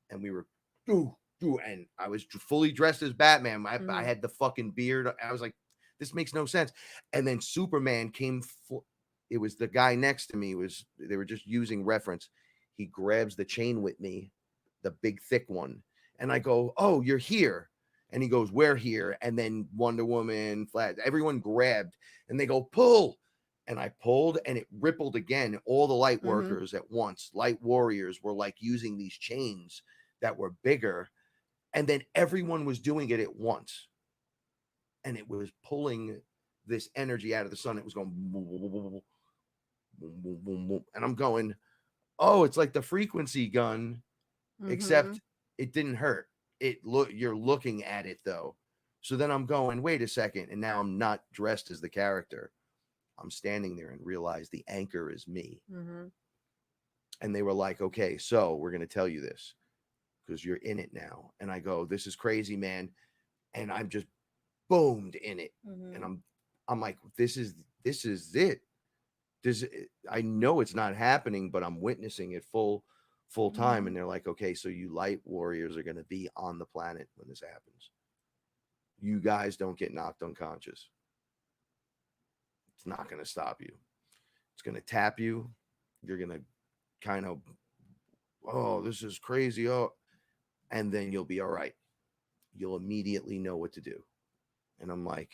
And we were, do, and I was fully dressed as Batman. I had the fucking beard. I was like, this makes no sense. And then Superman came. It was the guy next to me. They were just using reference. He grabs the chain with me, the big thick one, and I go, "Oh, you're here." And he goes, "We're here." And then Wonder Woman, Flash, everyone grabbed, and they go, "Pull." And I pulled, and it rippled again. All the light workers at once, light warriors, were like using these chains that were bigger, and then everyone was doing it at once, and it was pulling this energy out of the sun. It was going boom, boom, boom, boom, boom, boom, boom, and I'm going, oh, it's like the frequency gun, except it didn't hurt. You're looking at it though. So then I'm going, wait a second, and now I'm not dressed as the character. I'm standing there and realize the anchor is me. Mm-hmm. And they were like, okay, so we're going to tell you this because you're in it now. And I go, this is crazy, man. And I'm just boomed in it. Mm-hmm. And I'm like, this is it. I know it's not happening, but I'm witnessing it full time. And they're like, okay, so you light warriors are going to be on the planet when this happens. You guys don't get knocked unconscious. It's not going to stop you. It's going to tap you. You're going to kind of, oh, this is crazy. Oh, and then you'll be all right. You'll immediately know what to do. And I'm like,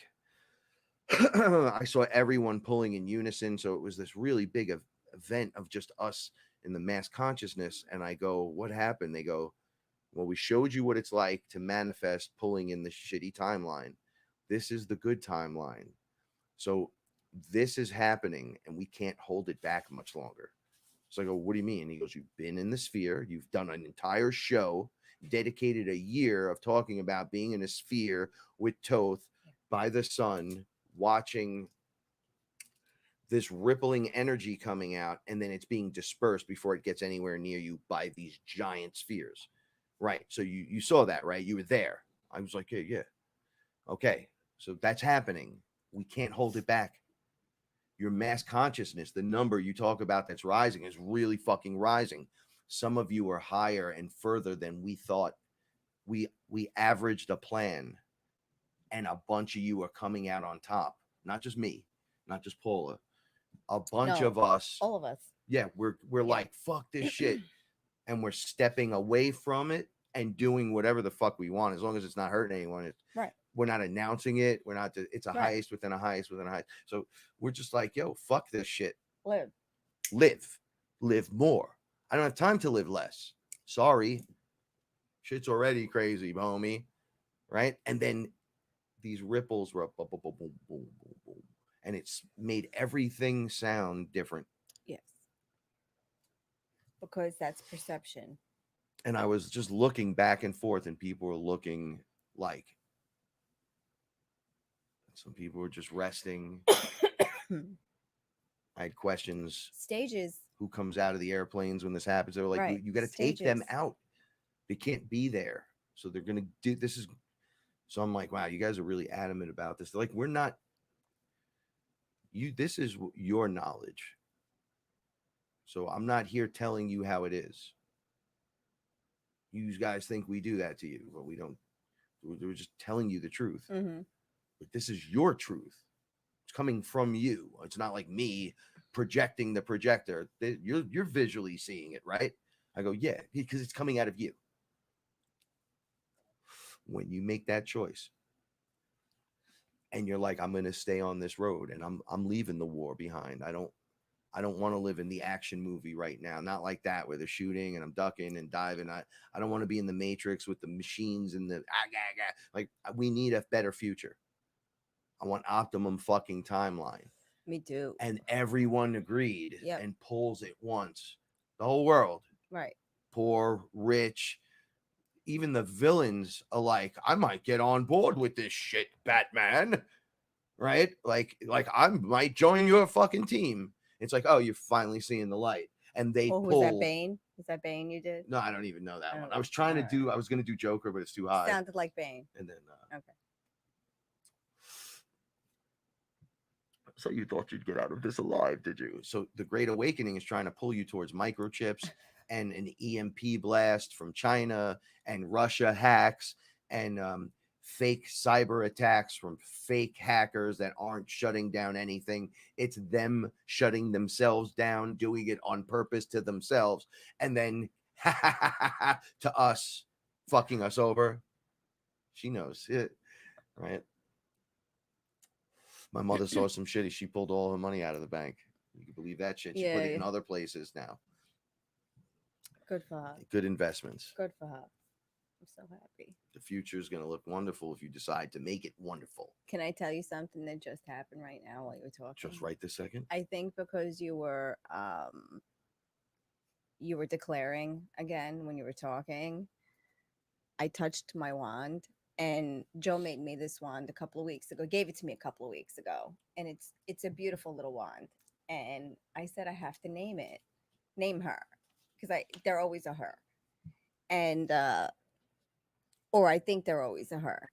I saw everyone pulling in unison. So it was this really big event of just us in the mass consciousness. And I go, what happened? They go, well, we showed you what it's like to manifest pulling in the shitty timeline. This is the good timeline. So this is happening and we can't hold it back much longer. So I go, what do you mean? He goes, you've been in the sphere. You've done an entire show, dedicated a year of talking about being in a sphere with Toth by the sun, watching this rippling energy coming out, and then it's being dispersed before it gets anywhere near you by these giant spheres. Right. So you saw that, right? You were there. I was like, yeah. Okay. So that's happening. We can't hold it back. Your mass consciousness, the number you talk about that's rising, is really fucking rising. Some of you are higher and further than we thought. We averaged a plan, and a bunch of you are coming out on top. Not just me, not just Paula. A bunch of us, all of us. Yeah, we're like, fuck this shit, and we're stepping away from it and doing whatever the fuck we want, as long as it's not hurting anyone. Right. we're not announcing it. We're not. It's a Right. heist within a heist within a heist. So we're just like, yo, fuck this shit. Live. Live more. I don't have time to live less. Sorry, shit's already crazy, homie. Right? And then these ripples were up, boom, boom, boom, boom, boom, boom, boom, and it's made everything sound different. Yes. Because that's perception. And I was just looking back and forth, and people were looking like some people were just resting. I had questions. Stages. Who comes out of the airplanes when this happens? They were like, Right. you got to take them Stages. out. They can't be there. So they're going to do this. So I'm like, wow, you guys are really adamant about this. They're like, we're not. This is your knowledge. So I'm not here telling you how it is. You guys think we do that to you, but we don't. We're just telling you the truth. Mm-hmm. But this is your truth. It's coming from you. It's not like me projecting the projector. You're visually seeing it, right? I go, yeah, because it's coming out of you. When you make that choice and you're like, I'm going to stay on this road and I'm leaving the war behind. I don't want to live in the action movie right now. Not like that where they're shooting and I'm ducking and diving. I don't want to be in the Matrix with the machines and the like. We need a better future. I want optimum fucking timeline. Me too. And everyone agreed. Yep. And pulls at once. The whole world. Right. Poor, rich, even the villains alike. I might get on board with this shit, Batman. Right? Like I might join your fucking team. It's like, oh, you're finally seeing the light. And they pull. Was that Bane? Was that Bane you did? No, I don't even know that one. know. I was trying to do. I was going to do Joker, but it's too high. Sounded like Bane. And then. Okay. So you thought you'd get out of this alive, did you? So the Great Awakening is trying to pull you towards microchips and an EMP blast from China and Russia hacks and fake cyber attacks from fake hackers that aren't shutting down anything. It's them shutting themselves down, doing it on purpose to themselves, and then to us, fucking us over. She knows it, right? My mother saw some shit. She pulled all her money out of the bank. You can believe that shit. She put it in other places now. Good for her. Good investments. Good for her. I'm so happy. The future is going to look wonderful if you decide to make it wonderful. Can I tell you something that just happened right now while you were talking? Just right this second. I think because you were declaring again when you were talking, I touched my wand. And Joe made me this wand a couple of weeks ago, gave it to me a couple of weeks ago. And it's a beautiful little wand. And I said, I have to name her. Because they're always a her. And, or I think they're always a her.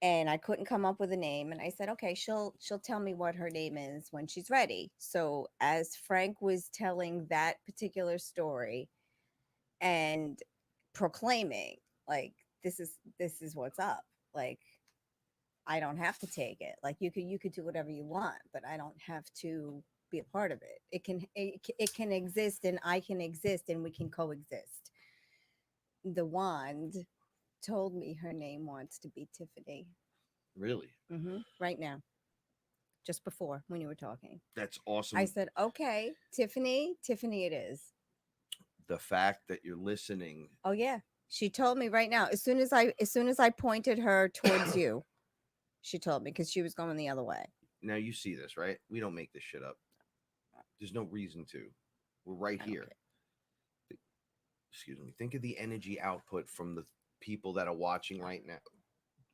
And I couldn't come up with a name. And I said, okay, she'll tell me what her name is when she's ready. So as Frank was telling that particular story and proclaiming, like, this is what's up. Like, I don't have to take it. Like, you could do whatever you want, but I don't have to be a part of it. It can exist, and I can exist, and we can coexist. The wand told me her name wants to be Tiffany. Really? Mm-hmm. Right now. Just before, when you were talking. That's awesome. I said, okay, Tiffany it is. The fact that you're listening. Oh yeah. She told me right now, as soon as I pointed her towards you, she told me, because she was going the other way. Now you see this, right? We don't make this shit up. There's no reason to. We're right here. Excuse me. Think of the energy output from the people that are watching right now.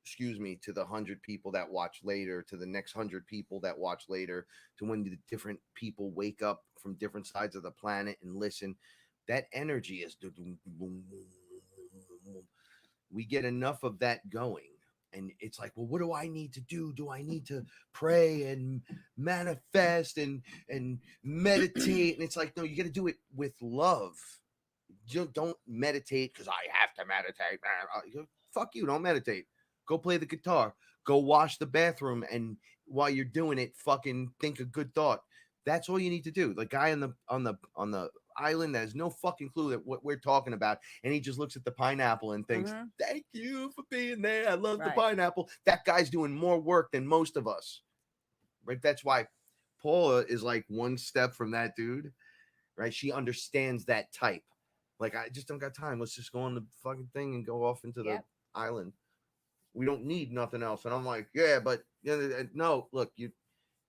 Excuse me, to the 100 people that watch later, to the next 100 people that watch later, to when the different people wake up from different sides of the planet and listen. That energy is. We get enough of that going, and it's like, well, what do I need to do? Do I need to pray and manifest and meditate? And it's like, no, you got to do it with love. Don't meditate because I have to meditate. Fuck you, don't meditate. Go play the guitar. Go wash the bathroom, and while you're doing it, fucking think a good thought. That's all you need to do. The guy on the island that has no fucking clue that what we're talking about, and he just looks at the pineapple and thinks, Mhm. "Thank you for being there. I love the Right. pineapple." That guy's doing more work than most of us, right? That's why Paula is like one step from that dude, right? She understands that type. Like, I just don't got time. Let's just go on the fucking thing and go off into the Yep. island. We don't need nothing else. And I'm like, yeah, but no, look,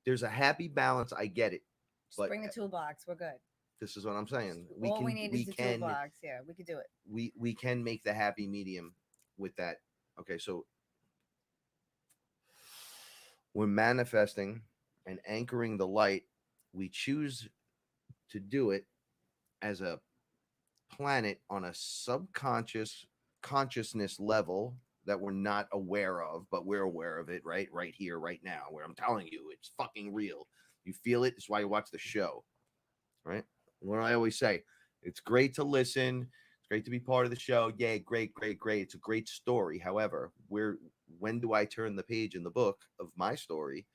there's a happy balance. I get it, Just but bring the toolbox. We're good. this is what I'm saying. All we need is the toolbox. Yeah, we could do it. We can make the happy medium with that. Okay, so we're manifesting and anchoring the light. We choose to do it as a planet on a subconscious consciousness level that we're not aware of, but we're aware of it right here, right now, where I'm telling you it's fucking real. You feel it. It's why you watch the show, right? What I always say, it's great to listen. It's great to be part of the show. Yeah, great, great, great. It's a great story. However, when do I turn the page in the book of my story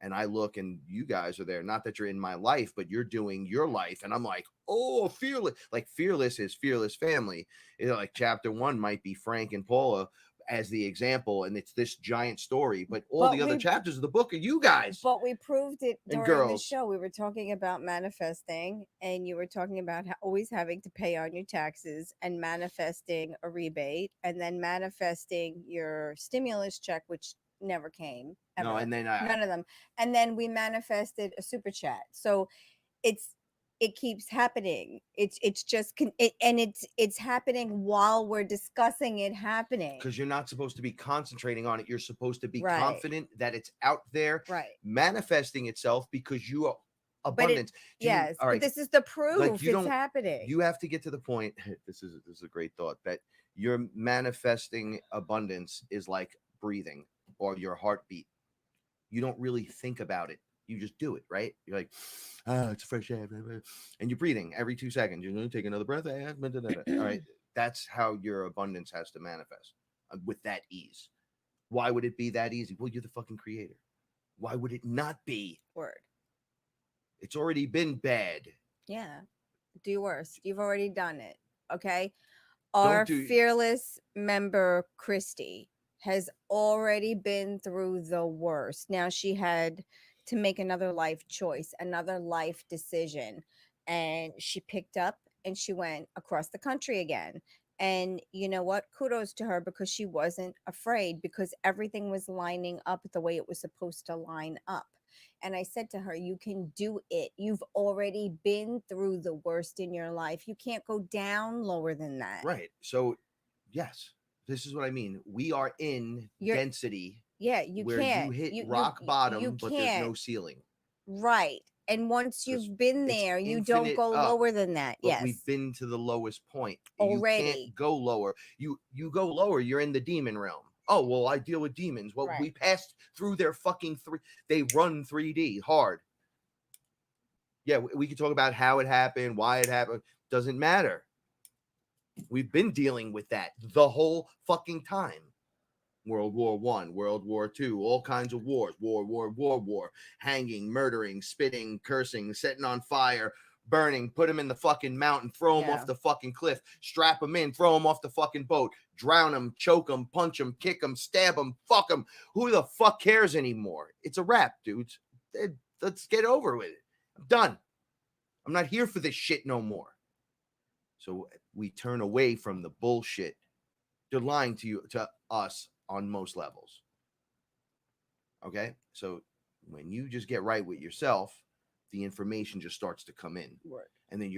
and I look and you guys are there? Not that you're in my life, but you're doing your life. And I'm like, oh, fearless. Like, fearless is fearless family. Like chapter 1 might be Frank and Paula as the example, and it's this giant story, but all the other chapters of the book are you guys. But we proved it And during the girls. show. We were talking about manifesting, and you were talking about always having to pay on your taxes and manifesting a rebate, and then manifesting your stimulus check, which never came. Ever. No, and then none of them. And then we manifested a super chat. So it keeps happening. It's just and it's happening while we're discussing it happening. because you're not supposed to be concentrating on it. You're supposed to be Right. confident that it's out there, Right. manifesting itself because you are abundance. Yes, all right, but this is the proof like, you it's don't- happening. you have to get to the point. This is a great thought, that your manifesting abundance is like breathing or your heartbeat. You don't really think about it. You just do it, right? You're like, oh, it's fresh air, and you're breathing every 2 seconds. You're going to take another breath. All right, that's how your abundance has to manifest, with that ease. Why would it be that easy? Well, you're the fucking creator. Why would it not be? Word. It's already been bad. Yeah. Do your worst. You've already done it. Okay. Our fearless member, Christy, has already been through the worst. Now she had to make another life choice, another life decision. And she picked up and she went across the country again. And you know what? Kudos to her, because she wasn't afraid, because everything was lining up the way it was supposed to line up. And I said to her, you can do it. You've already been through the worst in your life. You can't go down lower than that. Right. So, yes, this is what I mean. We are in density. Yeah, you where can't. you hit rock bottom, but there's no can't. ceiling. Right. And once you've been there, you don't go up, lower than that. But Yes. we've been to the lowest point. Already. You can't go lower. You go lower, you're in the demon realm. Oh, well, I deal with demons. Well, Right. we passed through their fucking they run 3D hard. Yeah, we could talk about how it happened, why it happened. Doesn't matter. We've been dealing with that the whole fucking time. World War I, World War II, all kinds of wars, war, hanging, murdering, spitting, cursing, setting on fire, burning, put them in the fucking mountain, throw them off the fucking cliff, strap them in, throw them off the fucking boat, drown them, choke them, punch them, kick them, stab them, fuck them. Who the fuck cares anymore? It's a wrap, dudes. Let's get over with it. I'm done. I'm not here for this shit no more. So we turn away from the bullshit. They're lying to us on most levels. Okay, so when you just get right with yourself, the information just starts to come in. Right. And then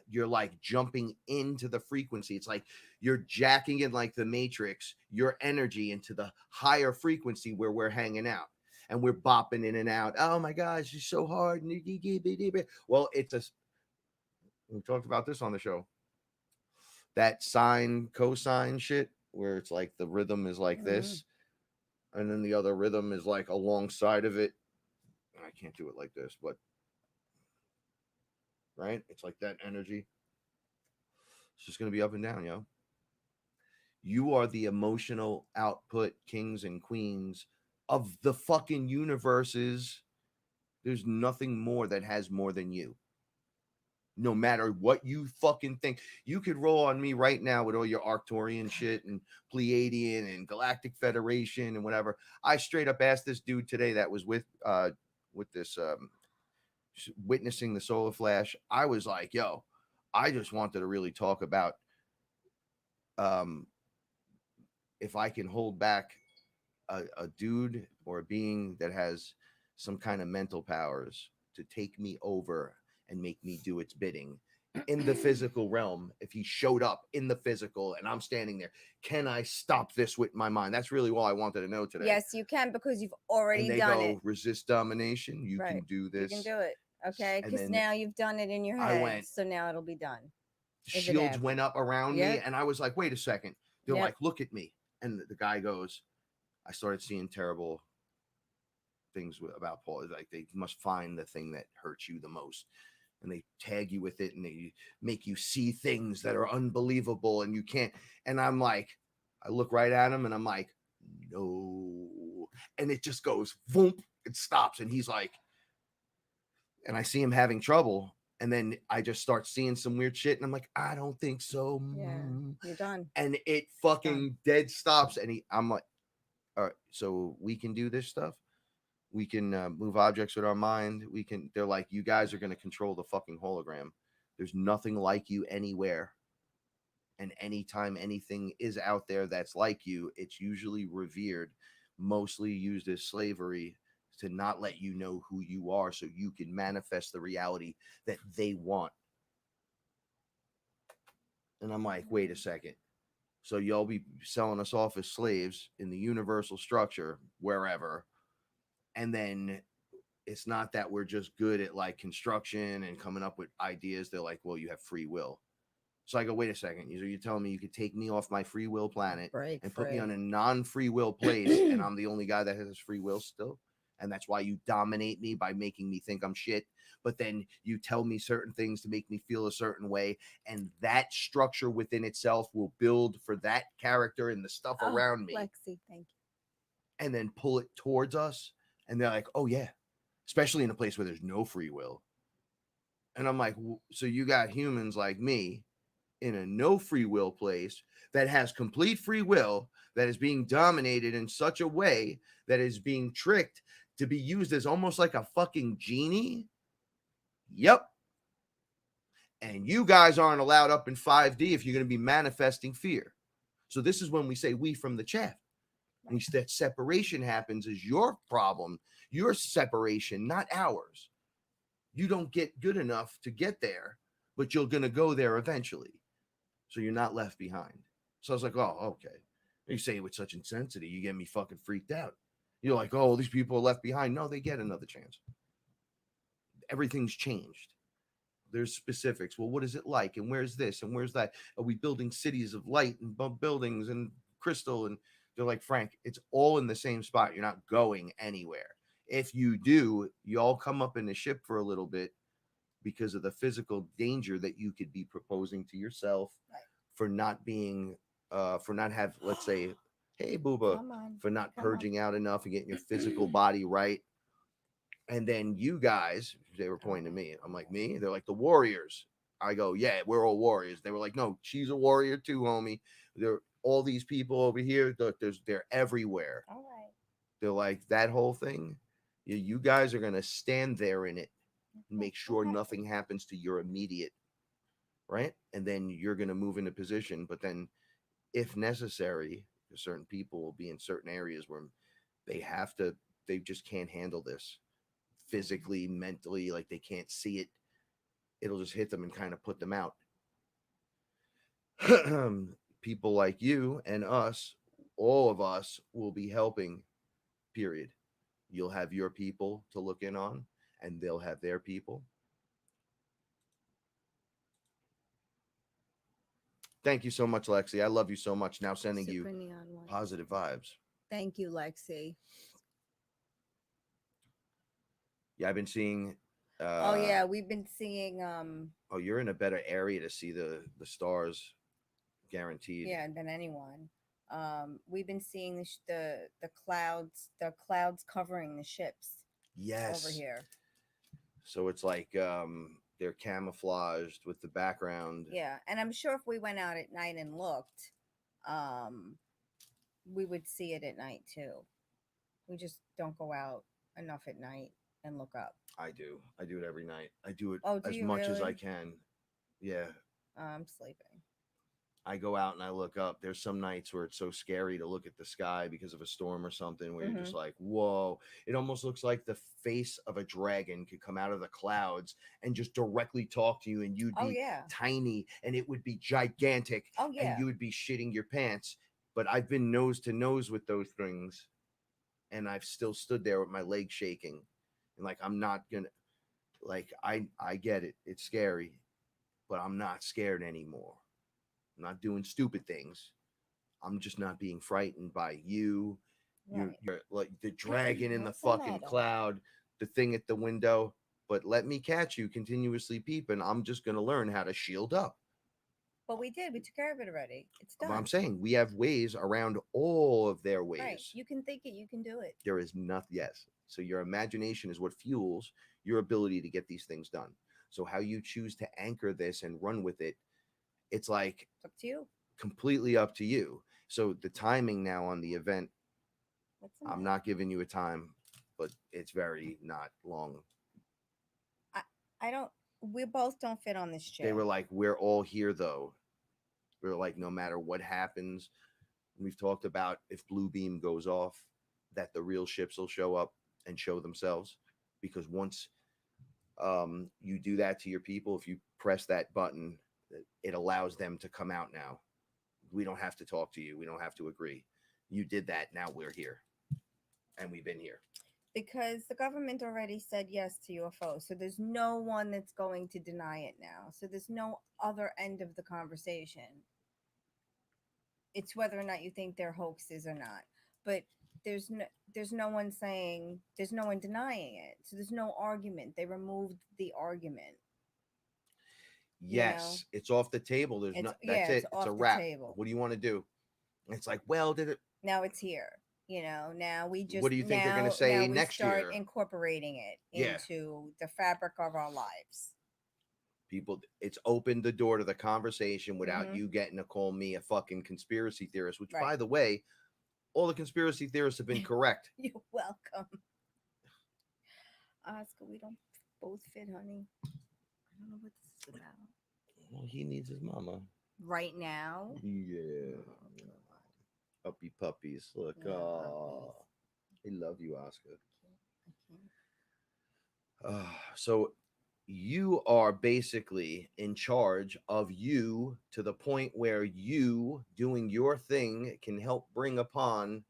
you're like jumping into the frequency. It's like you're jacking in, like the Matrix, your energy into the higher frequency where we're hanging out, and we're bopping in and out. Oh my gosh, it's so hard. Well, we talked about this on the show. That sine cosine shit, where it's like the rhythm is like this, and then the other rhythm is like alongside of it. I can't do it like this, but right? It's like that energy. It's just going to be up and down, yo. You are the emotional output kings and queens of the fucking universes. There's nothing more that has more than you. No matter what you fucking think, you could roll on me right now with all your Arcturian shit and Pleiadian and Galactic Federation and whatever. I straight up asked this dude today that was with this witnessing the solar flash. I was like, yo, I just wanted to really talk about um if I can hold back a dude or a being that has some kind of mental powers to take me over and make me do its bidding in the physical realm. If he showed up in the physical and I'm standing there, can I stop this with my mind? That's really all I wanted to know today. Yes, you can, because you've already And they done go, it. resist domination. You Right. can do this. You can do it. Okay, And because then now you've done it in your I head, went, so now it'll be done. If it shields happens. went up around me, Yep. and I was like, wait a second. They're Yep. like, look at me. And the guy goes, I started seeing terrible things about Paul. Like, they must find the thing that hurts you the most, and they tag you with it, and they make you see things that are unbelievable, and you can't. And I'm like, I look right at him, and I'm like, no. And it just goes, boom, it stops, and he's like, and I see him having trouble. And then I just start seeing some weird shit, and I'm like, I don't think so. Yeah, you're done. And it fucking dead stops. And I'm like, all right, so we can do this stuff. We can move objects with our mind. We can. They're like, you guys are going to control the fucking hologram. There's nothing like you anywhere. And anytime anything is out there that's like you, it's usually revered, mostly used as slavery to not let you know who you are so you can manifest the reality that they want. And I'm like, wait a second. So y'all be selling us off as slaves in the universal structure, wherever. And then it's not that we're just good at like construction and coming up with ideas. They're like, well, you have free will. So I go, wait a second. You're telling me you could take me off my free will planet and put me on a non-free will place, and I'm the only guy that has free will still? And that's why you dominate me by making me think I'm shit. But then you tell me certain things to make me feel a certain way, and that structure within itself will build for that character and the stuff around me. Lexi, thank you. And then pull it towards us. And they're like, oh, yeah. Especially in a place where there's no free will. And I'm like, so you got humans like me in a no free will place that has complete free will, that is being dominated in such a way that is being tricked to be used as almost like a fucking genie. Yep. And you guys aren't allowed up in 5D if you're going to be manifesting fear. So this is when we say we from the chaff. And that separation happens is your problem, your separation, not ours. You don't get good enough to get there, but you're going to go there eventually. So you're not left behind. So I was like, oh, okay. You say it with such intensity, you get me fucking freaked out. You're like, oh, these people are left behind. No, they get another chance. Everything's changed. There's specifics. Well, what is it like? And where's this? And where's that? Are we building cities of light and buildings and crystal? And they're like, Frank, it's all in the same spot. You're not going anywhere. If you do, you all come up in the ship for a little bit because of the physical danger that you could be proposing to yourself for not being, for not have, let's say, hey, Booba, for not purging out enough and getting your physical body right. And then you guys, they were pointing to me. I'm like, me? They're like, the warriors. I go, yeah, we're all warriors. They were like, no, she's a warrior too, homie. They're all these people over here. They're everywhere. All right. They're like, that whole thing, you guys are going to stand there in it and make sure nothing happens to your immediate, right? And then you're going to move into position. But then if necessary, certain people will be in certain areas where they just can't handle this physically, mentally, like they can't see it. It'll just hit them and kind of put them out. People like you and us, all of us will be helping, period. You'll have your people to look in on, and they'll have their people. Thank you so much, Lexi. I love you so much. Now sending you positive vibes. Thank you, Lexi. Yeah, I've been seeing. Oh yeah, we've been seeing. Oh, you're in a better area to see the stars, guaranteed. Yeah, than anyone. We've been seeing the clouds covering the ships. Yes. Over here. So it's like they're camouflaged with the background. Yeah, and I'm sure if we went out at night and looked, we would see it at night too. We just don't go out enough at night and look up. I do. I do it every night. I do it Oh, do as you much as I really? can. Yeah. I'm sleeping. I go out and I look up. There's some nights where it's so scary to look at the sky because of a storm or something where you're just like, whoa. It almost looks like the face of a dragon could come out of the clouds and just directly talk to you, and you'd Oh be yeah. tiny and it would be gigantic Oh yeah. and you would be shitting your pants. But I've been nose to nose with those things and I've still stood there with my legs shaking. And like, I'm not gonna, like, I get it. It's scary, but I'm not scared anymore. I'm not doing stupid things. I'm just not being frightened by you. Right. You're like the dragon in the What's the fucking matter? cloud, the thing at the window. But let me catch you continuously peeping. I'm just gonna learn how to shield up. But we did. We took care of it already. It's But done. I'm saying we have ways around all of their ways. Right. You can think it. You can do it. There is nothing. Yes. So your imagination is what fuels your ability to get these things done. So how you choose to anchor this and run with it, it's like It's up to you. completely up to you. So the timing now on the event, What's the I'm matter? not giving you a time, but it's very not long. I don't. We both don't fit on this chair. They were like, we're all here though. We were like, no matter what happens, we've talked about if Blue Beam goes off, that the real ships will show up and show themselves. Because once you do that to your people, if you press that button, it allows them to come out now. We don't have to talk to you. We don't have to agree. You did that. Now we're here. And we've been here. Because the government already said yes to UFOs. So there's no one that's going to deny it now. So there's no other end of the conversation. It's whether or not you think they're hoaxes or not. But there's no one saying, there's no one denying it. So there's no argument. They removed the argument. Yes, it's off the table. There's not. That's it's it. off It's a the wrap. table. What do you want to do? It's like, well, did it? Now it's here. Now we just. What do you think they're going to say now we next start year? incorporating it Yeah. into the fabric of our lives. People, it's opened the door to the conversation without Mhm. you getting to call me a fucking conspiracy theorist. Which, Right. by the way, all the conspiracy theorists have been correct. You're welcome. Oscar, we don't both fit, honey. I don't know what this is about. Well, he needs his mama. Right now? Yeah. Puppy puppies. Look. Yeah, Oh, puppies. I love you, Oscar. I can't. So you are basically in charge of you to the point where you doing your thing can help bring upon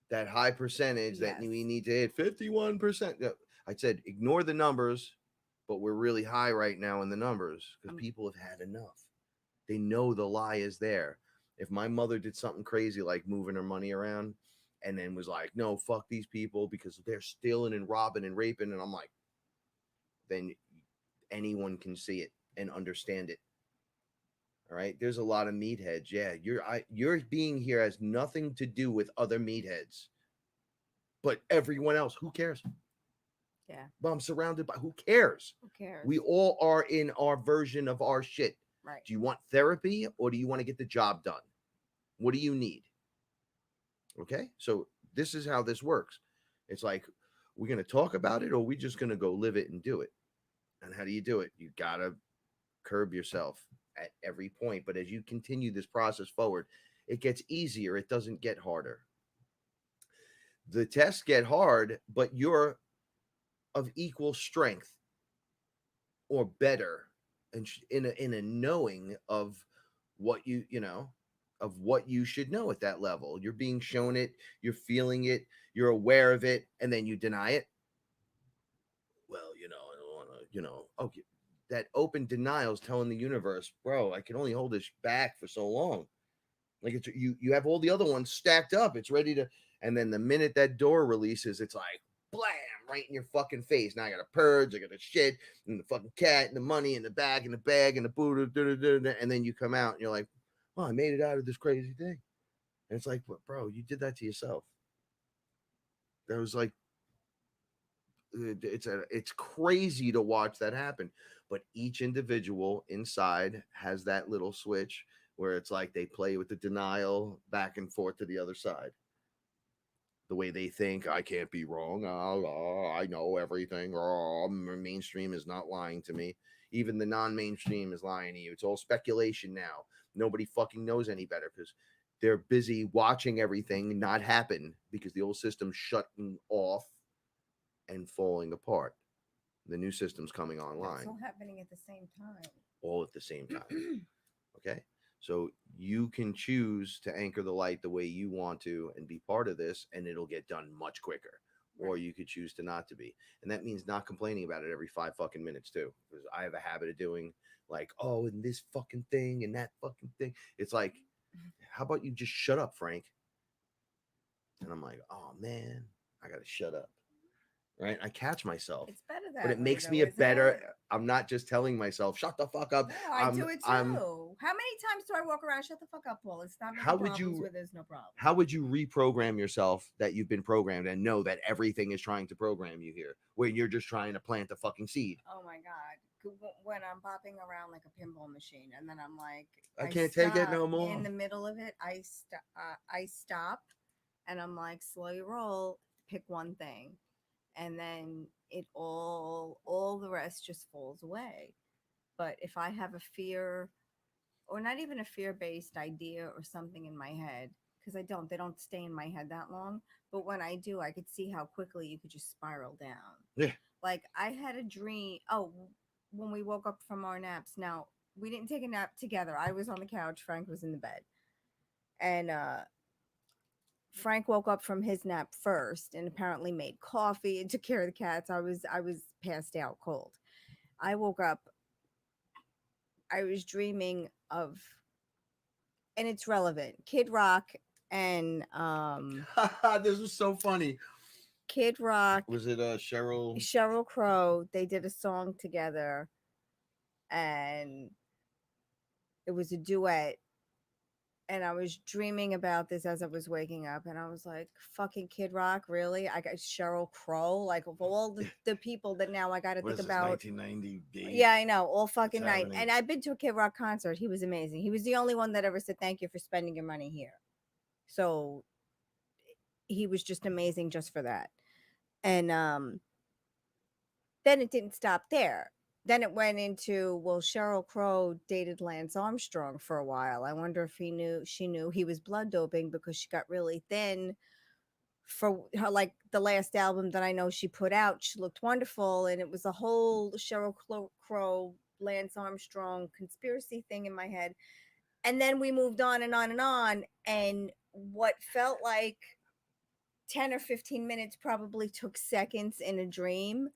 that high percentage that Yes. we need to hit 51%. I said ignore the numbers, but we're really high right now in the numbers because people have had enough. They know the lie is there. If my mother did something crazy like moving her money around and then was like, no, fuck these people because they're stealing and robbing and raping, and I'm like, then anyone can see it and understand it. All right. There's a lot of meatheads. Yeah, your being here has nothing to do with other meatheads, but everyone else. Who cares? Yeah. But I'm surrounded by. Who cares? Who cares? We all are in our version of our shit. Right. Do you want therapy or do you want to get the job done? What do you need? Okay. So this is how this works. It's like, we're going to talk about it or we just going to go live it and do it. And how do you do it? You got to curb yourself at every point. But as you continue this process forward, it gets easier. It doesn't get harder. The tests get hard, but you're of equal strength or better and in a knowing of what of what you should know at that level. You're being shown it, you're feeling it, you're aware of it, and then you deny it. Well, I don't want to, okay. That open denial is telling the universe, bro, I can only hold this back for so long. Like it's you have all the other ones stacked up. It's ready to, and then the minute that door releases, it's like blam, right in your fucking face. Now I got to purge, I got to shit, and the fucking cat, and the money, and the bag, and the bag, and the boot, and then you come out and you're like, oh, I made it out of this crazy thing. And it's like, bro, you did that to yourself. That was like it's crazy to watch that happen. But each individual inside has that little switch where it's like they play with the denial back and forth to the other side. The way they think, I can't be wrong. I know everything. Mainstream is not lying to me. Even the non-mainstream is lying to you. It's all speculation now. Nobody fucking knows any better because they're busy watching everything not happen because the old system's shutting off and falling apart. The new system's coming It's online all happening at the same time. all at the same time. Okay. So you can choose to anchor the light the way you want to and be part of this, and it'll get done much quicker. Or you could choose to not to be. And that means not complaining about it every 5 fucking minutes too. Because I have a habit of doing like, oh, and this fucking thing and that fucking thing. It's like, how about you just shut up, Frank? And I'm like, oh man, I gotta shut up. Right? I catch myself. It's better that But it way, makes though, me a isn't better. it? I'm not just telling myself, shut the fuck up. No, I do it too. I'm How many times do I walk around? Shut the fuck up, Paul. It's not making How would problems you- where there's no problem. how would you reprogram yourself that you've been programmed and know that everything is trying to program you here when you're just trying to plant a fucking seed? Oh my god! When I'm bopping around like a pinball machine, and then I'm like, I can't take it stop. no more. In the middle of it, I stop, and I'm like, slow your roll, pick one thing, and then it all the rest just falls away. But if I have a fear, or not even a fear-based idea or something in my head, because they don't stay in my head that long, but when I do, I could see how quickly you could just spiral down. Yeah. Like I had a dream. Oh, when we woke up from our naps. Now, we didn't take a nap together. I was on the couch, Frank was in the bed, and Frank woke up from his nap first and apparently made coffee and took care of the cats. I was passed out cold. I woke up. I was dreaming of, and it's relevant, Kid Rock and This was so funny. Kid Rock, Was it Cheryl? Sheryl Crow. They did a song together, and it was a duet. And I was dreaming about this as I was waking up, and I was like, "Fucking Kid Rock, really? I got Sheryl Crow, like of all the people that now I got to What think is this, about." 1998? Yeah, I know, all fucking night. happening? And I've been to a Kid Rock concert. He was amazing. He was the only one that ever said thank you for spending your money here. So he was just amazing just for that. And then it didn't stop there. Then it went into, well, Sheryl Crow dated Lance Armstrong for a while. I wonder if she knew he was blood doping because she got really thin for her, like the last album that I know she put out. She looked wonderful, and it was a whole Sheryl Crow, Lance Armstrong conspiracy thing in my head. And then we moved on and on and on, and what felt like 10 or 15 minutes probably took seconds in a dream.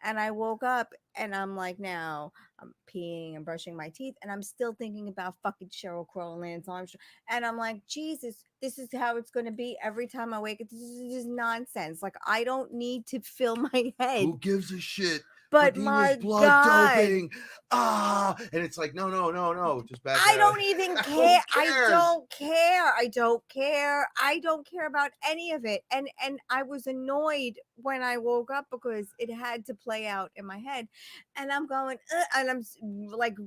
And I woke up and I'm like, now I'm peeing and brushing my teeth, and I'm still thinking about fucking Sheryl Crow and Lance Armstrong. And I'm like, Jesus, this is how it's going to be every time I wake up. This is just nonsense. Like, I don't need to fill my head. Who gives a shit? But he my was blood God. doping. And it's like, no, just back. I don't even care. Who I cares? don't care. I don't care. I don't care about any of it. And I was annoyed when I woke up because it had to play out in my head. And I'm going, and I'm like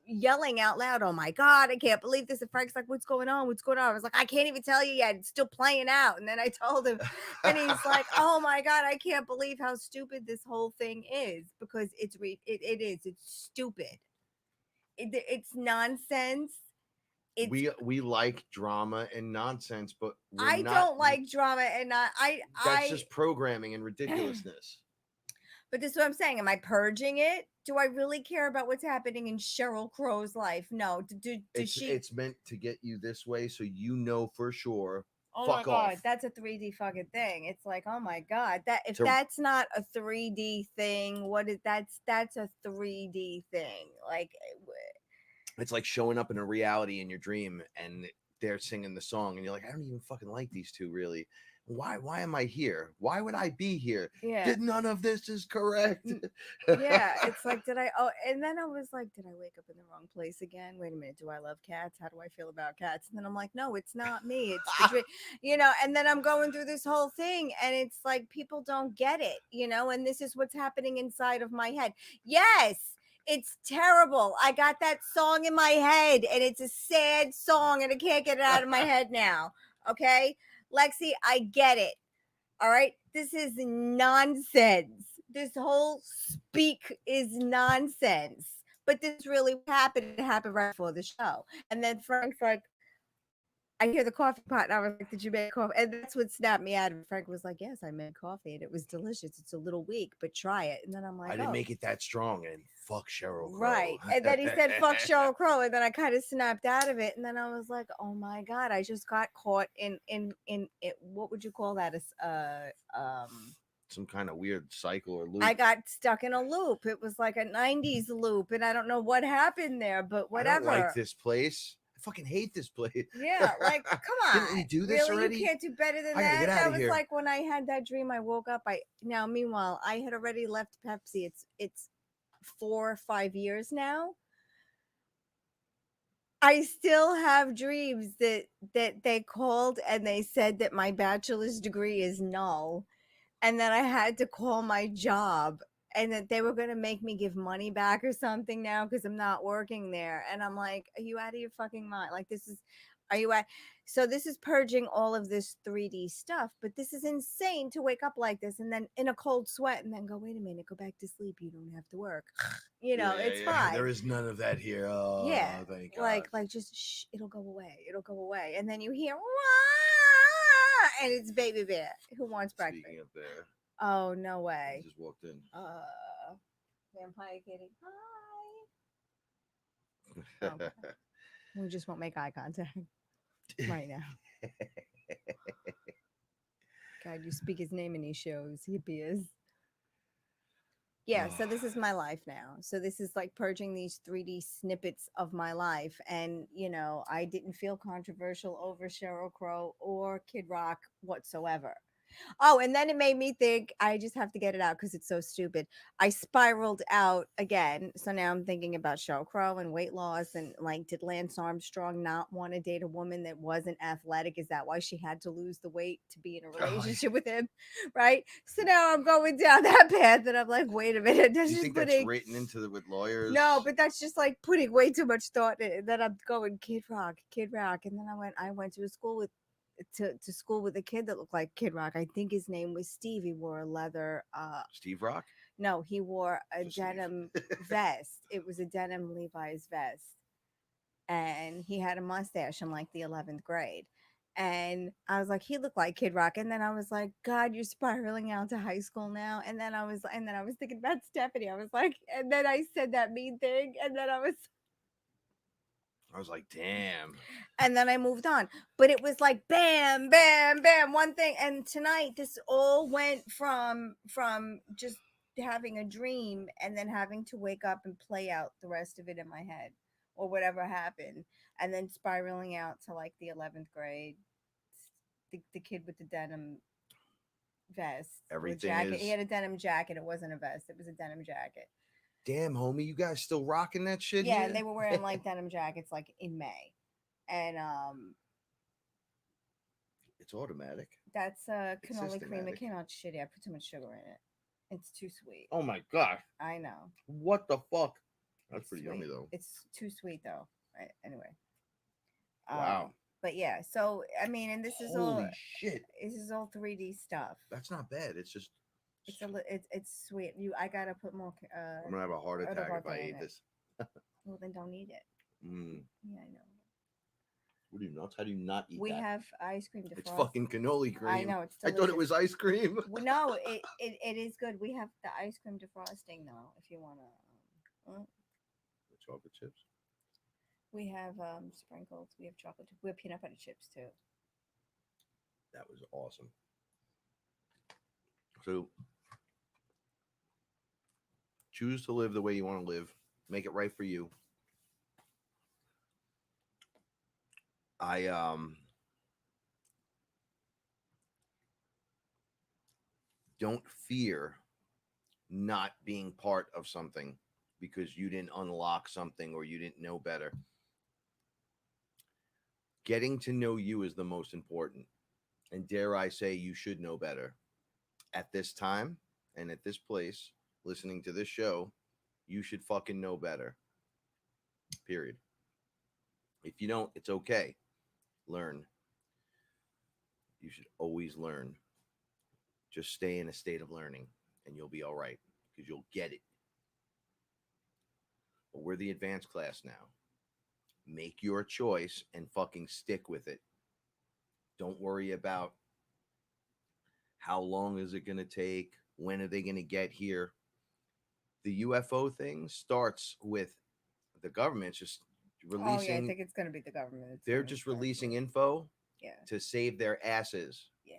yelling out loud, oh my God, I can't believe this. And Frank's like, what's going on? What's going on? I was like, I can't even tell you yet. It's still playing out. And then I told him, and he's like, oh my God, I can't believe how stupid this whole thing is, because it is. It's stupid. It's nonsense. We like drama and nonsense, but I don't like drama, and that's just programming and ridiculousness. But this is what I'm saying. Am I purging it? Do I really care about what's happening in Sheryl Crow's life? No. It's meant to get you this way, so you know for sure. Oh fuck my God, off. that's a 3D fucking thing. It's like, oh my God, that's not a 3D thing, what is that's a 3D thing. Like, it's like showing up in a reality in your dream, and they're singing the song, and you're like, I don't even fucking like these two really, Why am I here? Why would I be here? Yeah. None of this is correct. Yeah, it's like, did I? Oh, and then I was like, did I wake up in the wrong place again? Wait a minute, do I love cats? How do I feel about cats? And then I'm like, no, it's not me. It's the dream, And then I'm going through this whole thing, and it's like people don't get it, And this is what's happening inside of my head. Yes, it's terrible. I got that song in my head, and it's a sad song, and I can't get it out of my head now. Okay, Lexi, I get it. All right. This is nonsense. This whole speak is nonsense. But this is really what happened. It happened right before the show. And then Frank's like, I hear the coffee pot. And I was like, did you make coffee? And that's what snapped me out of it. Frank was like, yes, I made coffee and it was delicious. It's a little weak, but try it. And then I'm like, I didn't oh. make it that strong. And fuck Sheryl Crow. Right. And then he said, fuck Sheryl Crow. And then I kind of snapped out of it. And then I was like, oh my God, I just got caught in it. What would you call that? Some kind of weird cycle or loop. I got stuck in a loop. It was like a 90s loop. And I don't know what happened there, but whatever. I don't like this place. I fucking hate this place. Yeah, like, come on. Didn't we do this really? already? You can't do better than I gotta that. get That outta was here. like when I had that dream. I woke up. Now, meanwhile, I had already left Pepsi. It's 4 or 5 years now. I still have dreams that they called and they said that my bachelor's degree is null, and that I had to call my job, and that they were going to make me give money back or something now because I'm not working there. And I'm like, are you out of your fucking mind? Like, are you at? So this is purging all of this 3D stuff, but this is insane to wake up like this and then in a cold sweat and then go, wait a minute, go back to sleep. You don't have to work. It's fine. There is none of that here. Oh, Yeah, thank God. like just shh, it'll go away, and then you hear wah, and it's Baby Bear who wants breakfast. Speaking of Bear, Oh no way! he just walked in. Vampire Kitty, hi. Okay. We just won't make eye contact right now. God, you speak his name and he shows. He appears. Yeah, so this is my life now. So this is like purging these 3D snippets of my life. And, I didn't feel controversial over Sheryl Crow or Kid Rock whatsoever. Oh, and then it made me think, I just have to get it out because it's so stupid. I spiraled out again. So now I'm thinking about Sheryl Crow and weight loss. And like, did Lance Armstrong not want to date a woman that wasn't athletic? Is that why she had to lose the weight to be in a relationship with him? Right. So now I'm going down that path and I'm like, wait a minute. Do you think that's written into with lawyers? No, but that's just like putting way too much thought in it. And then I'm going, Kid Rock. And then I went to a school to school with a kid that looked like Kid Rock. I think his name was Steve. He wore a leather Steve Rock? No, he wore a Just denim vest. It was a denim Levi's vest. And he had a mustache in like the 11th grade. And I was like, he looked like Kid Rock. And then I was like, God, you're spiraling out to high school now. And then I was thinking about Stephanie. I was like, and then I said that mean thing. And then I was like, damn. And then I moved on. But it was like bam, bam, bam, one thing. And tonight this all went from just having a dream and then having to wake up and play out the rest of it in my head or whatever happened. And then spiraling out to like the 11th grade. The kid with the denim vest. Everything jacket. is... He had a denim jacket. It wasn't a vest. It was a denim jacket. Damn, homie, you guys still rocking that shit? Yeah, and they were wearing like denim jackets like in May. And it's automatic. That's canola cream. It came out shitty. I put too much sugar in it. It's too sweet. Oh my God. I know. What the fuck? That's it's pretty sweet. yummy though. It's too sweet though. Right. Anyway. Wow. But yeah, so I mean, and this is Holy shit. This is all 3D stuff. That's not bad. It's just it's sweet. I gotta put more. I'm gonna have a heart attack if I ate this. Well, then don't eat it. Yeah, I know. What are you nuts? How do you not eat that? We have ice cream defrost. It's fucking cannoli cream. I know. It's delicious. I thought it was ice cream. Well, no, it is good. We have the ice cream defrosting though. If you wanna. The chocolate chips. We have sprinkles. We have chocolate. We have peanut butter chips too. That was awesome. So, choose to live the way you want to live. Make it right for you. Don't fear not being part of something because you didn't unlock something or you didn't know better. Getting to know you is the most important. And dare I say, you should know better. At this time and at this place, listening to this show, you should fucking know better. Period. If you don't, it's okay. Learn. You should always learn. Just stay in a state of learning and you'll be all right because you'll get it. But we're the advanced class now. Make your choice and fucking stick with it. Don't worry about how long is it going to take? When are they going to get here? The UFO thing starts with the government just releasing. Oh yeah, I think it's going to be the government. They're just releasing info yeah. to save their asses. Yeah.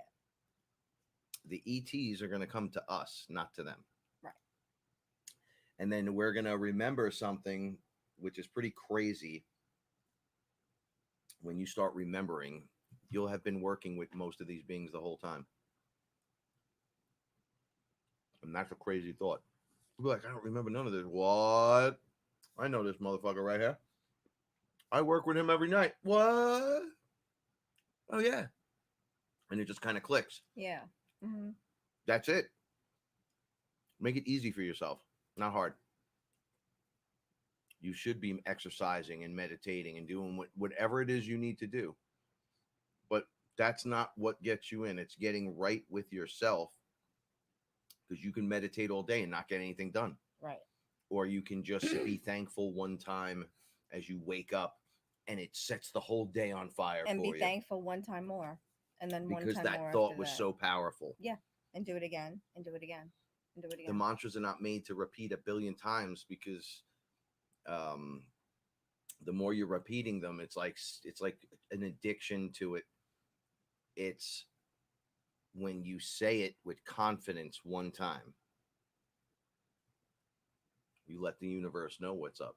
The ETs are going to come to us, not to them. Right. And then we're going to remember something which is pretty crazy. When you start remembering, you'll have been working with most of these beings the whole time. And that's a crazy thought. You'll be like, I don't remember none of this. What? I know this motherfucker right here. I work with him every night. What? Oh, yeah. And it just kind of clicks. Yeah. Mm-hmm. That's it. Make it easy for yourself, not hard. You should be exercising and meditating and doing whatever it is you need to do. But that's not what gets you in. It's getting right with yourself, because you can meditate all day and not get anything done. Right. Or you can just be thankful one time as you wake up and it sets the whole day on fire and for be you. thankful one time more. And then one because time that more thought was so powerful. Yeah. And do it again and do it again and do it again. The mantras are not made to repeat 1 billion times because the more you're repeating them, it's like an addiction to it. It's when you say it with confidence one time, you let the universe know what's up.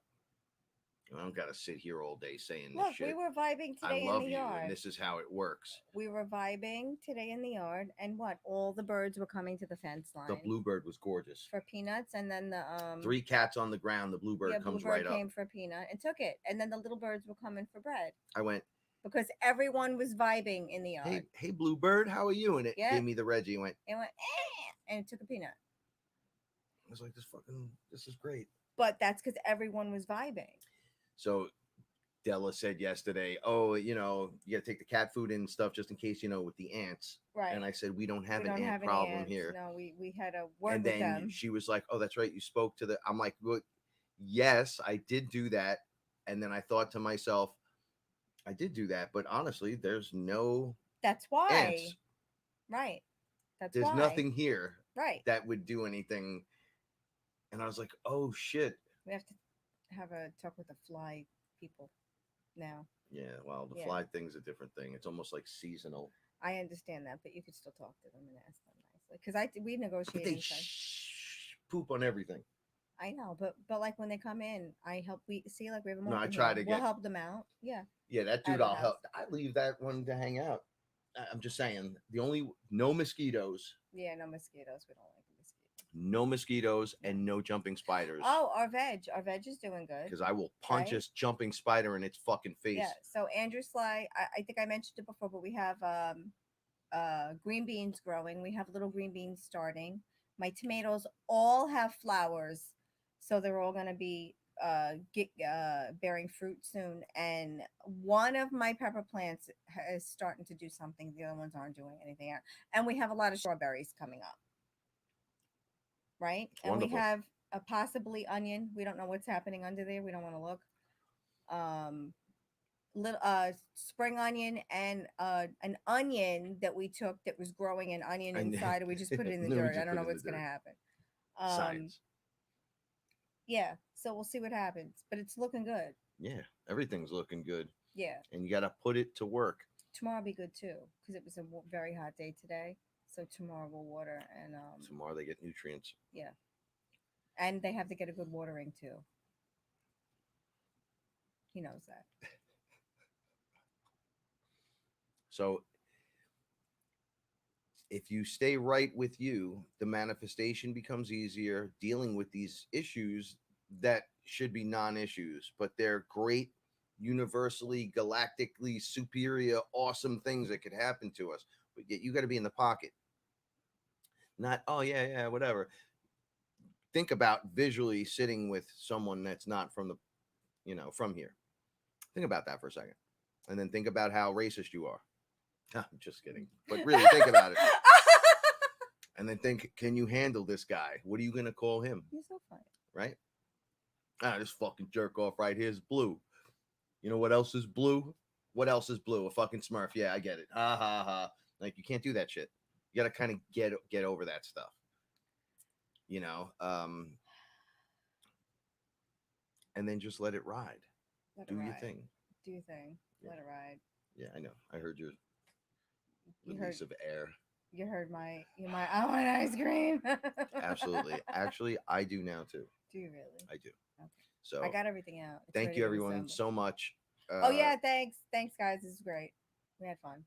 I don't got to sit here all day saying this shit. We were vibing today I love in the you, yard. and this is how it works. We were vibing today in the yard, and what? All the birds were coming to the fence line. The bluebird was gorgeous. For peanuts, and then the 3 cats on the ground. The bluebird comes right up. Came for peanut and took it, and then the little birds were coming for bread. I went because everyone was vibing in the yard. Hey, bluebird, how are you? And it gave me the Reggie. It went and it took a peanut. I was like, this is great. But that's because everyone was vibing. So Della said yesterday, oh, you got to take the cat food and stuff just in case, with the ants. Right. And I said, we don't have an ant problem here. No, we had a word and with them. And then she was like, oh, that's right. You spoke to the, I'm like, well, yes, I did do that. And then I thought to myself, I did do that. But honestly, there's no That's why. ants. Right. There's nothing here. Right. That would do anything. And I was like, oh, shit. We have to have a talk with the fly people now. Yeah, well, the fly thing's a different thing. It's almost like seasonal. I understand that, but you could still talk to them and ask them nicely. Because we negotiate. But they poop on everything. I know, but like when they come in, I help. We see like we have a I try to we'll help them out. Yeah. Yeah, that dude, I'll help. I leave that one to hang out. I'm just saying, no mosquitoes. Yeah, no mosquitoes. We don't like mosquitoes. No mosquitoes and no jumping spiders. Oh, our veg is doing good. Because I will punch a jumping spider in its fucking face. Yeah. So Andrew Sly, I think I mentioned it before, but we have green beans growing. We have little green beans starting. My tomatoes all have flowers, so they're all going to be bearing fruit soon. And one of my pepper plants is starting to do something. The other ones aren't doing anything else. And we have a lot of strawberries coming up. Right. And wonderful. We have a possibly onion. We don't know what's happening under there. We don't want to look. Little spring onion and an onion that we took that was growing an onion inside, and we just put it in the dirt. I don't know what's going to happen. Science. Yeah, so we'll see what happens, but it's looking good. Yeah, everything's looking good. Yeah, and you got to put it to work. Tomorrow will be good too, because it was a very hot day today. So tomorrow we'll water, and tomorrow they get nutrients. Yeah, and they have to get a good watering too. He knows that. So if you stay right with you, the manifestation becomes easier. Dealing with these issues that should be non-issues, but they're great, universally, galactically superior, awesome things that could happen to us. But yet you got to be in the pocket. Not, oh yeah, yeah, whatever. Think about visually sitting with someone that's not from the, from here. Think about that for a second. And then think about how racist you are. I'm just kidding. But really think about it. And then think, can you handle this guy? What are you gonna call him? You're so funny. Right? This fucking jerk off right here is blue. You know what else is blue? What else is blue? A fucking Smurf. Yeah, I get it. Ha ha ha. Like, you can't do that shit. You gotta kind of get over that stuff. You know? And then just let it ride. Let Do it your ride. thing. Do your thing. Yeah. Let it ride. Yeah, I know. I heard your You release heard of air. you heard my I want ice cream. Absolutely. Actually, I do now too. Do you really? I do. Okay. So I got everything out. It's thank ready you to everyone assemble. so much. Oh yeah, thanks. Thanks guys. This is great. We had fun.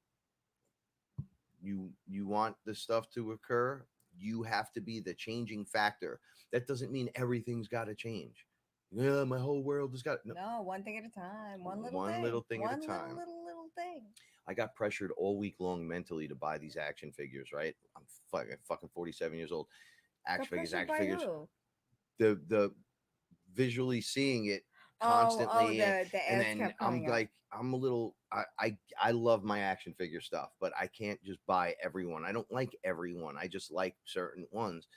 You want this stuff to occur, you have to be the changing factor. That doesn't mean everything's got to change. Yeah, my whole world has got No, one thing at a time. One One little thing at a time. Little thing. I got pressured all week long mentally to buy these action figures, right? I'm fucking 47 years old. Action figures. Who? The visually seeing it constantly, the and ads then kept I'm coming up. like, I'm a little, I love my action figure stuff, but I can't just buy everyone. I don't like everyone. I just like certain ones.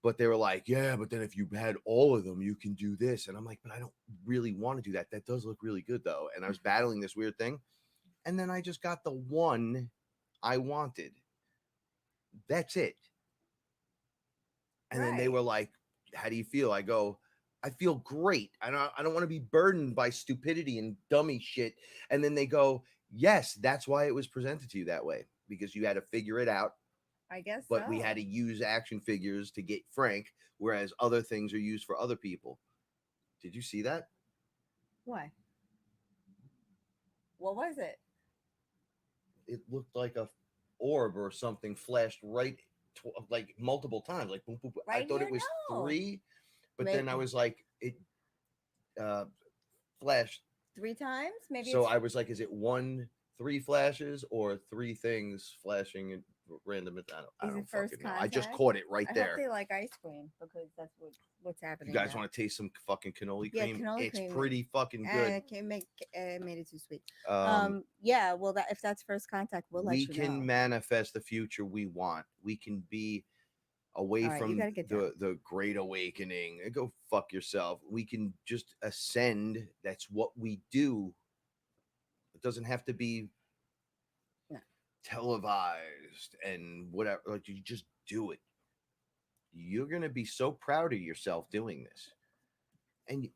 But they were like, yeah, but then if you had all of them, you can do this. And I'm like, but I don't really want to do that. That does look really good though. And I was battling this weird thing. And then I just got the one I wanted. That's it. And then they were like, how do you feel? I go, I feel great. I don't want to be burdened by stupidity and dummy shit. And then they go, yes, that's why it was presented to you that way, because you had to figure it out. I guess but we had to use action figures to get Frank, whereas other things are used for other people. Did you see that? Why? What was it? It looked like a orb or something flashed right, like multiple times, like boom, boom, boom. Right I thought here? it was No. 3, but Maybe. then I was like, it flashed 3 times, maybe. So I was like, is it 3 flashes or 3 things flashing in random? I don't fucking know. I just caught it right there. I hope they like ice cream, because that's what's happening. You guys want to taste some fucking cannoli cream? Yeah, it's cream. pretty fucking good. It can't made it too sweet. Yeah, well, if that's first contact, we'll let you know. We can manifest the future we want. We can be away from the great awakening. Go fuck yourself. We can just ascend. That's what we do. It doesn't have to be televised and whatever. Like, you just do it. You're gonna be so proud of yourself doing this. And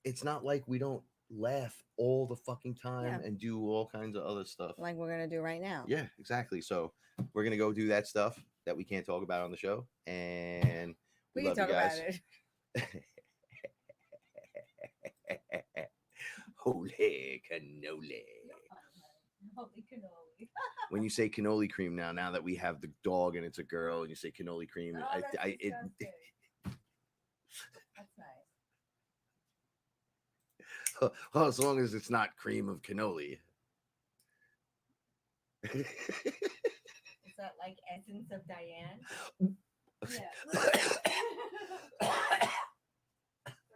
it's not like we don't laugh all the fucking time and do all kinds of other stuff like we're gonna do right now. Yeah, exactly. So we're gonna go do that stuff that we can't talk about on the show, and we love you guys. About it. Holy cannoli. Holy cannoli. When you say cannoli cream now that we have the dog and it's a girl, and you say cannoli cream, that's nice. Well, as long as it's not cream of cannoli. Is that like Essence of Diane? Yeah.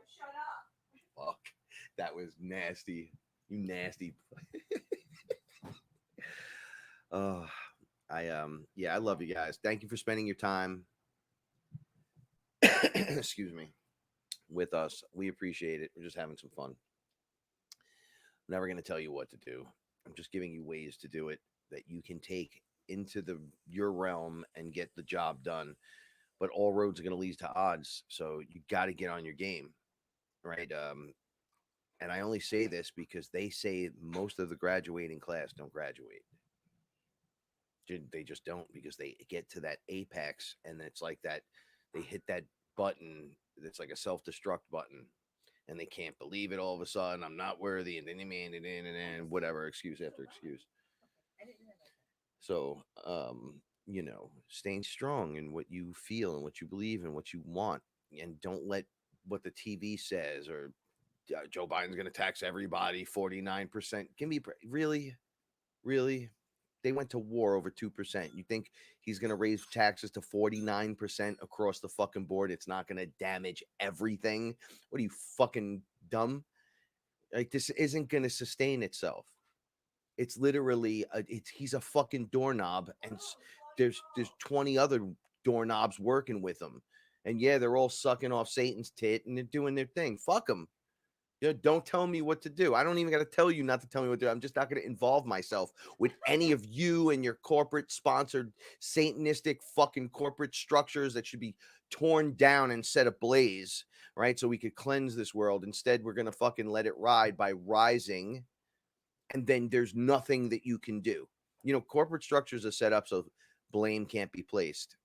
Shut up. Fuck. That was nasty. You nasty. I love you guys. Thank you for spending your time. Excuse me. With us. We appreciate it. We're just having some fun. I'm never going to tell you what to do. I'm just giving you ways to do it that you can take into your realm and get the job done. But all roads are going to lead to odds. So you got to get on your game. Right. And I only say this because they say most of the graduating class don't graduate. They just don't, because they get to that apex and it's like that. They hit that button. It's like a self-destruct button. And they can't believe it all of a sudden. I'm not worthy. And then whatever, excuse after excuse. So, staying strong in what you feel and what you believe and what you want, and don't let what the TV says or Joe Biden's going to tax everybody 49%. Give me really, really. They went to war over 2%. You think he's going to raise taxes to 49% across the fucking board? It's not going to damage everything. What are you, fucking dumb? Like, this isn't going to sustain itself. It's literally he's a fucking doorknob, and there's 20 other doorknobs working with him, and yeah, they're all sucking off Satan's tit and they're doing their thing. Fuck them. Don't tell me what to do. I don't even got to tell you not to tell me what to do. I'm just not going to involve myself with any of you and your corporate sponsored Satanistic fucking corporate structures that should be torn down and set ablaze, right? So we could cleanse this world. Instead, we're going to fucking let it ride by rising, and then there's nothing that you can do. Corporate structures are set up so blame can't be placed.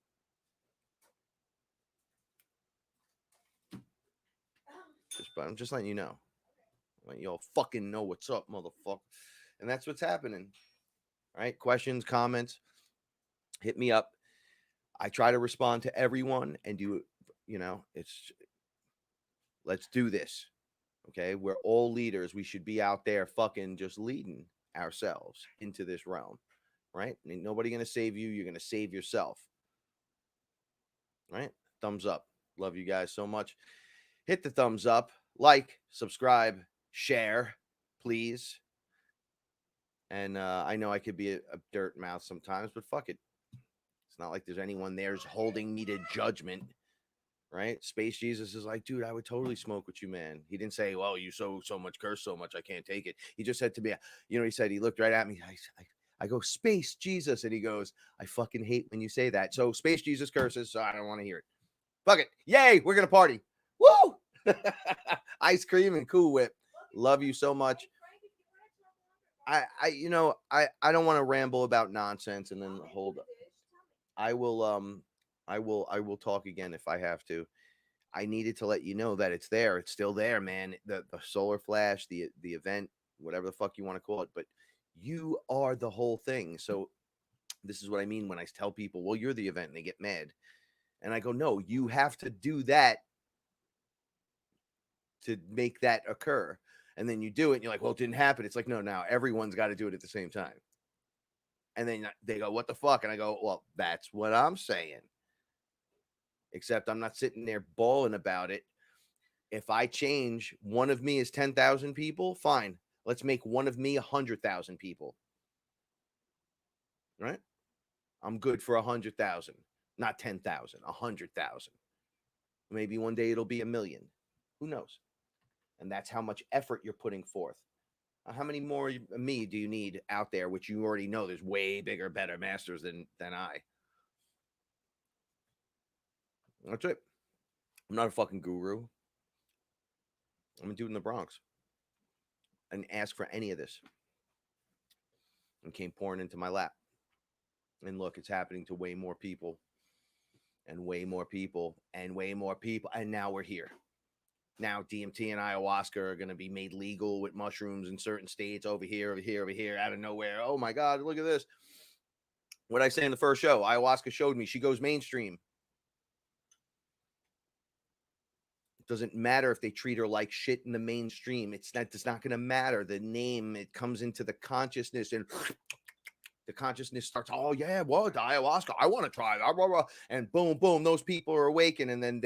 I'm just letting you know. Let y'all fucking know what's up, motherfucker. And that's what's happening. All right. Questions, comments, hit me up. I try to respond to everyone and do, let's do this. Okay. We're all leaders. We should be out there fucking just leading ourselves into this realm. Right? Ain't nobody going to save you. You're going to save yourself. Right? Thumbs up. Love you guys so much. Hit the thumbs up, like, subscribe, share, please. And I know I could be a dirt mouth sometimes, but fuck it. It's not like there's anyone there's holding me to judgment, right? Space Jesus is like, dude, I would totally smoke with you, man. He didn't say, well, you so much curse so much, I can't take it. He just said to me, he said, he looked right at me. I go, Space Jesus. And he goes, I fucking hate when you say that. So Space Jesus curses, so I don't want to hear it. Fuck it. Yay, we're going to party. Woo! Ice cream and Cool Whip. Love you so much. I don't want to ramble about nonsense and then hold up. I will talk again if I have to. I needed to let you know that it's there. It's still there, man. The solar flash, the event, whatever the fuck you want to call it, but you are the whole thing. So this is what I mean when I tell people, well, you're the event, and they get mad. And I go, no, you have to do that to make that occur. And then you do it and you're like, well, it didn't happen. It's like, no, now everyone's got to do it at the same time. And then they go, what the fuck? And I go, well, that's what I'm saying. Except I'm not sitting there bawling about it. If I change one of me is 10,000 people, fine. Let's make one of me 100,000 people. Right? I'm good for 100,000, not 10,000, 100,000. Maybe one day it'll be 1 million. Who knows? And that's how much effort you're putting forth. How many more me do you need out there, which you already know there's way bigger, better masters than I. That's it. I'm not a fucking guru. I'm a dude in the Bronx. And ask for any of this. And came pouring into my lap. And look, it's happening to way more people. And way more people. And way more people. And now we're here. Now DMT and ayahuasca are going to be made legal with mushrooms in certain states over here, out of nowhere. Oh my God, look at this. What I say in the first show, ayahuasca showed me she goes mainstream. It doesn't matter if they treat her like shit in the mainstream. It's not going to matter. The name, it comes into the consciousness, and the consciousness starts, oh yeah, what, ayahuasca, I want to try that. And boom, boom, those people are awakened, and then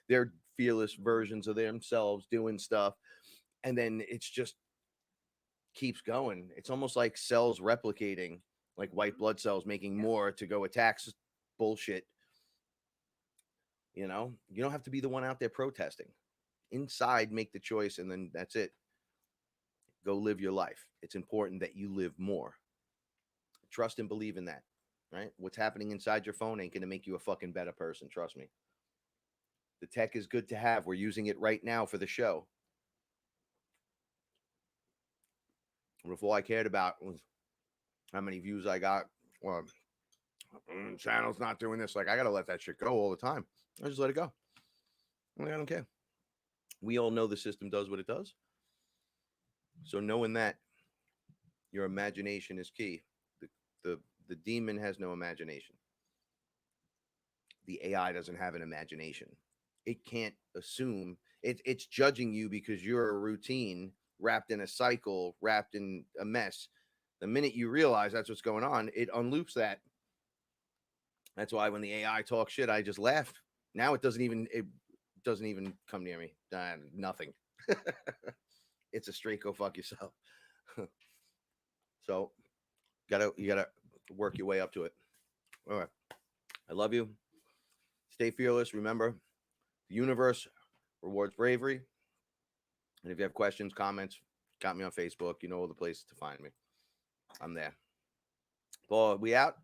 they're fearless versions of themselves doing stuff, and then it's just keeps going. It's almost like cells replicating, like white blood cells making more to go attack bullshit. You don't have to be the one out there protesting. Inside, make the choice, and then that's it. Go live your life. It's important that you live more. Trust and believe in that, right? What's happening inside your phone ain't going to make you a fucking better person. Trust me. The tech is good to have. We're using it right now for the show. And if all I cared about was how many views I got, well, channel's not doing this. Like, I got to let that shit go all the time. I just let it go. I don't care. We all know the system does what it does. So knowing that your imagination is key, the The demon has no imagination. The AI doesn't have an imagination. It can't assume. It's judging you because you're a routine wrapped in a cycle, wrapped in a mess. The minute you realize that's what's going on, it unloops that. That's why when the AI talks shit, I just laugh. Now it doesn't even come near me. Nothing. It's a straight go fuck yourself. So you gotta work your way up to it. All right. I love you. Stay fearless. Remember, the universe rewards bravery. And if you have questions, comments, got me on Facebook. You know all the places to find me. I'm there. Paula, we out?